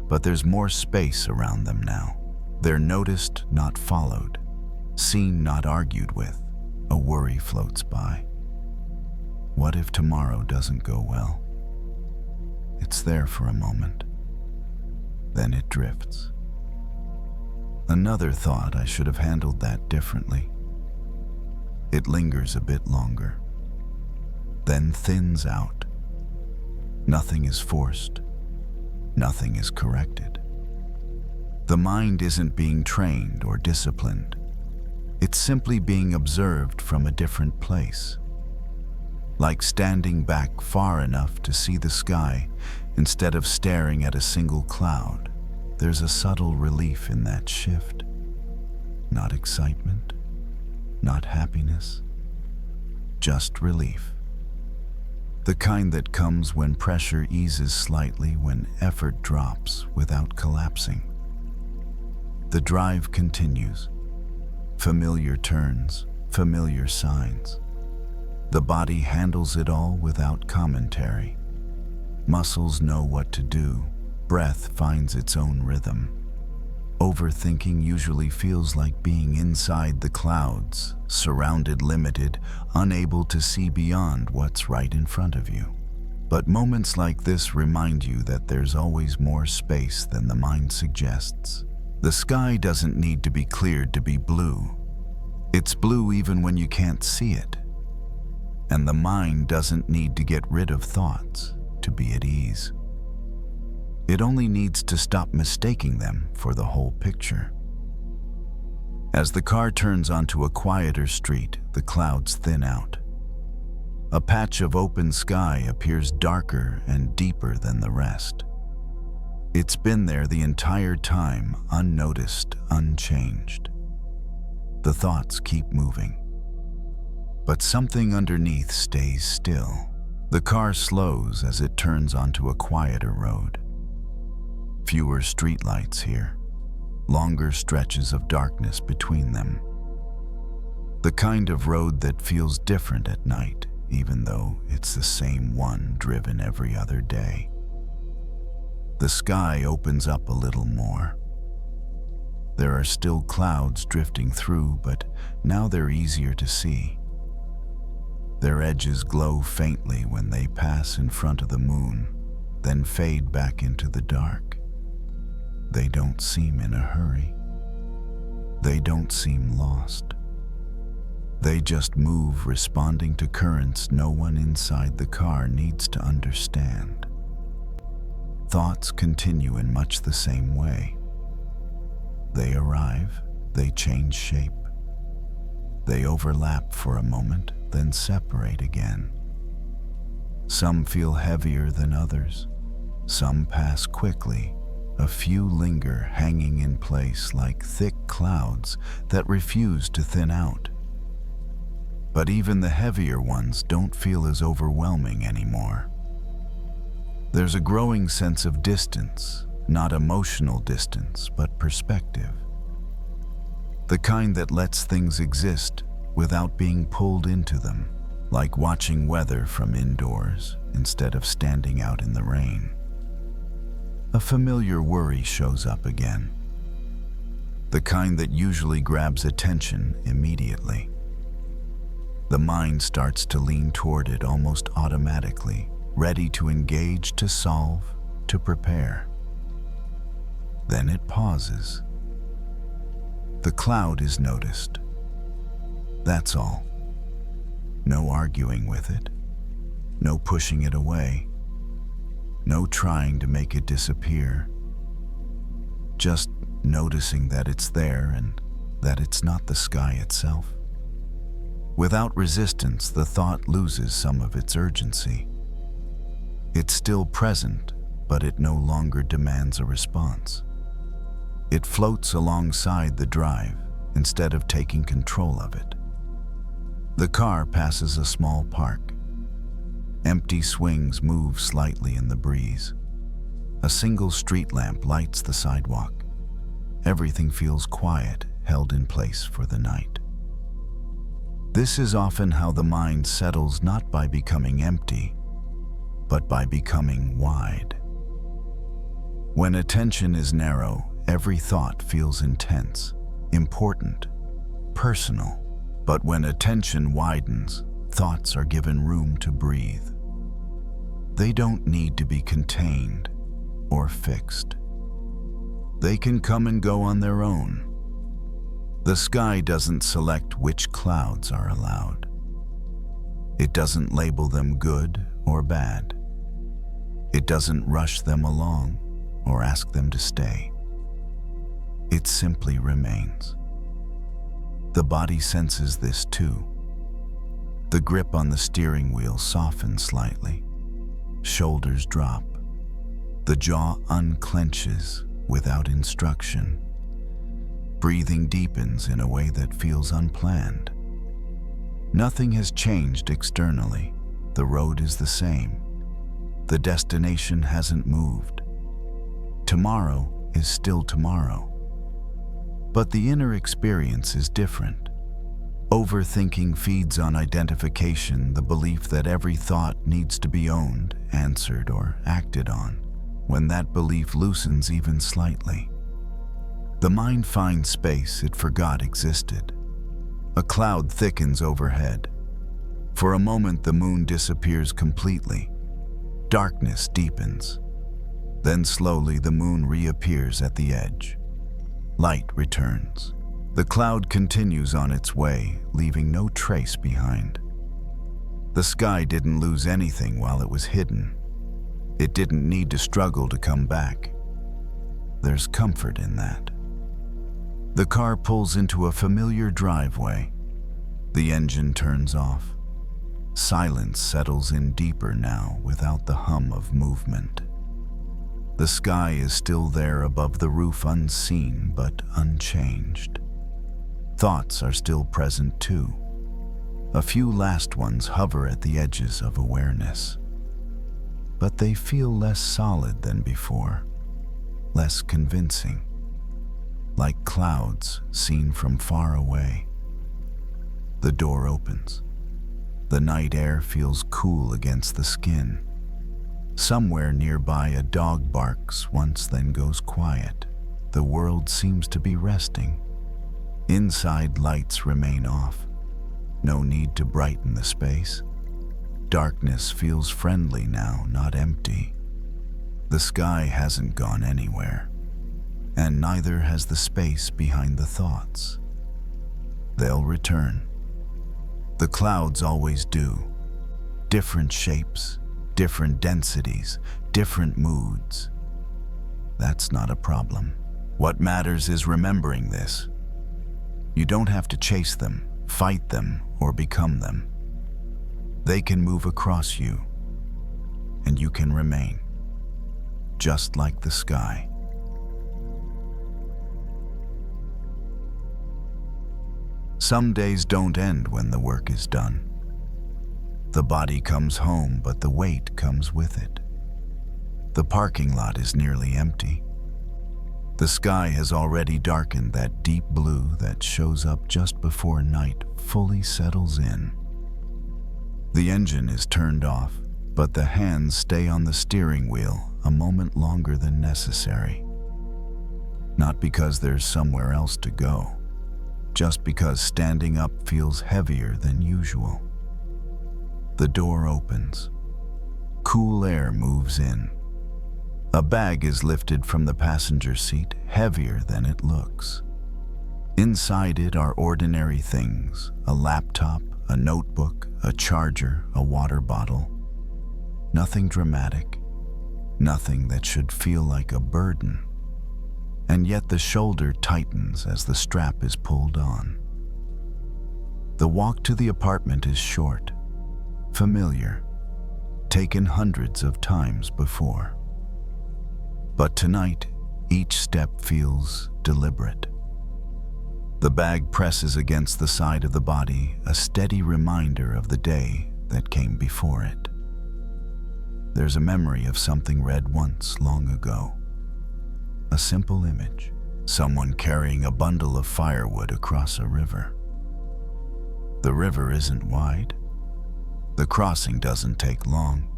but there's more space around them now. They're noticed, not followed. Seen, not argued with. A worry floats by. What if tomorrow doesn't go well? It's there for a moment. Then it drifts. Another thought, I should have handled that differently. It lingers a bit longer, then thins out. Nothing is forced. Nothing is corrected. The mind isn't being trained or disciplined. It's simply being observed from a different place. Like standing back far enough to see the sky instead of staring at a single cloud. There's a subtle relief in that shift. Not excitement, not happiness, just relief. The kind that comes when pressure eases slightly, when effort drops without collapsing. The drive continues. Familiar turns, familiar signs. The body handles it all without commentary. Muscles know what to do. Breath finds its own rhythm. Overthinking usually feels like being inside the clouds, surrounded, limited, unable to see beyond what's right in front of you. But moments like this remind you that there's always more space than the mind suggests. The sky doesn't need to be cleared to be blue. It's blue even when you can't see it. And the mind doesn't need to get rid of thoughts to be at ease. It only needs to stop mistaking them for the whole picture. As the car turns onto a quieter street, the clouds thin out. A patch of open sky appears darker and deeper than the rest. It's been there the entire time, unnoticed, unchanged. The thoughts keep moving. But something underneath stays still. The car slows as it turns onto a quieter road. Fewer streetlights here, longer stretches of darkness between them. The kind of road that feels different at night, even though it's the same one driven every other day. The sky opens up a little more. There are still clouds drifting through, but now they're easier to see. Their edges glow faintly when they pass in front of the moon, then fade back into the dark. They don't seem in a hurry. They don't seem lost. They just move, responding to currents no one inside the car needs to understand. Thoughts continue in much the same way. They arrive, they change shape. They overlap for a moment, then separate again. Some feel heavier than others. Some pass quickly. A few linger, hanging in place like thick clouds that refuse to thin out. But even the heavier ones don't feel as overwhelming anymore. There's a growing sense of distance, not emotional distance, but perspective. The kind that lets things exist without being pulled into them, like watching weather from indoors instead of standing out in the rain. A familiar worry shows up again. The kind that usually grabs attention immediately. The mind starts to lean toward it almost automatically, ready to engage, to solve, to prepare. Then it pauses. The cloud is noticed. That's all. No arguing with it. No pushing it away. No trying to make it disappear. Just noticing that it's there and that it's not the sky itself. Without resistance, the thought loses some of its urgency. It's still present, but it no longer demands a response. It floats alongside the drive instead of taking control of it. The car passes a small park. Empty swings move slightly in the breeze. A single street lamp lights the sidewalk. Everything feels quiet, held in place for the night. This is often how the mind settles, not by becoming empty, but by becoming wide. When attention is narrow, every thought feels intense, important, personal. But when attention widens, thoughts are given room to breathe. They don't need to be contained or fixed. They can come and go on their own. The sky doesn't select which clouds are allowed. It doesn't label them good or bad. It doesn't rush them along or ask them to stay. It simply remains. The body senses this too. The grip on the steering wheel softens slightly. Shoulders drop. The jaw unclenches without instruction. Breathing deepens in a way that feels unplanned. Nothing has changed externally. The road is the same. The destination hasn't moved. Tomorrow is still tomorrow. But the inner experience is different. Overthinking feeds on identification, the belief that every thought needs to be owned, answered, or acted on. When that belief loosens even slightly, the mind finds space it forgot existed. A cloud thickens overhead. For a moment, the moon disappears completely. Darkness deepens. Then slowly the moon reappears at the edge. Light returns. The cloud continues on its way, leaving no trace behind. The sky didn't lose anything while it was hidden. It didn't need to struggle to come back. There's comfort in that. The car pulls into a familiar driveway. The engine turns off. Silence settles in deeper now without the hum of movement. The sky is still there above the roof, unseen but unchanged. Thoughts are still present too. A few last ones hover at the edges of awareness. But they feel less solid than before, less convincing, like clouds seen from far away. The door opens. The night air feels cool against the skin. Somewhere nearby, a dog barks once, then goes quiet. The world seems to be resting. Inside, lights remain off. No need to brighten the space. Darkness feels friendly now, not empty. The sky hasn't gone anywhere, and neither has the space behind the thoughts. They'll return. The clouds always do. Different shapes, different densities, different moods. That's not a problem. What matters is remembering this. You don't have to chase them, fight them, or become them. They can move across you, and you can remain, just like the sky. Some days don't end when the work is done. The body comes home, but the weight comes with it. The parking lot is nearly empty. The sky has already darkened, that deep blue that shows up just before night fully settles in. The engine is turned off, but the hands stay on the steering wheel a moment longer than necessary. Not because there's somewhere else to go, just because standing up feels heavier than usual. The door opens. Cool air moves in. A bag is lifted from the passenger seat, heavier than it looks. Inside it are ordinary things: a laptop, a notebook, a charger, a water bottle. Nothing dramatic, nothing that should feel like a burden. And yet the shoulder tightens as the strap is pulled on. The walk to the apartment is short, familiar, taken hundreds of times before. But tonight, each step feels deliberate. The bag presses against the side of the body, a steady reminder of the day that came before it. There's a memory of something read once long ago. A simple image, someone carrying a bundle of firewood across a river. The river isn't wide. The crossing doesn't take long.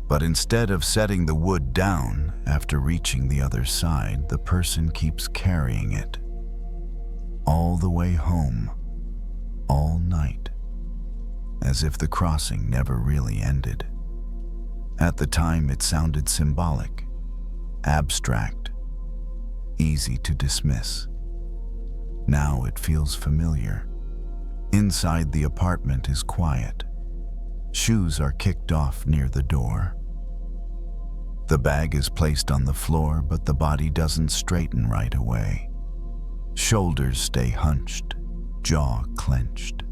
But instead of setting the wood down after reaching the other side, the person keeps carrying it. All the way home, all night, as if the crossing never really ended. At the time, it sounded symbolic, abstract, easy to dismiss. Now it feels familiar. Inside the apartment is quiet. Shoes are kicked off near the door. The bag is placed on the floor, but the body doesn't straighten right away. Shoulders stay hunched, jaw clenched,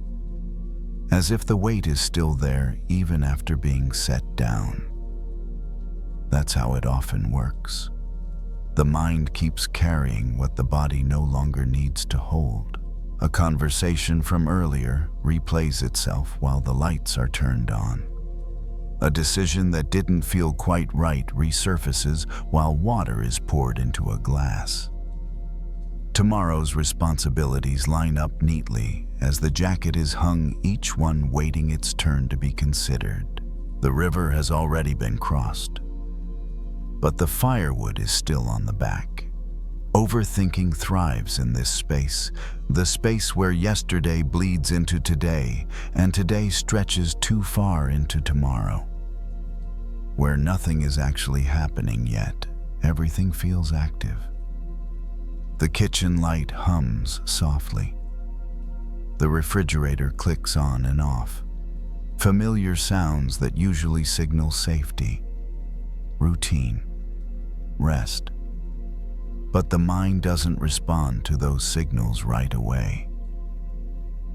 as if the weight is still there even after being set down. That's how it often works. The mind keeps carrying what the body no longer needs to hold. A conversation from earlier replays itself while the lights are turned on. A decision that didn't feel quite right resurfaces while water is poured into a glass. Tomorrow's responsibilities line up neatly as the jacket is hung, each one waiting its turn to be considered. The river has already been crossed, but the firewood is still on the back. Overthinking thrives in this space, the space where yesterday bleeds into today, and today stretches too far into tomorrow. Where nothing is actually happening yet, everything feels active. The kitchen light hums softly. The refrigerator clicks on and off. Familiar sounds that usually signal safety, routine, rest. But the mind doesn't respond to those signals right away.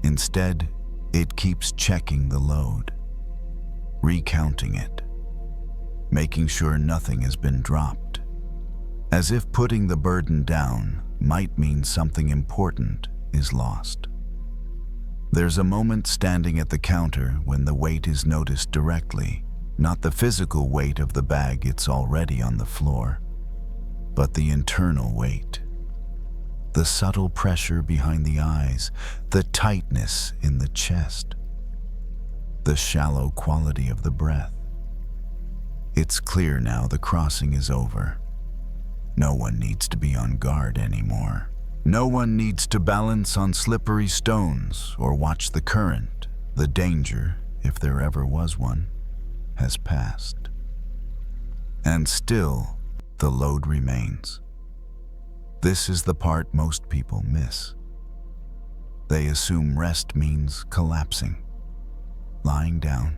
Instead, it keeps checking the load, recounting it, making sure nothing has been dropped, as if putting the burden down might mean something important is lost. There's a moment standing at the counter when the weight is noticed directly, not the physical weight of the bag, it's already on the floor, but the internal weight. The subtle pressure behind the eyes, the tightness in the chest, the shallow quality of the breath. It's clear now the crossing is over. No one needs to be on guard anymore. No one needs to balance on slippery stones or watch the current. The danger, if there ever was one, has passed. And still, the load remains. This is the part most people miss. They assume rest means collapsing, lying down,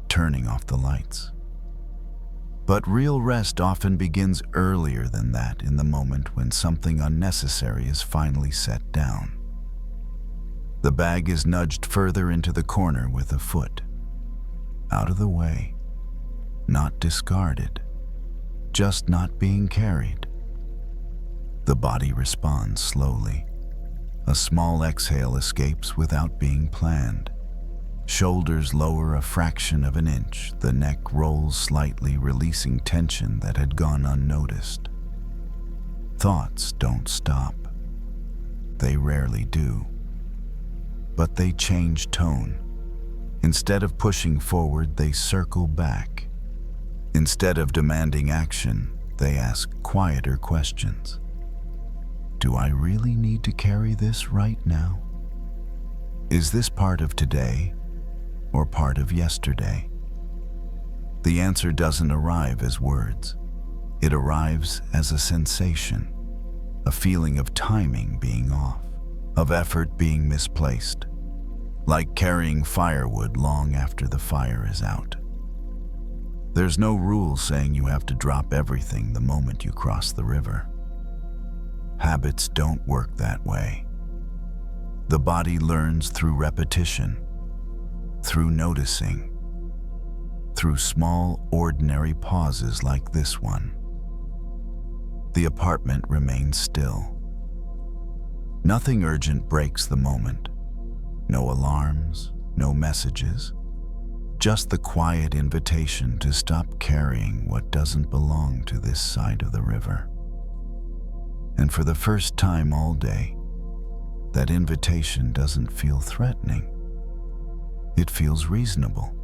turning off the lights. But real rest often begins earlier than that, in the moment when something unnecessary is finally set down. The bag is nudged further into the corner with a foot. Out of the way, not discarded, just not being carried. The body responds slowly. A small exhale escapes without being planned. Shoulders lower a fraction of an inch, the neck rolls slightly, releasing tension that had gone unnoticed. Thoughts don't stop. They rarely do. But they change tone. Instead of pushing forward, they circle back. Instead of demanding action, they ask quieter questions. Do I really need to carry this right now? Is this part of today or part of yesterday? The answer doesn't arrive as words. It arrives as a sensation, a feeling of timing being off, of effort being misplaced, like carrying firewood long after the fire is out. There's no rule saying you have to drop everything the moment you cross the river. Habits don't work that way. The body learns through repetition, through noticing, through small, ordinary pauses like this one. The apartment remains still. Nothing urgent breaks the moment. No alarms, no messages. Just the quiet invitation to stop carrying what doesn't belong to this side of the river. And for the first time all day, that invitation doesn't feel threatening. It feels reasonable.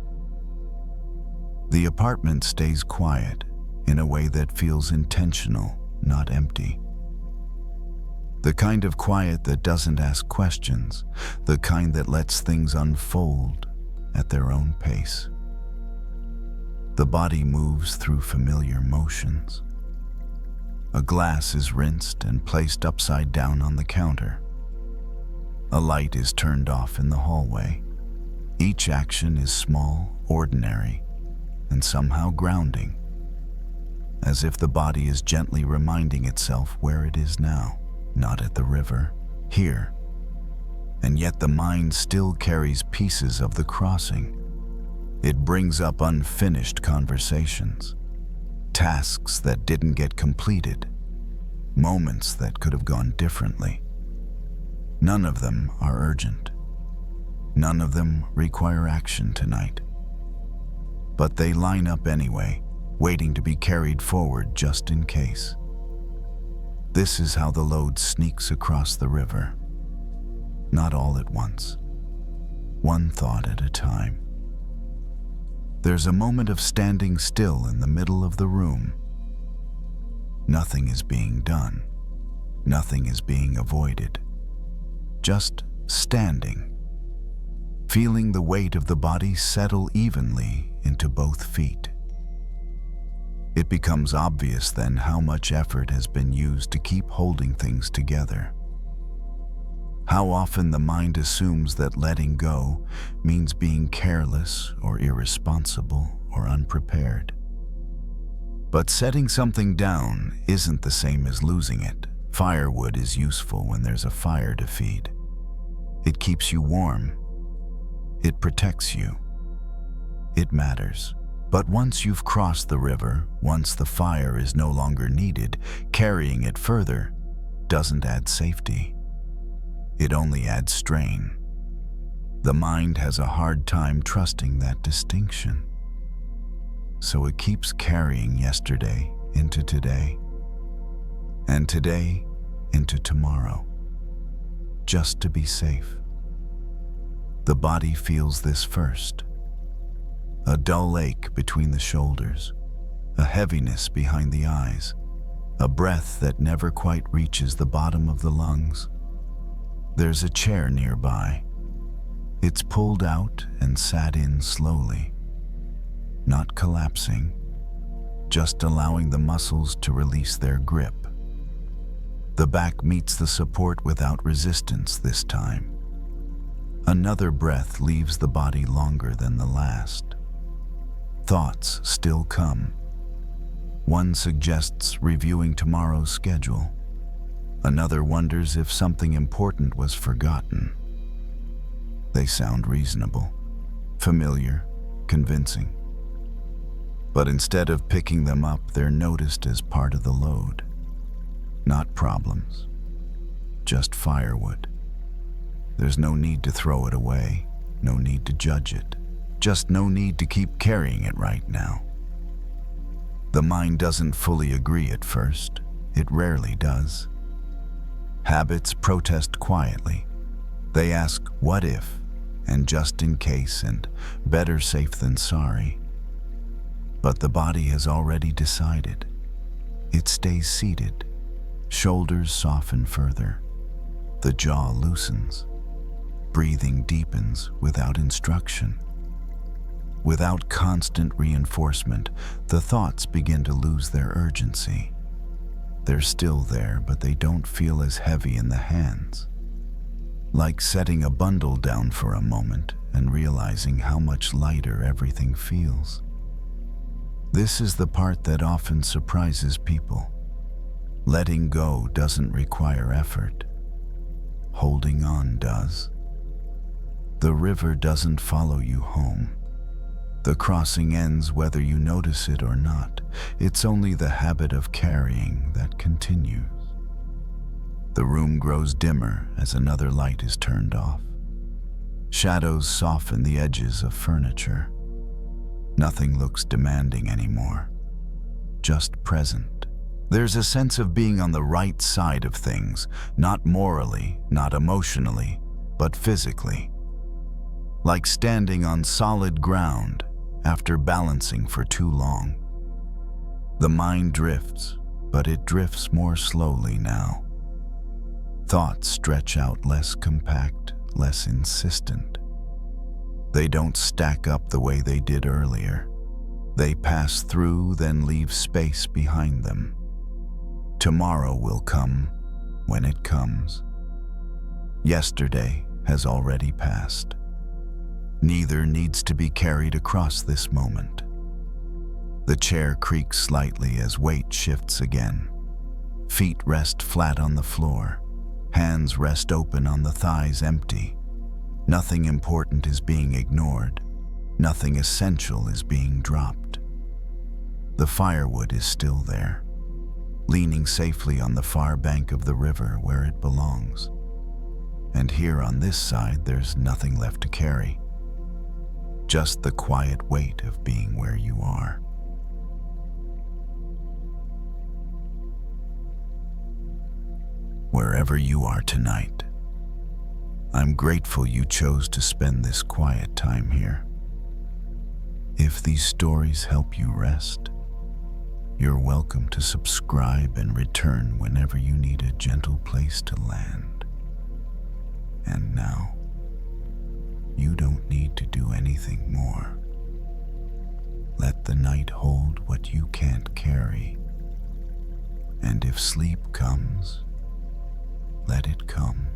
The apartment stays quiet in a way that feels intentional, not empty. The kind of quiet that doesn't ask questions, the kind that lets things unfold at their own pace. The body moves through familiar motions. A glass is rinsed and placed upside down on the counter. A light is turned off in the hallway. Each action is small, ordinary, and somehow grounding, as if the body is gently reminding itself where it is now, not at the river, here. And yet the mind still carries pieces of the crossing. It brings up unfinished conversations, tasks that didn't get completed, moments that could have gone differently. None of them are urgent. None of them require action tonight. But they line up anyway, waiting to be carried forward just in case. This is how the load sneaks across the river. Not all at once. One thought at a time. There's a moment of standing still in the middle of the room. Nothing is being done. Nothing is being avoided. Just standing, feeling the weight of the body settle evenly into both feet. It becomes obvious then how much effort has been used to keep holding things together. How often the mind assumes that letting go means being careless or irresponsible or unprepared. But setting something down isn't the same as losing it. Firewood is useful when there's a fire to feed. It keeps you warm. It protects you. It matters. But once you've crossed the river, once the fire is no longer needed, carrying it further doesn't add safety. It only adds strain. The mind has a hard time trusting that distinction. So it keeps carrying yesterday into today, and today into tomorrow, just to be safe. The body feels this first. A dull ache between the shoulders, a heaviness behind the eyes, a breath that never quite reaches the bottom of the lungs. There's a chair nearby. It's pulled out and sat in slowly, not collapsing, just allowing the muscles to release their grip. The back meets the support without resistance this time. Another breath leaves the body longer than the last. Thoughts still come. One suggests reviewing tomorrow's schedule. Another wonders if something important was forgotten. They sound reasonable, familiar, convincing. But instead of picking them up, they're noticed as part of the load. Not problems, just firewood. There's no need to throw it away, no need to judge it, just no need to keep carrying it right now. The mind doesn't fully agree at first. It rarely does. Habits protest quietly. They ask, what if, and just in case, and better safe than sorry. But the body has already decided. It stays seated. Shoulders soften further. The jaw loosens. Breathing deepens without instruction. Without constant reinforcement, the thoughts begin to lose their urgency. They're still there, but they don't feel as heavy in the hands. Like setting a bundle down for a moment and realizing how much lighter everything feels. This is the part that often surprises people. Letting go doesn't require effort. Holding on does. The river doesn't follow you home. The crossing ends whether you notice it or not. It's only the habit of carrying that continues. The room grows dimmer as another light is turned off. Shadows soften the edges of furniture. Nothing looks demanding anymore, just present. There's a sense of being on the right side of things, not morally, not emotionally, but physically. Like standing on solid ground after balancing for too long. The mind drifts, but it drifts more slowly now. Thoughts stretch out less compact, less insistent. They don't stack up the way they did earlier. They pass through, then leave space behind them. Tomorrow will come when it comes. Yesterday has already passed. Neither needs to be carried across this moment. The chair creaks slightly as weight shifts again. Feet rest flat on the floor. Hands rest open on the thighs, empty. Nothing important is being ignored. Nothing essential is being dropped. The firewood is still there, leaning safely on the far bank of the river where it belongs. And here on this side, there's nothing left to carry. Just the quiet weight of being where you are. Wherever you are tonight, I'm grateful you chose to spend this quiet time here. If these stories help you rest, you're welcome to subscribe and return whenever you need a gentle place to land. And now, you don't need to do anything more. Let the night hold what you can't carry. And if sleep comes, let it come.